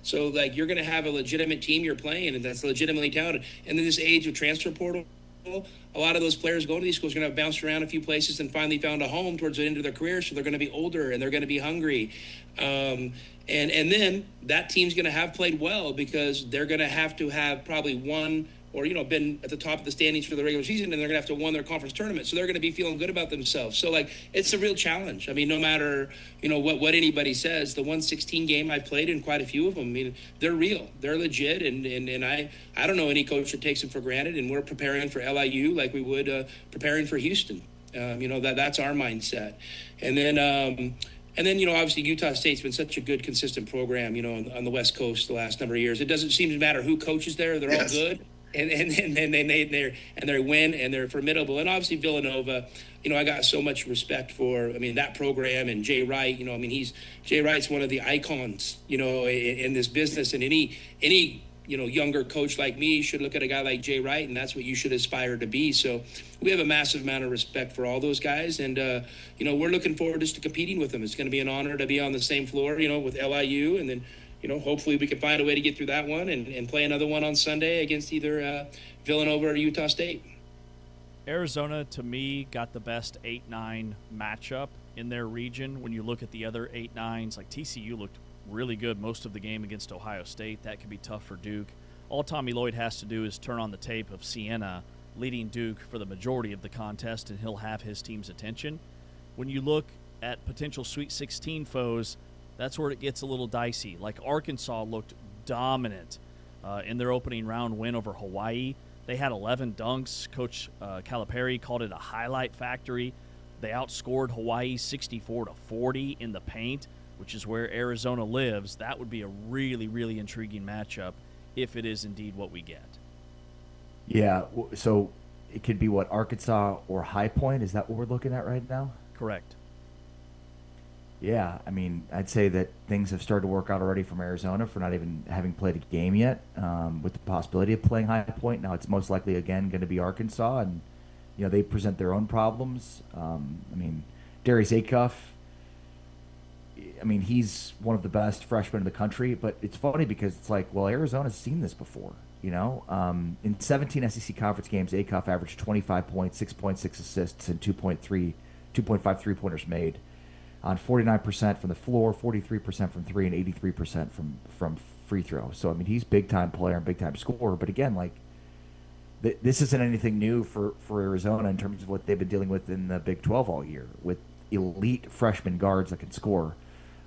you're going to have a legitimate team you're playing, and that's legitimately talented. And in this age of transfer portal, a lot of those players going to these schools are going to have bounced around a few places and finally found a home towards the end of their career. So they're going to be older and they're going to be hungry. And then that team's going to have played well because they're going to have probably won or, been at the top of the standings for the regular season, and they're going to have to win their conference tournament. So they're going to be feeling good about themselves. So, it's a real challenge. No matter, what anybody says, the 116 game I've played in quite a few of them, they're real. They're legit. And I don't know any coach that takes them for granted. And we're preparing for LIU like we would preparing for Houston. That's our mindset. And then, obviously Utah State's been such a good, consistent program, on the West Coast the last number of years. It doesn't seem to matter who coaches there. They're all good. And they win, and they're formidable. And obviously Villanova, I got so much respect for, that program, and Jay Wright, Jay Wright's one of the icons, in this business. And any younger coach like me should look at a guy like Jay Wright, and that's what you should aspire to be. So we have a massive amount of respect for all those guys. And, we're looking forward just to competing with them. It's going to be an honor to be on the same floor, with LIU, and then, hopefully we can find a way to get through that one and play another one on Sunday against either Villanova or Utah State. Arizona, to me, got the best 8-9 matchup in their region. When you look at the other 8-9s, like TCU looked really good most of the game against Ohio State. That could be tough for Duke. All Tommy Lloyd has to do is turn on the tape of Siena leading Duke for the majority of the contest, and he'll have his team's attention. When you look at potential Sweet 16 foes, that's where it gets a little dicey. Like Arkansas looked dominant in their opening round win over Hawaii. They had 11 dunks. Coach Calipari called it a highlight factory. They outscored Hawaii 64-40 in the paint, which is where Arizona lives. That would be a really, really intriguing matchup if it is indeed what we get. Yeah, so it could be what, Arkansas or High Point? Is that what we're looking at right now? Correct. Yeah, I'd say that things have started to work out already from Arizona for not even having played a game yet, with the possibility of playing High Point. Now it's most likely, again, going to be Arkansas, and, they present their own problems. Darius Acuff, he's one of the best freshmen in the country, but it's funny because it's like, well, Arizona's seen this before, In 17 SEC conference games, Acuff averaged 25 points, 6.6 assists, and 2.5 three-pointers made on 49% from the floor, 43% from three, and 83% from free throw. So, he's big-time player and big-time scorer. But again, this isn't anything new for Arizona in terms of what they've been dealing with in the Big 12 all year, with elite freshman guards that can score.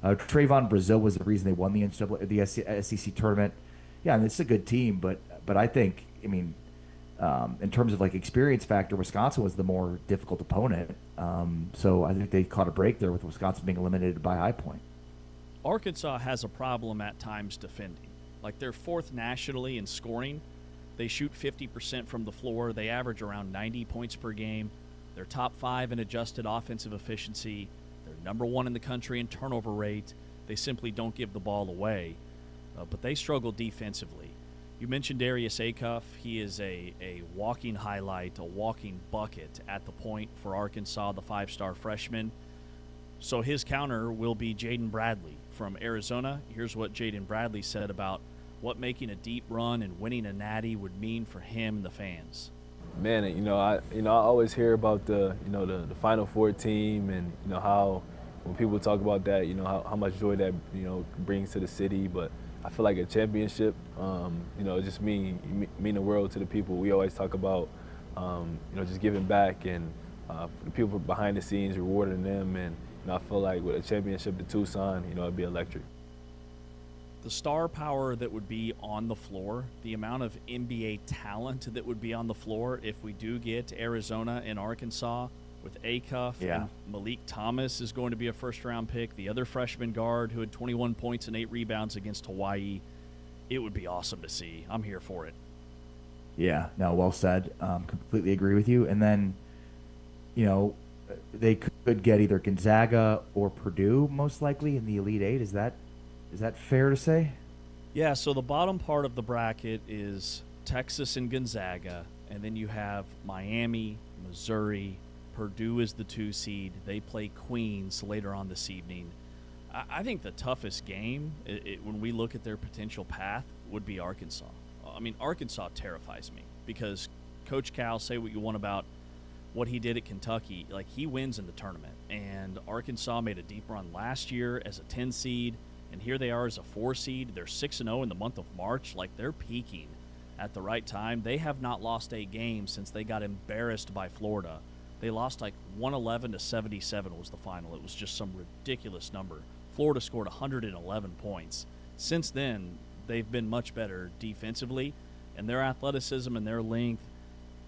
Trayvon Brazil was the reason they won the SEC tournament. Yeah, it's a good team, but I think, in terms of experience factor, Wisconsin was the more difficult opponent. So I think they caught a break there with Wisconsin being eliminated by High Point. Arkansas has a problem at times defending. They're fourth nationally in scoring. They shoot 50% from the floor. They average around 90 points per game. They're top 5 in adjusted offensive efficiency. They're number 1 in the country in turnover rate. They simply don't give the ball away. But they struggle defensively. You mentioned Darius Acuff. He is a walking highlight, a walking bucket at the point for Arkansas, the 5-star freshman. So his counter will be Jaden Bradley from Arizona. Here's what Jaden Bradley said about what making a deep run and winning a natty would mean for him and the fans. Man, I always hear about the Final Four team, and how when people talk about that, how much joy that brings to the city, but I feel like a championship, it just mean the world to the people. We always talk about, just giving back and the people behind the scenes, rewarding them. And I feel like with a championship to Tucson, it'd be electric. The star power that would be on the floor, the amount of NBA talent that would be on the floor if we do get Arizona and Arkansas with Acuff, and Malik Thomas is going to be a first-round pick. The other freshman guard who had 21 points and 8 rebounds against Hawaii. It would be awesome to see. I'm here for it. Yeah, no, well said. Completely agree with you. And then, you know, they could get either Gonzaga or Purdue most likely in the Elite Eight. Is that fair to say? Yeah, so the bottom part of the bracket is Texas and Gonzaga, and then you have Miami, Missouri, Purdue is the 2 seed. They play Queens later on this evening. I think the toughest game, when we look at their potential path, would be Arkansas. I mean, Arkansas terrifies me because Coach Cal, say what you want about what he did at Kentucky, like he wins in the tournament. And Arkansas made a deep run last year as a 10 seed, and here they are as a 4 seed. They're 6-0 in the month of March. Like, they're peaking at the right time. They have not lost a game since they got embarrassed by Florida. They lost like 111 to 77 was the final. It was just some ridiculous number. Florida scored 111 points. Since then, they've been much better defensively, and their athleticism and their length,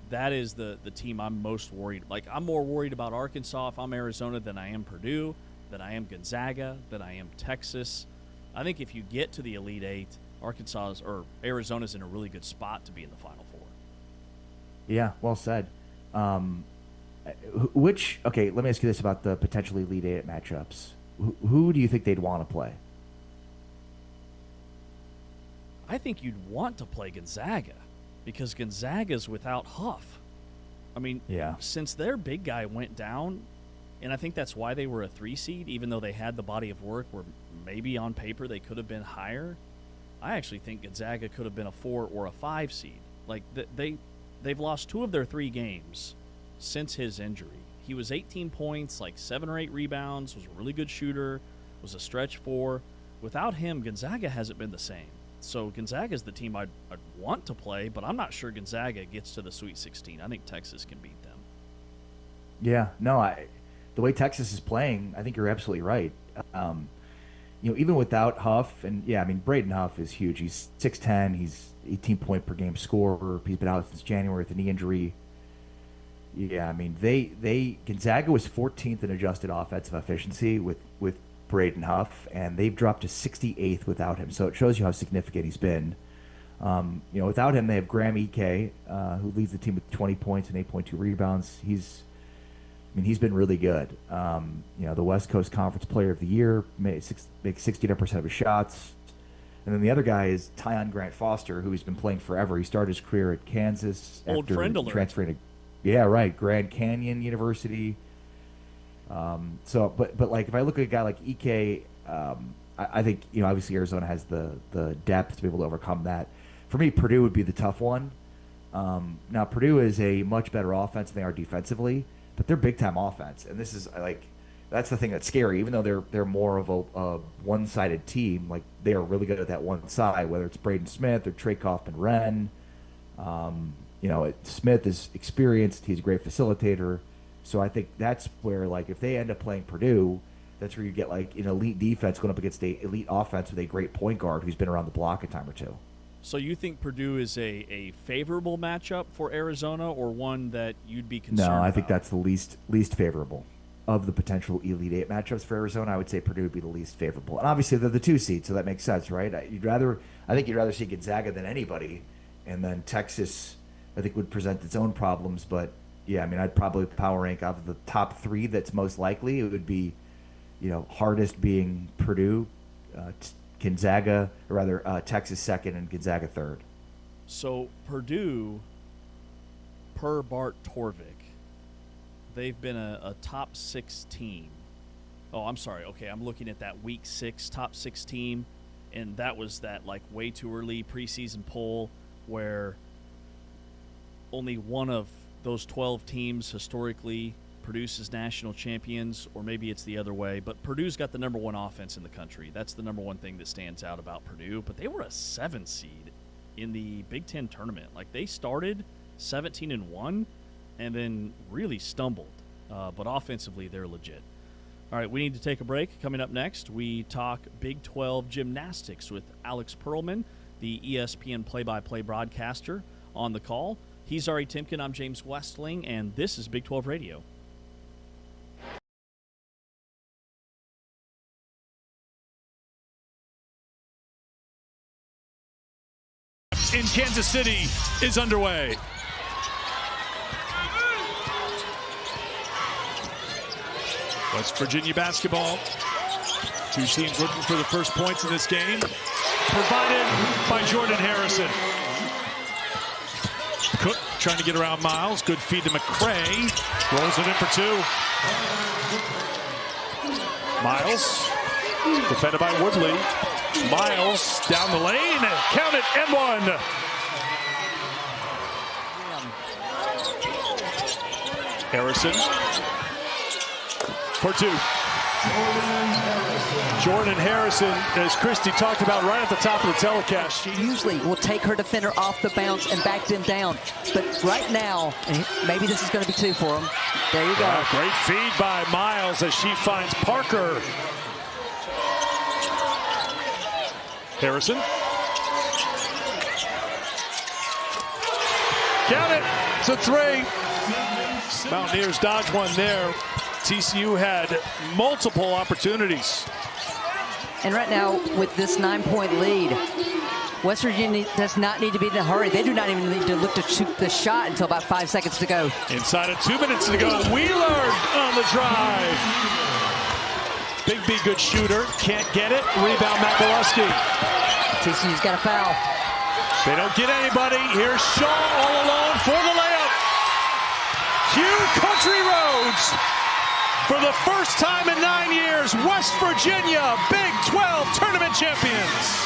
that is the team I'm most worried. Like, I'm more worried about Arkansas if I'm Arizona than I am Purdue, than I am Gonzaga, than I am Texas. I think if you get to the Elite Eight, Arizona's in a really good spot to be in the Final Four. Yeah, well said. Okay, let me ask you this about the potentially Elite Eight matchups. Who do you think they'd want to play? I think you'd want to play Gonzaga because Gonzaga's without Huff. I mean, yeah, since their big guy went down, and I think that's why they were a 3 seed, even though they had the body of work where maybe on paper they could have been higher. I actually think Gonzaga could have been a 4 or a 5 seed. Like, they've lost 2 of their 3 games since his injury. He was 18 points, like 7 or 8 rebounds, was a really good shooter, was a stretch 4. Without him, Gonzaga hasn't been the same. So Gonzaga is the team I'd want to play, but I'm not sure Gonzaga gets to the Sweet 16. I think Texas can beat them. Yeah, no, the way Texas is playing, I think you're absolutely right. Even without Huff, and yeah, I mean, Braden Huff is huge. He's 6'10", he's 18 point per game scorer. He's been out since January with a knee injury. Yeah, I mean, Gonzaga was 14th in adjusted offensive efficiency with Braden Huff, and they've dropped to 68th without him. So it shows you how significant he's been. Without him, they have Graham Ike, who leads the team with 20 points and 8.2 rebounds. He's been really good. The West Coast Conference Player of the Year, makes 69% of his shots. And then the other guy is Tyon Grant Foster, who's been playing forever. He started his career at Kansas Old after friend alert. transferring to Grand Canyon University. But like, if I look at a guy like Ike, I think, obviously Arizona has the depth to be able to overcome that. For me, Purdue would be the tough one. Now, Purdue is a much better offense than they are defensively, but they're big time offense, and this is that's the thing that's scary. Even though they're more of a one-sided team, like, they are really good at that one side, whether it's Braden Smith or Trey Kaufman-Renn. Smith is experienced; he's a great facilitator. So I think that's where, like, if they end up playing Purdue, that's where you get like an elite defense going up against the elite offense with a great point guard who's been around the block a time or two. So you think Purdue is a favorable matchup for Arizona, or one that you'd be concerned about? No, I think that's the least favorable of the potential Elite Eight matchups for Arizona. I would say Purdue would be the least favorable, and obviously they're the 2 seed, so that makes sense, right? I think you'd rather see Gonzaga than anybody, and then Texas, I think, would present its own problems. But yeah, I mean, I'd probably power rank out of the top 3 that's most likely. It would be, hardest being Purdue, Gonzaga, or rather Texas second and Gonzaga third. So Purdue, per Bart Torvik, they've been a top 6 team. Oh, I'm sorry. Okay, I'm looking at that week 6 top 6 team, and that was that like way too early preseason poll where only one of those 12 teams historically produces national champions, or maybe it's the other way. But Purdue's got the number 1 offense in the country. That's the number 1 thing that stands out about Purdue. But they were a 7 seed in the Big Ten tournament. Like, they started 17-1 and then really stumbled. But offensively, they're legit. All right, we need to take a break. Coming up next, we talk Big 12 gymnastics with Alex Perlman, the ESPN play-by-play broadcaster, on the call. He's Ari Timken. I'm James Westling, and this is Big 12 Radio. in Kansas City is underway. West Virginia basketball. Two teams looking for the first points in this game. Provided by Jordan Harrison. Cook trying to get around Miles. Good feed to McCray. Rolls it in for two. Miles. Defended by Woodley. Miles down the lane. Count it, and one. Harrison. For two. Jordan Harrison, as Christy talked about right at the top of the telecast. She usually will take her defender off the bounce and back them down. But right now, and maybe this is going to be two for him. There you go. Yeah, great feed by Miles as she finds Parker. Harrison. Count it. It's a three. Mountaineers dodge one there. TCU had multiple opportunities. And right now, with this 9-point lead, West Virginia does not need to be in a hurry. They do not even need to look to shoot the shot until about 5 seconds to go. Inside of 2 minutes to go, Wheeler on the drive. Big B, good shooter, can't get it. Rebound, McEllusky. TCU's got a foul. They don't get anybody. Here's Shaw all alone for the layup. Hugh Country Roads. For the first time in 9 years, West Virginia, Big 12 tournament champions.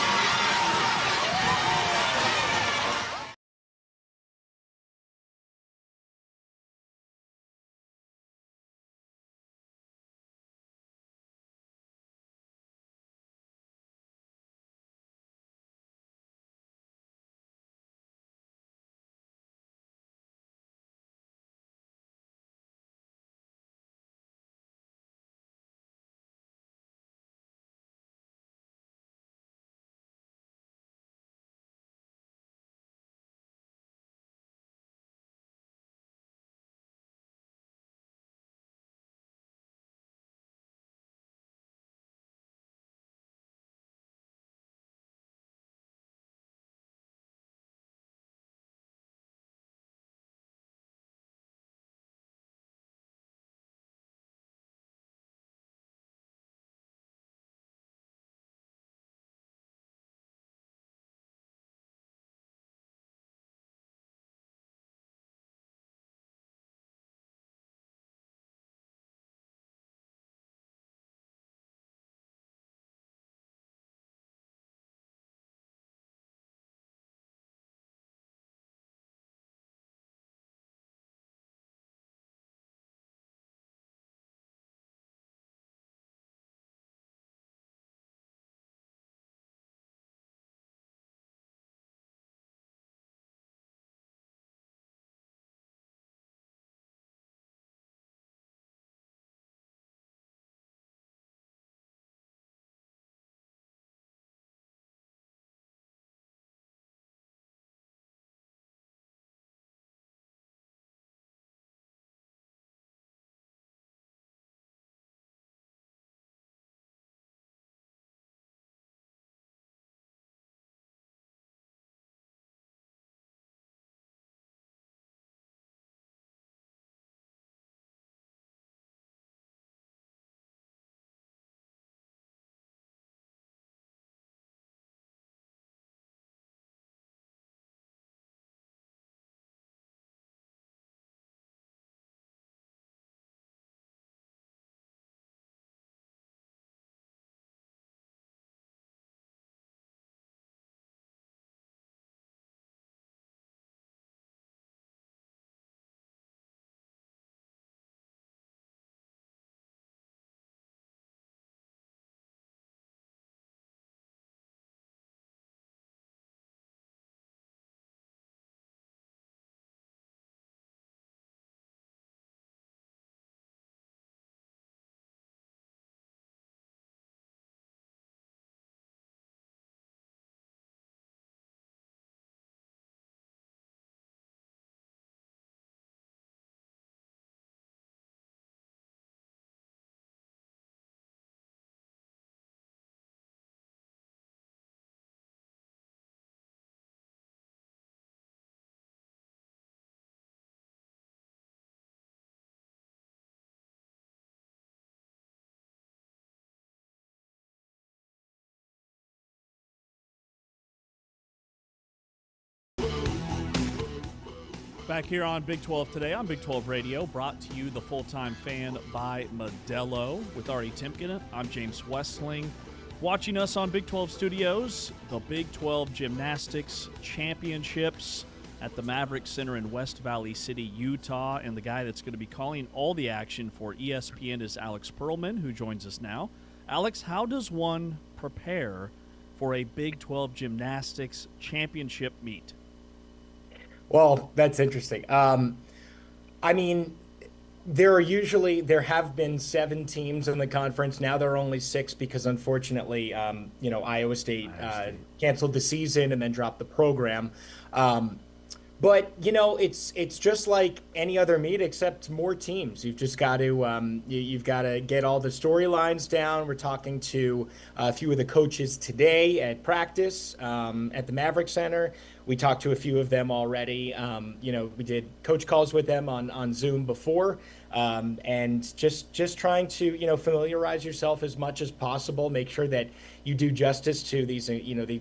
Back here on Big 12 Today on Big 12 Radio, brought to you, the Full-Time Fan, by Modelo. With Ari Timken, I'm James Westling. Watching us on Big 12 Studios, the Big 12 Gymnastics Championships at the Maverick Center in West Valley City, Utah. And the guy that's going to be calling all the action for ESPN is Alex Perlman, who joins us now. Alex, how does one prepare for a Big 12 Gymnastics Championship meet? Well, that's interesting. I mean, there have been 7 teams in the conference. Now there are only 6 because unfortunately, Iowa State canceled the season and then dropped the program. But it's just like any other meet except more teams. You've just got to you've got to get all the storylines down. We're talking to a few of the coaches today at practice at the Maverick Center. We talked to a few of them already. We did coach calls with them on Zoom before, and just trying to familiarize yourself as much as possible. Make sure that you do justice to these.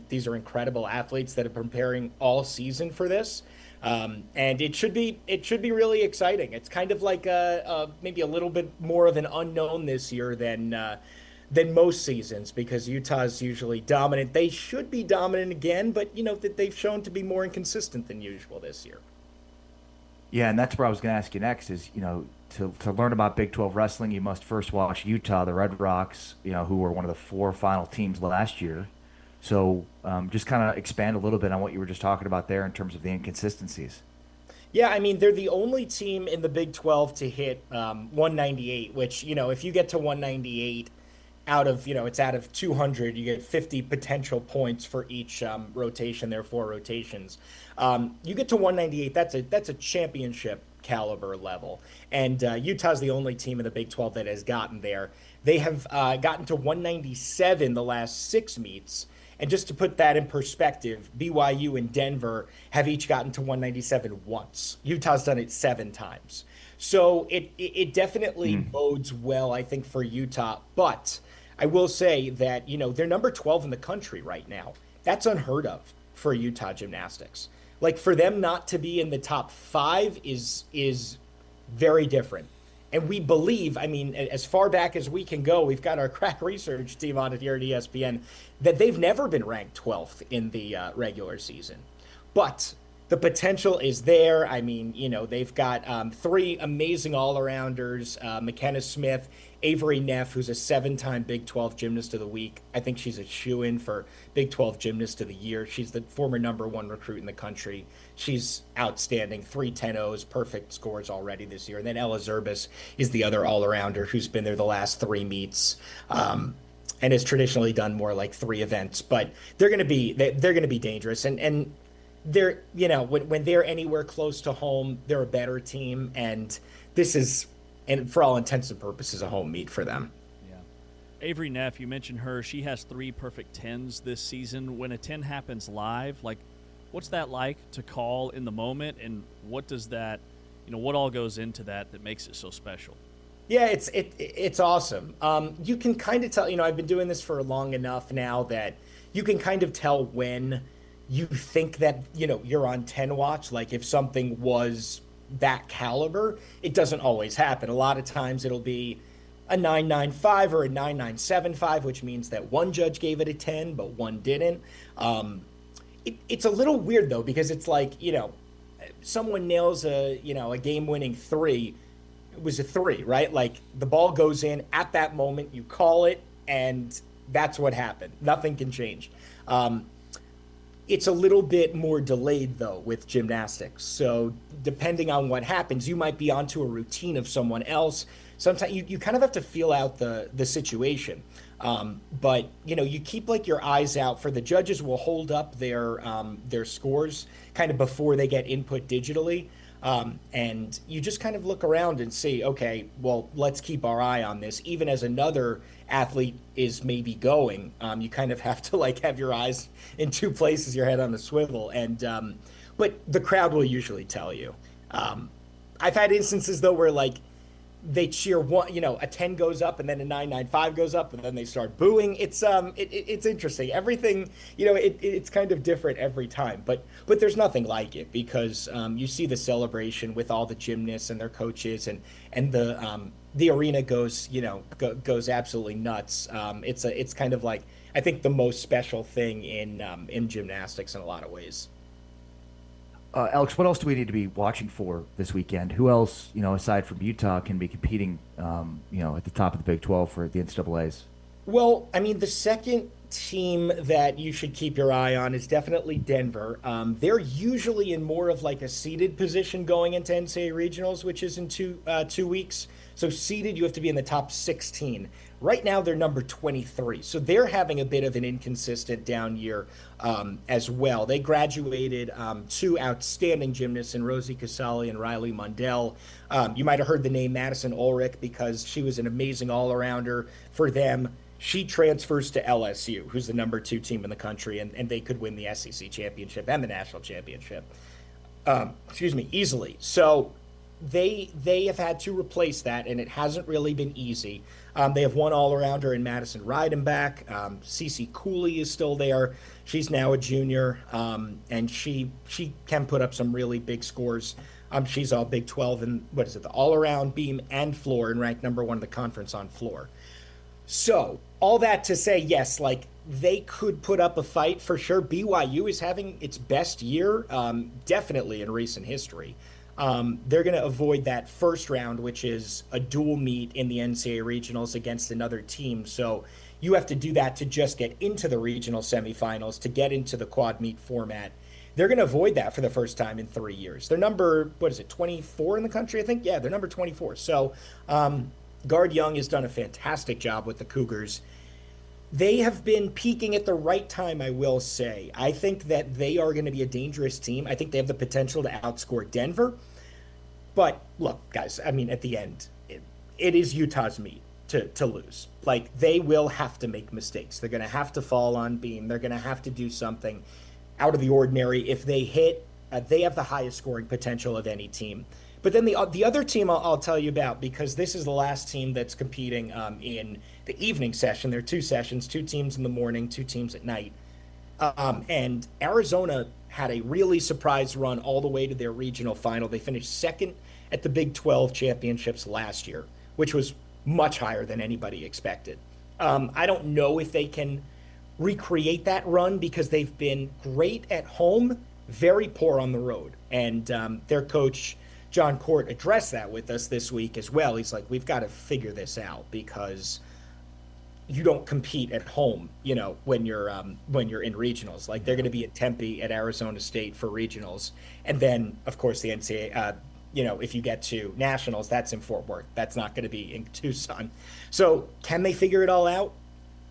These are incredible athletes that are preparing all season for this. And it should be really exciting. It's kind of like maybe a little bit more of an unknown this year than most seasons, because Utah's usually dominant. They should be dominant again, but that they've shown to be more inconsistent than usual this year. Yeah, and that's where I was going to ask you next is, to learn about Big 12 wrestling, you must first watch Utah, the Red Rocks, who were one of the 4 final teams last year. So just kind of expand a little bit on what you were just talking about there in terms of the inconsistencies. Yeah, I mean, they're the only team in the Big 12 to hit 198, which, if you get to 198 it's out of 200, you get 50 potential points for each rotation. There are 4 rotations. You get to 198, that's a championship caliber level. And Utah's the only team in the Big 12 that has gotten there. They have gotten to 197 the last 6 meets. And just to put that in perspective, BYU and Denver have each gotten to 197 once. Utah's done it 7 times. So it definitely bodes well, I think, for Utah. But I will say that, they're number 12 in the country right now. That's unheard of for Utah gymnastics. Like, for them not to be in the top 5 is very different. And we believe, I mean, as far back as we can go, we've got our crack research team on it here at ESPN, that they've never been ranked 12th in the regular season. But the potential is there. I mean, they've got 3 amazing all-arounders, McKenna Smith, Avery Neff, who's a 7-time Big 12 Gymnast of the Week. I think she's a shoo-in for Big 12 Gymnast of the Year. She's the former #1 recruit in the country. She's outstanding, 3 10-0s, perfect scores already this year. And then Ella Zerbis is the other all-arounder who's been there the last 3 meets. And has traditionally done more like 3 events, but they're going to be dangerous. And they're, when they're anywhere close to home, they're a better team. And this is, and for all intents and purposes, a home meet for them. Yeah. Avery Neff, you mentioned her. She has 3 perfect 10s this season. When a 10 happens live, what's that like to call in the moment? And what does that, what all goes into that makes it so special? Yeah, it's awesome. You can kind of tell, I've been doing this for long enough now that you can kind of tell when you think that, you're on 10 watch. Like, if something was that caliber, it doesn't always happen. A lot of times it'll be a 9.95 or a 9.975, which means that one judge gave it a 10, but one didn't. It's a little weird, though, because it's like, someone nails a game-winning 3. It was a 3, right? Like, the ball goes in at that moment, you call it, and that's what happened. Nothing can change. It's a little bit more delayed, though, with gymnastics. So depending on what happens, you might be onto a routine of someone else. Sometimes you kind of have to feel out the situation. But, you keep your eyes out for the judges will hold up their scores kind of before they get input digitally. And you just kind of look around and see, okay, well, let's keep our eye on this. Even as another athlete is maybe going, you kind of have to have your eyes in 2 places, your head on a swivel. And but the crowd will usually tell you. I've had instances, though, where they cheer one, a 10 goes up and then a 995 goes up and then they start booing. It's interesting. Everything, it's kind of different every time, but there's nothing like it because you see the celebration with all the gymnasts and their coaches and the arena goes absolutely nuts. It's kind of like, I think, the most special thing in gymnastics in a lot of ways. Alex, what else do we need to be watching for this weekend? Who else, aside from Utah, can be competing, at the top of the Big 12 for the NCAAs? Well, I mean, the second team that you should keep your eye on is definitely Denver. They're usually in more of like a seeded position going into NCAA regionals, which is in 2 weeks. So seeded, you have to be in the top 16. Right now, they're number 23. So they're having a bit of an inconsistent down year as well. They graduated 2 outstanding gymnasts in Rosie Casali and Riley Mundell. You might have heard the name Madison Ulrich because she was an amazing all-arounder for them. She transfers to LSU, who's the number 2 team in the country, and they could win the SEC championship and the national championship. Easily. So they have had to replace that, and it hasn't really been easy. They have one all-arounder in Madison Reidenbach. Cece Cooley is still there. She's now a junior, and she can put up some really big scores. She's all Big 12 and the all-around, beam, and floor, and ranked number 1 in the conference on floor. So all that to say, yes, like they could put up a fight for sure. BYU is having its best year, definitely in recent history. They're going to avoid that first round, which is a dual meet in the NCAA regionals against another team. So you have to do that to just get into the regional semifinals, to get into the quad meet format. They're going to avoid that for the first time in 3 years. They're number, 24 in the country, I think? Yeah, they're number 24. So Guard Young has done a fantastic job with the Cougars. They have been peaking at the right time, I will say. I think that they are going to be a dangerous team. I think they have the potential to outscore Denver. But look, guys, I mean, at the end, it is Utah's meet to lose. Like, they will have to make mistakes. They're going to have to fall on beam. They're going to have to do something out of the ordinary. If they hit, they have the highest scoring potential of any team. But then the other team I'll tell you about, because this is the last team that's competing in the evening session. There are 2 sessions, 2 teams in the morning, 2 teams at night. And Arizona had a really surprise run all the way to their regional final. They finished second at the Big 12 championships last year, which was much higher than anybody expected. I don't know if they can recreate that run because they've been great at home, very poor on the road. And their coach, John Court, addressed that with us this week as well. He's like, we've got to figure this out because you don't compete at home, when you're in regionals. Like, they're going to be at Tempe at Arizona State for regionals. And then, of course, the NCAA, if you get to nationals, that's in Fort Worth. That's not going to be in Tucson. So can they figure it all out?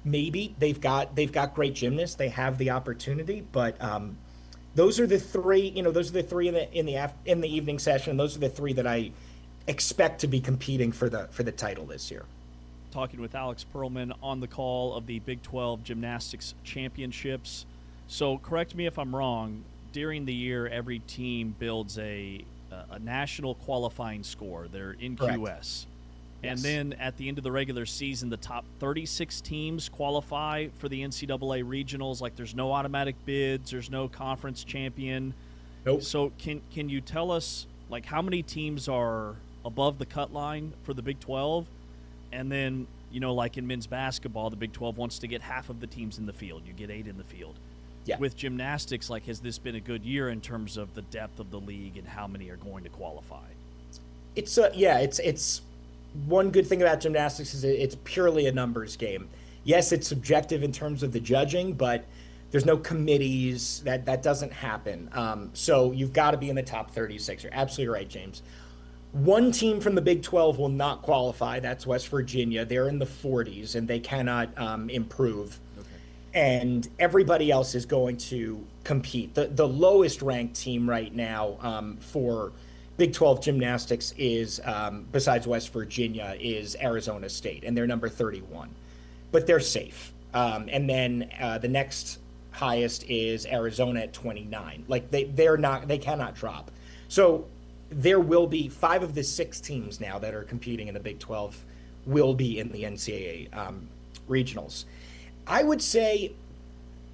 Maybe. They've got great gymnasts. They have the opportunity, but those are the 3, those are the 3 in the evening session. Those are the 3 that I expect to be competing for the title this year. Talking with Alex Perlman on the call of the Big 12 Gymnastics Championships. So correct me if I'm wrong, during the year, every team builds a national qualifying score. They're in Correct. QS. And then at the end of the regular season, the top 36 teams qualify for the NCAA regionals. Like, there's no automatic bids. There's no conference champion. Nope. So can you tell us, like, how many teams are above the cut line for the Big 12? And then, like in men's basketball, the Big 12 wants to get half of the teams in the field. You get 8 in the field. Yeah. With gymnastics, like, has this been a good year in terms of the depth of the league and how many are going to qualify? It's one good thing about gymnastics is it's purely a numbers game. Yes, it's subjective in terms of the judging, but there's no committees. That doesn't happen. So you've got to be in the top 36. You're absolutely right, James. One team from the Big 12 will not qualify. That's West Virginia. They're in the 40s, and they cannot improve. Okay. And everybody else is going to compete. The lowest ranked team right now for Big 12 gymnastics is, besides West Virginia, is Arizona State, and they're number 31. But they're safe. And then the next highest is Arizona at 29. Like, they cannot drop. So there will be 5 of the 6 teams now that are competing in the Big 12 will be in the NCAA regionals. I would say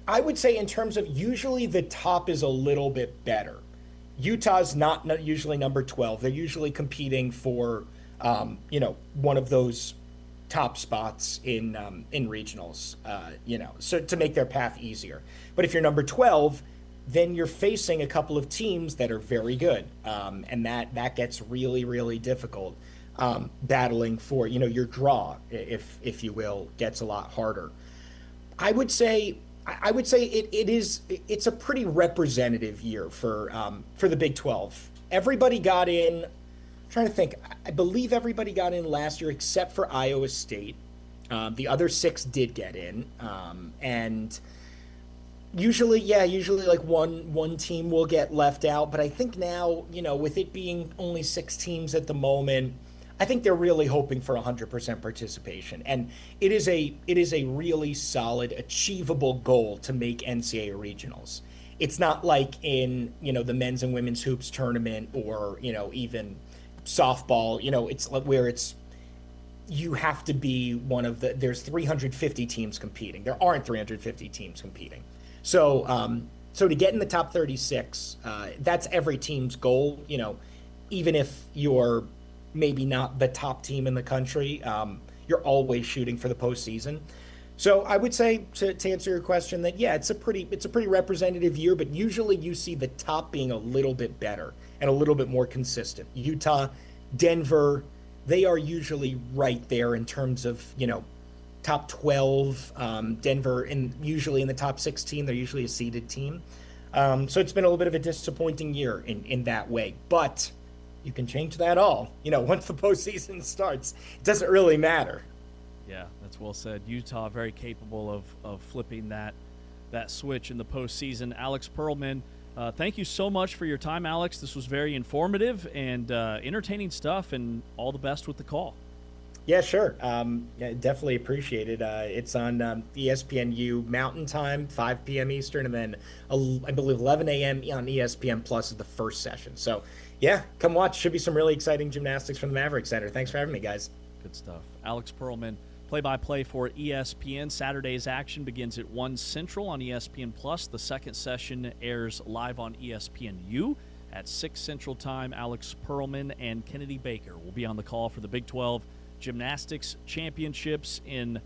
in terms of usually the top is a little bit better. Utah's not usually number 12. They're usually competing for, one of those top spots in regionals, so to make their path easier. But if you're number 12, then you're facing a couple of teams that are very good, and that gets really, really difficult. Battling for your draw, if you will, gets a lot harder. I would say it's a pretty representative year for the Big 12. Everybody got in. I'm trying to think. I believe everybody got in last year except for Iowa State. The other 6 did get in, and usually like one team will get left out. But I think now, with it being only 6 teams at the moment, I think they're really hoping for 100% participation, and it is a really solid, achievable goal to make NCAA regionals. It's not like in the men's and women's hoops tournament, or even softball. It's where you have to be one of the. There's 350 teams competing. There aren't 350 teams competing, so to get in the top 36, that's every team's goal. Even if you're maybe not the top team in the country, you're always shooting for the postseason. So I would say, to answer your question, that it's a pretty representative year, but usually you see the top being a little bit better and a little bit more consistent. Utah, Denver, they are usually right there in terms of top 12. Denver, and usually in the top 16, they're usually a seeded team. So it's been a little bit of a disappointing year in that way, but you can change that all. Once the postseason starts, it doesn't really matter. Yeah, that's well said. Utah very capable of flipping that switch in the postseason. Alex Pearlman, thank you so much for your time, Alex. This was very informative and entertaining stuff, and all the best with the call. Yeah, sure. Definitely appreciate it. It's on ESPNU Mountain Time, 5 p.m. Eastern, and then I believe 11 a.m. on ESPN Plus is the first session. So, yeah, come watch. Should be some really exciting gymnastics from the Maverick Center. Thanks for having me, guys. Good stuff. Alex Pearlman, play-by-play for ESPN. Saturday's action begins at 1 Central on ESPN Plus. The second session airs live on ESPNU at 6 Central Time. Alex Pearlman and Kennedy Baker will be on the call for the Big 12 Gymnastics Championships in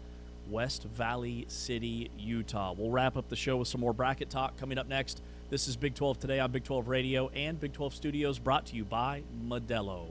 West Valley City, Utah. We'll wrap up the show with some more bracket talk coming up next. This is Big 12 Today on Big 12 Radio and Big 12 Studios, brought to you by Modelo.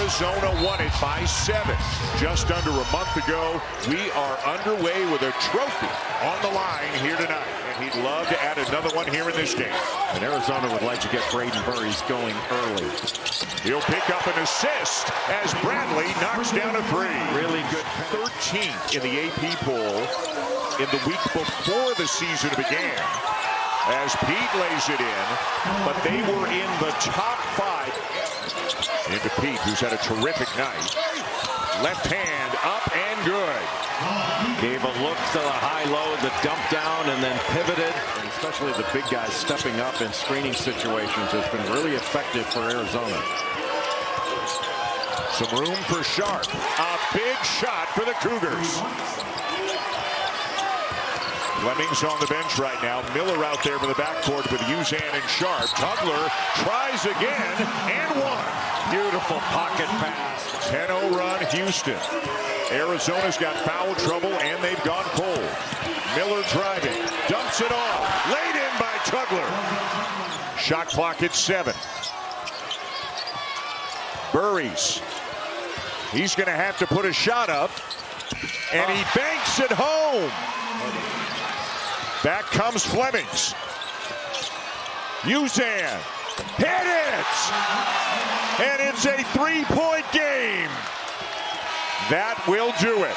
Arizona won it by 7. Just under a month ago, we are underway with a trophy on the line here tonight. And he'd love to add another one here in this game. And Arizona would like to get Braden Burries going early. He'll pick up an assist as Bradley knocks down a 3. Really good. 13th in the AP poll in the week before the season began, as Pete lays it in, but they were in the top 5. Into Pete, who's had a terrific night. Left hand up and good. Gave a look to the high-low, the dump down, and then pivoted. And especially the big guys stepping up in screening situations has been really effective for Arizona. Some room for Sharp. A big shot for the Cougars. Fleming's on the bench right now. Miller out there with the backcourt with Uzan and Sharp. Tugler tries again and one. Beautiful pocket pass. 10-0 run, Houston. Arizona's got foul trouble and they've gone cold. Miller driving, dumps it off. Laid in by Tugler. Shot clock at 7. Burries. He's going to have to put a shot up. And he banks it home. Back comes Flemings. Uzan. Hit it! And it's a 3-point game. That will do it.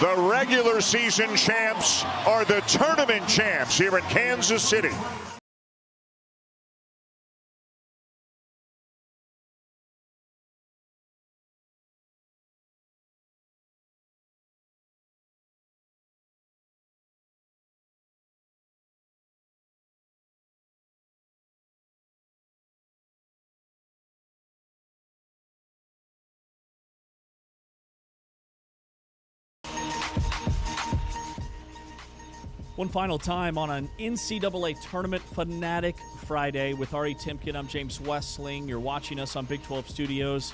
The regular season champs are the tournament champs here in Kansas City. One final time on an NCAA Tournament Fanatic Friday with Ari Timken. I'm James Westling. You're watching us on Big 12 Studios.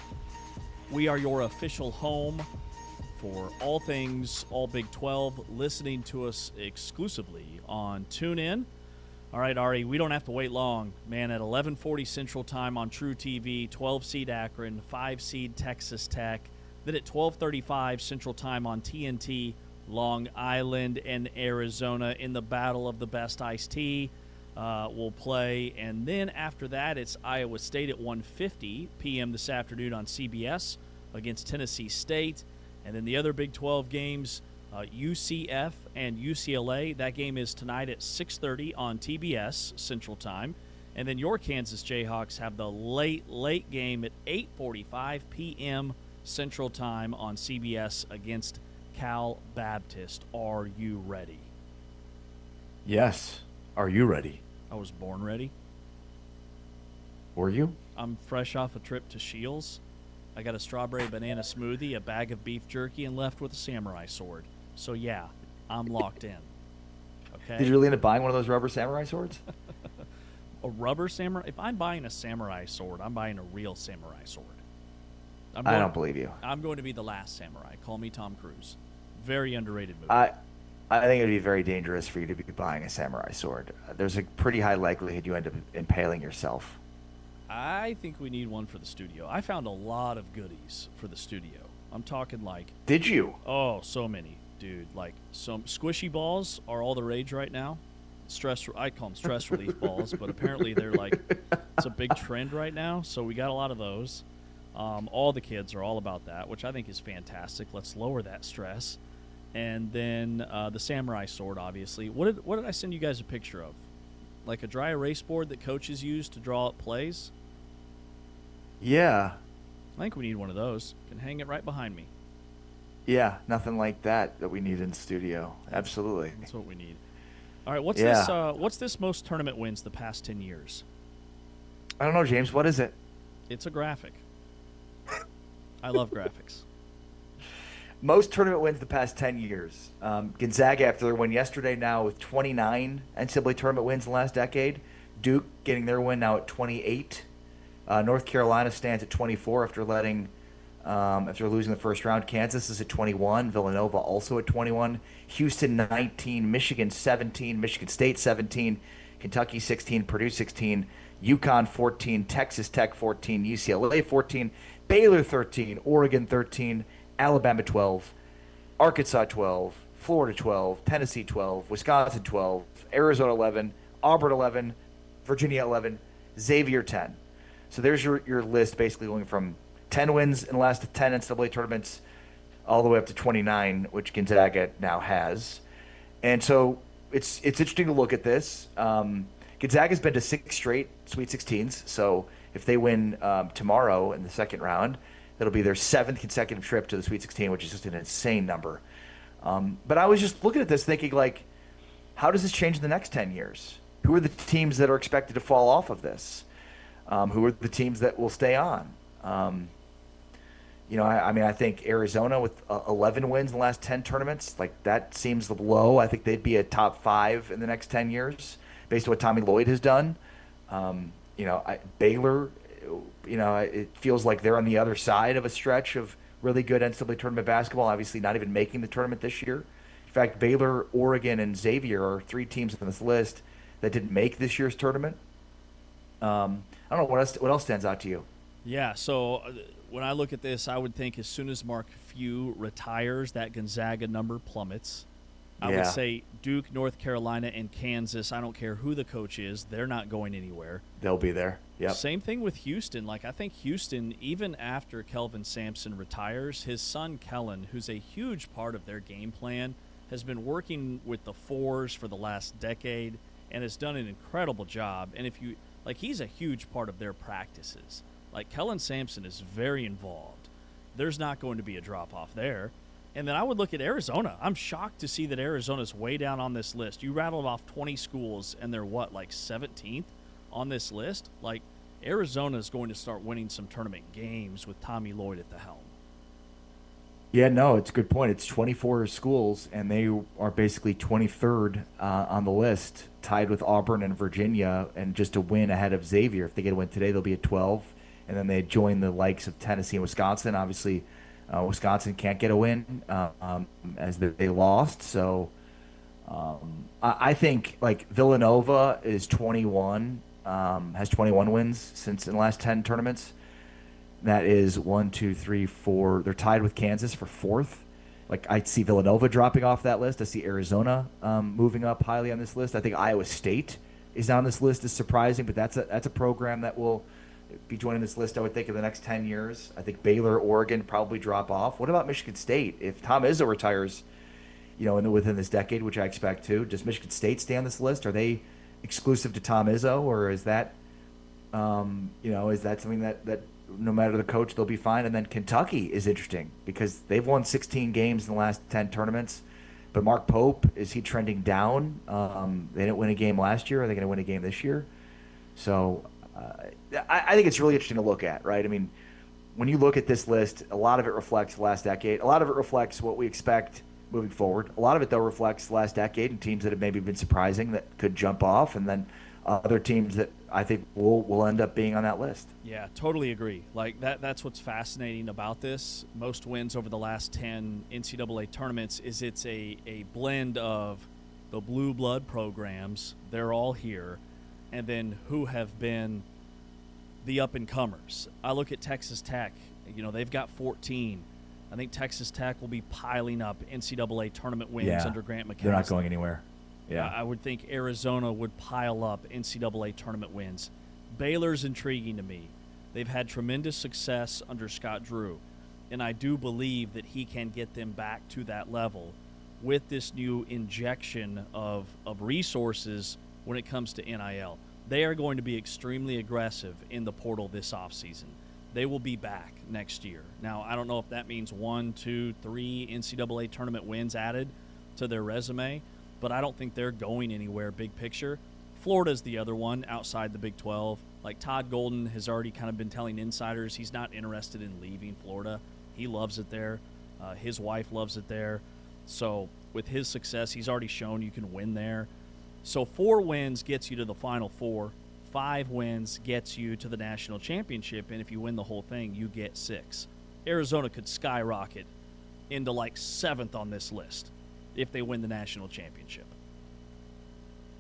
We are your official home for all things all Big 12, listening to us exclusively on TuneIn. All right, Ari, we don't have to wait long. Man, at 11:40 Central Time on True TV, 12-seed Akron, 5-seed Texas Tech. Then at 12:35 Central Time on TNT, Long Island and Arizona in the battle of the best iced tea will play. And then after that, it's Iowa State at 1:50 p.m. this afternoon on CBS against Tennessee State. And then the other Big 12 games, UCF and UCLA. That game is tonight at 6:30 on TBS Central Time. And then your Kansas Jayhawks have the late game at 8:45 p.m. Central Time on CBS against Cal Baptist. Are you ready? Yes. Are you ready? I was born ready. Were you? I'm fresh off a trip to Shields. I got a strawberry banana smoothie, a bag of beef jerky, and left with a samurai sword. So yeah, I'm locked in. Okay. Did you really end up buying one of those rubber samurai swords? A rubber samurai? If I'm buying a samurai sword, I'm buying a real samurai sword. I don't believe you. I'm going to be the last samurai. Call me Tom Cruise. Very underrated movie. I think it would be very dangerous for you to be buying a samurai sword. There's a pretty high likelihood you end up impaling yourself. I think we need one for the studio. I found a lot of goodies for the studio. I'm talking like... Did you? Oh, so many, dude. Like, some squishy balls are all the rage right now. I call them stress relief balls, but apparently they're like... It's a big trend right now, so we got a lot of those. All the kids are all about that, which I think is fantastic. Let's lower that stress. And then the samurai sword, obviously. What did I send you guys a picture of? Like a dry erase board that coaches use to draw up plays? Yeah. I think we need one of those. Can hang it right behind me. Yeah, nothing like that we need in the studio. Absolutely. That's what we need. All right, what's this most tournament wins the past 10 years? I don't know, James. What is it? It's a graphic. I love graphics. Most tournament wins the past 10 years. Gonzaga, after their win yesterday, now with 29 NCAA tournament wins in the last decade. Duke getting their win now at 28. North Carolina stands at 24 after losing the first round. Kansas is at 21. Villanova also at 21. Houston 19. Michigan 17. Michigan State 17. Kentucky 16, Purdue 16, UConn 14, Texas Tech 14, UCLA 14, Baylor 13, Oregon 13, Alabama 12, Arkansas 12, Florida 12, Tennessee 12, Wisconsin 12, Arizona 11, Auburn 11, Virginia 11, Xavier 10. So there's your list, basically going from 10 wins in the last 10 NCAA tournaments all the way up to 29, which Gonzaga now has. And so it's interesting to look at this. Gonzaga's been to 6 straight Sweet 16s, so if they win tomorrow in the second round, that'll be their 7th consecutive trip to the Sweet 16, which is just an insane number. But I was just looking at this thinking, like, how does this change in the next 10 years? Who are the teams that are expected to fall off of this? Who are the teams that will stay on? I think Arizona with 11 wins in the last 10 tournaments, like, that seems low. I think they'd be a top 5 in the next 10 years based on what Tommy Lloyd has done. Baylor, it feels like they're on the other side of a stretch of really good NCAA tournament basketball, obviously not even making the tournament this year. In fact, Baylor, Oregon, and Xavier are 3 teams on this list that didn't make this year's tournament. I don't know, what else stands out to you? Yeah, so when I look at this, I would think as soon as Mark Few retires, that Gonzaga number plummets. I would say Duke, North Carolina, and Kansas, I don't care who the coach is, they're not going anywhere. They'll be there. Yep. Same thing with Houston. Like, I think Houston, even after Kelvin Sampson retires, his son Kellen, who's a huge part of their game plan, has been working with the 4s for the last decade and has done an incredible job. And he's a huge part of their practices. Like, Kellen Sampson is very involved. There's not going to be a drop-off there. And then I would look at Arizona. I'm shocked to see that Arizona's way down on this list. You rattled off 20 schools, and they're 17th on this list? Like, Arizona's going to start winning some tournament games with Tommy Lloyd at the helm. Yeah, no, it's a good point. It's 24 schools, and they are basically 23rd on the list, tied with Auburn and Virginia, and just a win ahead of Xavier. If they get a win today, they'll be at 12, and then they join the likes of Tennessee and Wisconsin. Obviously, Wisconsin can't get a win as they lost. So I think, like, Villanova is 21, has 21 wins since in the last 10 tournaments. That is 1, 2, 3, 4. They're tied with Kansas for 4th. Like, I see Villanova dropping off that list. I see Arizona moving up highly on this list. I think Iowa State is on this list. Is surprising, but that's a program that will be joining this list, I would think, in the next 10 years. I think Baylor, Oregon probably drop off. What about Michigan State? If Tom Izzo retires, within this decade, which I expect to, does Michigan State stay on this list? Are they exclusive to Tom Izzo, or is that, is that something that no matter the coach, they'll be fine? And then Kentucky is interesting because they've won 16 games in the last 10 tournaments. But Mark Pope, is he trending down? They didn't win a game last year. Are they going to win a game this year? So I think it's really interesting to look at, right? I mean, when you look at this list, a lot of it reflects the last decade. A lot of it reflects what we expect moving forward. A lot of it, though, reflects the last decade and teams that have maybe been surprising that could jump off, and then other teams that I think will end up being on that list. Yeah, totally agree. Like, that's what's fascinating about this. Most wins over the last 10 NCAA tournaments is it's a blend of the blue blood programs, they're all here, and then who have been the up-and-comers. I look at Texas Tech. They've got 14. I think Texas Tech will be piling up NCAA tournament wins under Grant McKenzie. They're not going anywhere. Yeah, I would think Arizona would pile up NCAA tournament wins. Baylor's intriguing to me. They've had tremendous success under Scott Drew, and I do believe that he can get them back to that level with this new injection of resources when it comes to NIL. They are going to be extremely aggressive in the portal this offseason. They will be back next year. Now, I don't know if that means 1, 2, 3 NCAA tournament wins added to their resume, but I don't think they're going anywhere big picture. Florida's the other one outside the Big 12. Like, Todd Golden has already kind of been telling insiders he's not interested in leaving Florida. He loves it there. His wife loves it there. So with his success, he's already shown you can win there. So 4 wins gets you to the Final Four. 5 wins gets you to the national championship, and if you win the whole thing, you get 6. Arizona could skyrocket into like 7th on this list if they win the national championship.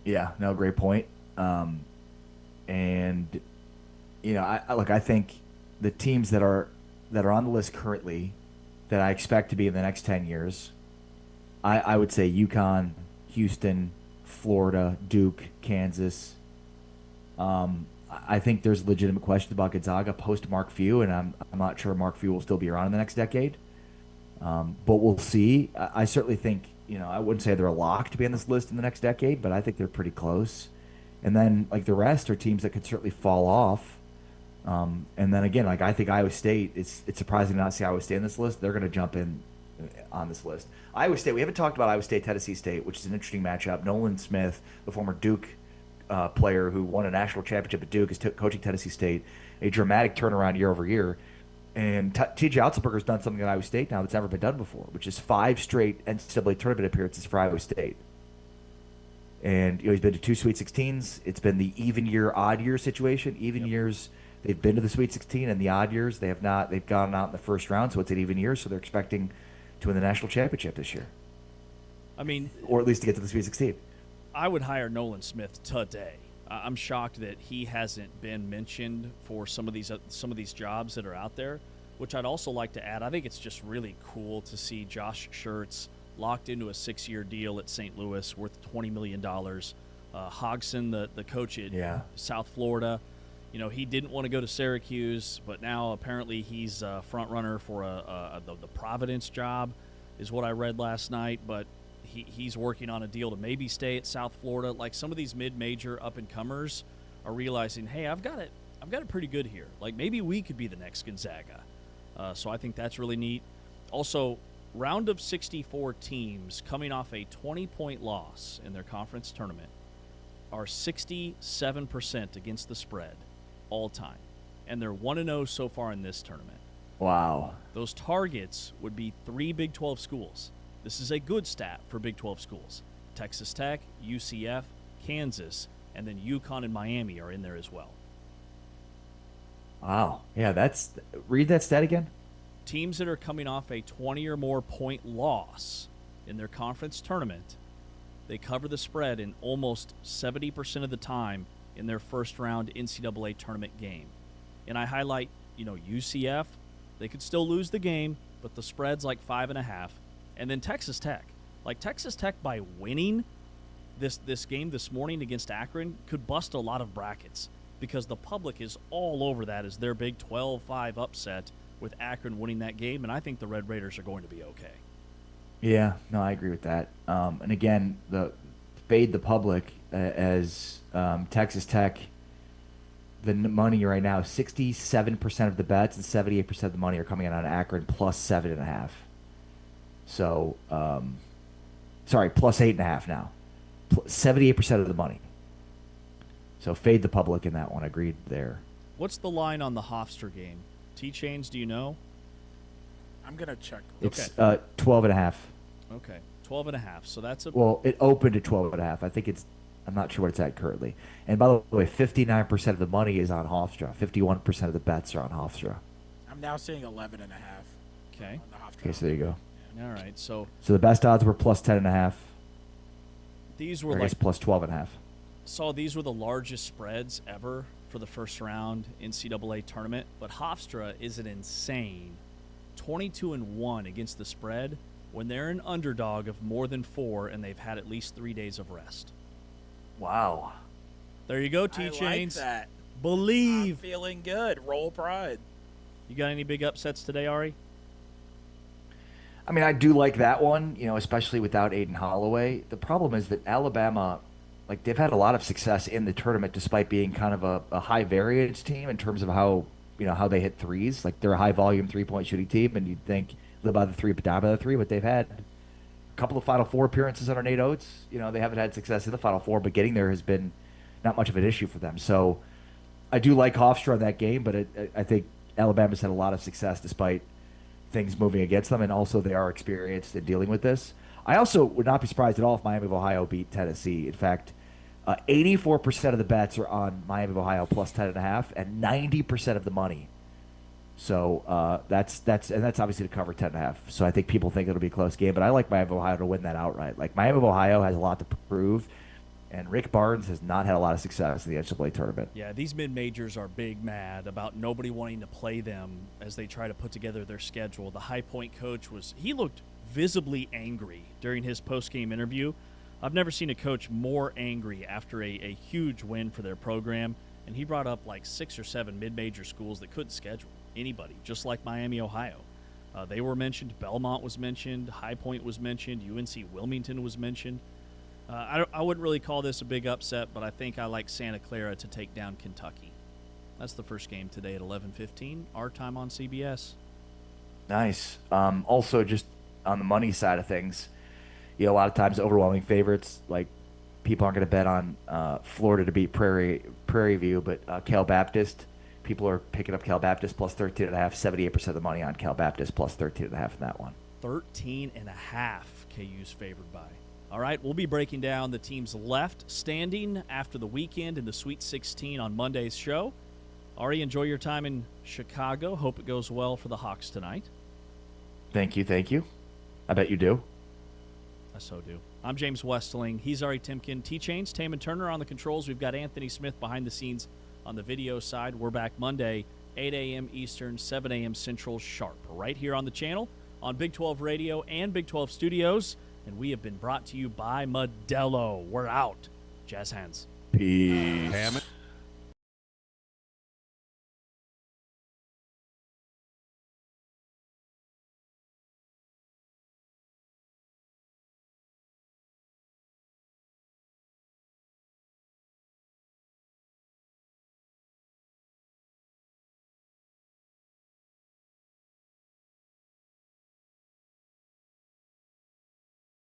Yeah, no, great point. And I think the teams that are on the list currently that I expect to be in the next 10 years, I would say UConn, Houston, Florida, Duke, Kansas. I think there's legitimate questions about Gonzaga post Mark Few, and I'm not sure Mark Few will still be around in the next decade. But we'll see. I certainly think, I wouldn't say they're a lock to be on this list in the next decade, but I think they're pretty close. And then, the rest are teams that could certainly fall off. And then again, I think Iowa State, it's surprising to not see Iowa State on this list. They're going to jump in on this list. Iowa State, we haven't talked about Iowa State, Tennessee State, which is an interesting matchup. Nolan Smith, the former Duke player who won a national championship at Duke, is coaching Tennessee State. A dramatic turnaround year over year. And T.J. Otzelberger's done something at Iowa State now that's never been done before, which is 5 straight NCAA tournament appearances for Iowa State. And he's been to 2 Sweet 16s. It's been the even year, odd year situation. Even years, they've been to the Sweet 16, and the odd years, they have not. They've gone out in the first round, so it's an even year. So they're expecting to win the national championship this year. I mean, or at least to get to the Sweet 16. I would hire Nolan Smith today. I'm shocked that he hasn't been mentioned for some of these jobs that are out there, which I'd also like to add. I think it's just really cool to see Josh Schertz locked into a 6-year deal at St. Louis worth $20 million. Hodgson, the coach at South Florida, he didn't want to go to Syracuse, but now apparently he's a front runner for the Providence job, is what I read last night. But he's working on a deal to maybe stay at South Florida. Like, some of these mid-major up-and-comers are realizing, hey, I've got it pretty good here. Like, maybe we could be the next Gonzaga. So I think that's really neat. Also, round of 64 teams coming off a 20-point loss in their conference tournament are 67% against the spread all time. And they're 1-0 so far in this tournament. Wow. Those targets would be 3 Big 12 schools. This is a good stat for Big 12 schools. Texas Tech, UCF, Kansas, and then UConn and Miami are in there as well. Wow. Yeah, read that stat again. Teams that are coming off a 20 or more point loss in their conference tournament, they cover the spread in almost 70% of the time in their first round NCAA tournament game. And I highlight, UCF, they could still lose the game, but the spread's like 5.5. And then Texas Tech. Like, Texas Tech, by winning this game this morning against Akron, could bust a lot of brackets because the public is all over that as their Big 12-5 upset with Akron winning that game, and I think the Red Raiders are going to be okay. Yeah, no, I agree with that. And again, fade the public as Texas Tech, the money right now, 67% of the bets and 78% of the money are coming in on Akron plus 7.5. So, plus 8.5 now. 78% of the money. So fade the public in that one. Agreed there. What's the line on the Hofstra game? T-Chains, do you know? I'm going to check. It's 12.5. Okay, 12.5. So that's Well, it opened at 12.5. I think I'm not sure what it's at currently. And by the way, 59% of the money is on Hofstra. 51% of the bets are on Hofstra. I'm now seeing 11.5. Okay. Okay, so there you go. All right, so the best odds were plus 10.5. These were plus 12.5. Saw these were the largest spreads ever for the first round NCAA tournament, but Hofstra is an insane 22-1 against the spread when they're an underdog of more than 4 and they've had at least 3 days of rest. Wow. There you go, T-Chains. I like that. Believe. I'm feeling good. Roll Pride. You got any big upsets today, Ari? I mean, I do like that one, especially without Aiden Holloway. The problem is that Alabama, they've had a lot of success in the tournament despite being kind of a high variance team in terms of how they hit threes. Like, they're a high volume 3-point shooting team, and you'd think live by the 3 but die by the 3, but they've had a couple of Final Four appearances under Nate Oates. They haven't had success in the Final Four, but getting there has been not much of an issue for them. So I do like Hofstra in that game, but I think Alabama's had a lot of success despite things moving against them, and also they are experienced in dealing with this. I also would not be surprised at all if Miami of Ohio beat Tennessee. In fact, 84% of the bets are on Miami of Ohio plus 10.5, and 90% of the money. So that's obviously to cover 10.5. So I think people think it'll be a close game, but I like Miami of Ohio to win that outright. Like, Miami of Ohio has a lot to prove, And Rick Barnes has not had a lot of success in the NCAA tournament. Yeah, these mid-majors are big mad about nobody wanting to play them as they try to put together their schedule. The High Point coach he looked visibly angry during his post-game interview. I've never seen a coach more angry after a huge win for their program, and he brought up like 6 or 7 mid-major schools that couldn't schedule anybody, just like Miami, Ohio. They were mentioned. Belmont was mentioned. High Point was mentioned. UNC Wilmington was mentioned. I wouldn't really call this a big upset, but I think I like Santa Clara to take down Kentucky. That's the first game today at 11:15, our time on CBS. Nice. Also, just on the money side of things, a lot of times overwhelming favorites, like people aren't going to bet on Florida to beat Prairie View, but Cal Baptist, people are picking up Cal Baptist plus 13.5, 78% of the money on Cal Baptist plus 13.5 in that one. 13.5 KU's favored by. All right, we'll be breaking down the teams left standing after the weekend in the Sweet 16 on Monday's show. Ari, enjoy your time in Chicago. Hope it goes well for the Hawks tonight. Thank you. I bet you do. I so do. I'm James Westling. He's Ari Timken. T-Chains, Taman Turner on the controls. We've got Anthony Smith behind the scenes on the video side. We're back Monday, 8 a.m. Eastern, 7 a.m. Central sharp, right here on the channel on Big 12 Radio and Big 12 Studios. And we have been brought to you by Modelo. We're out. Jazz hands. Peace.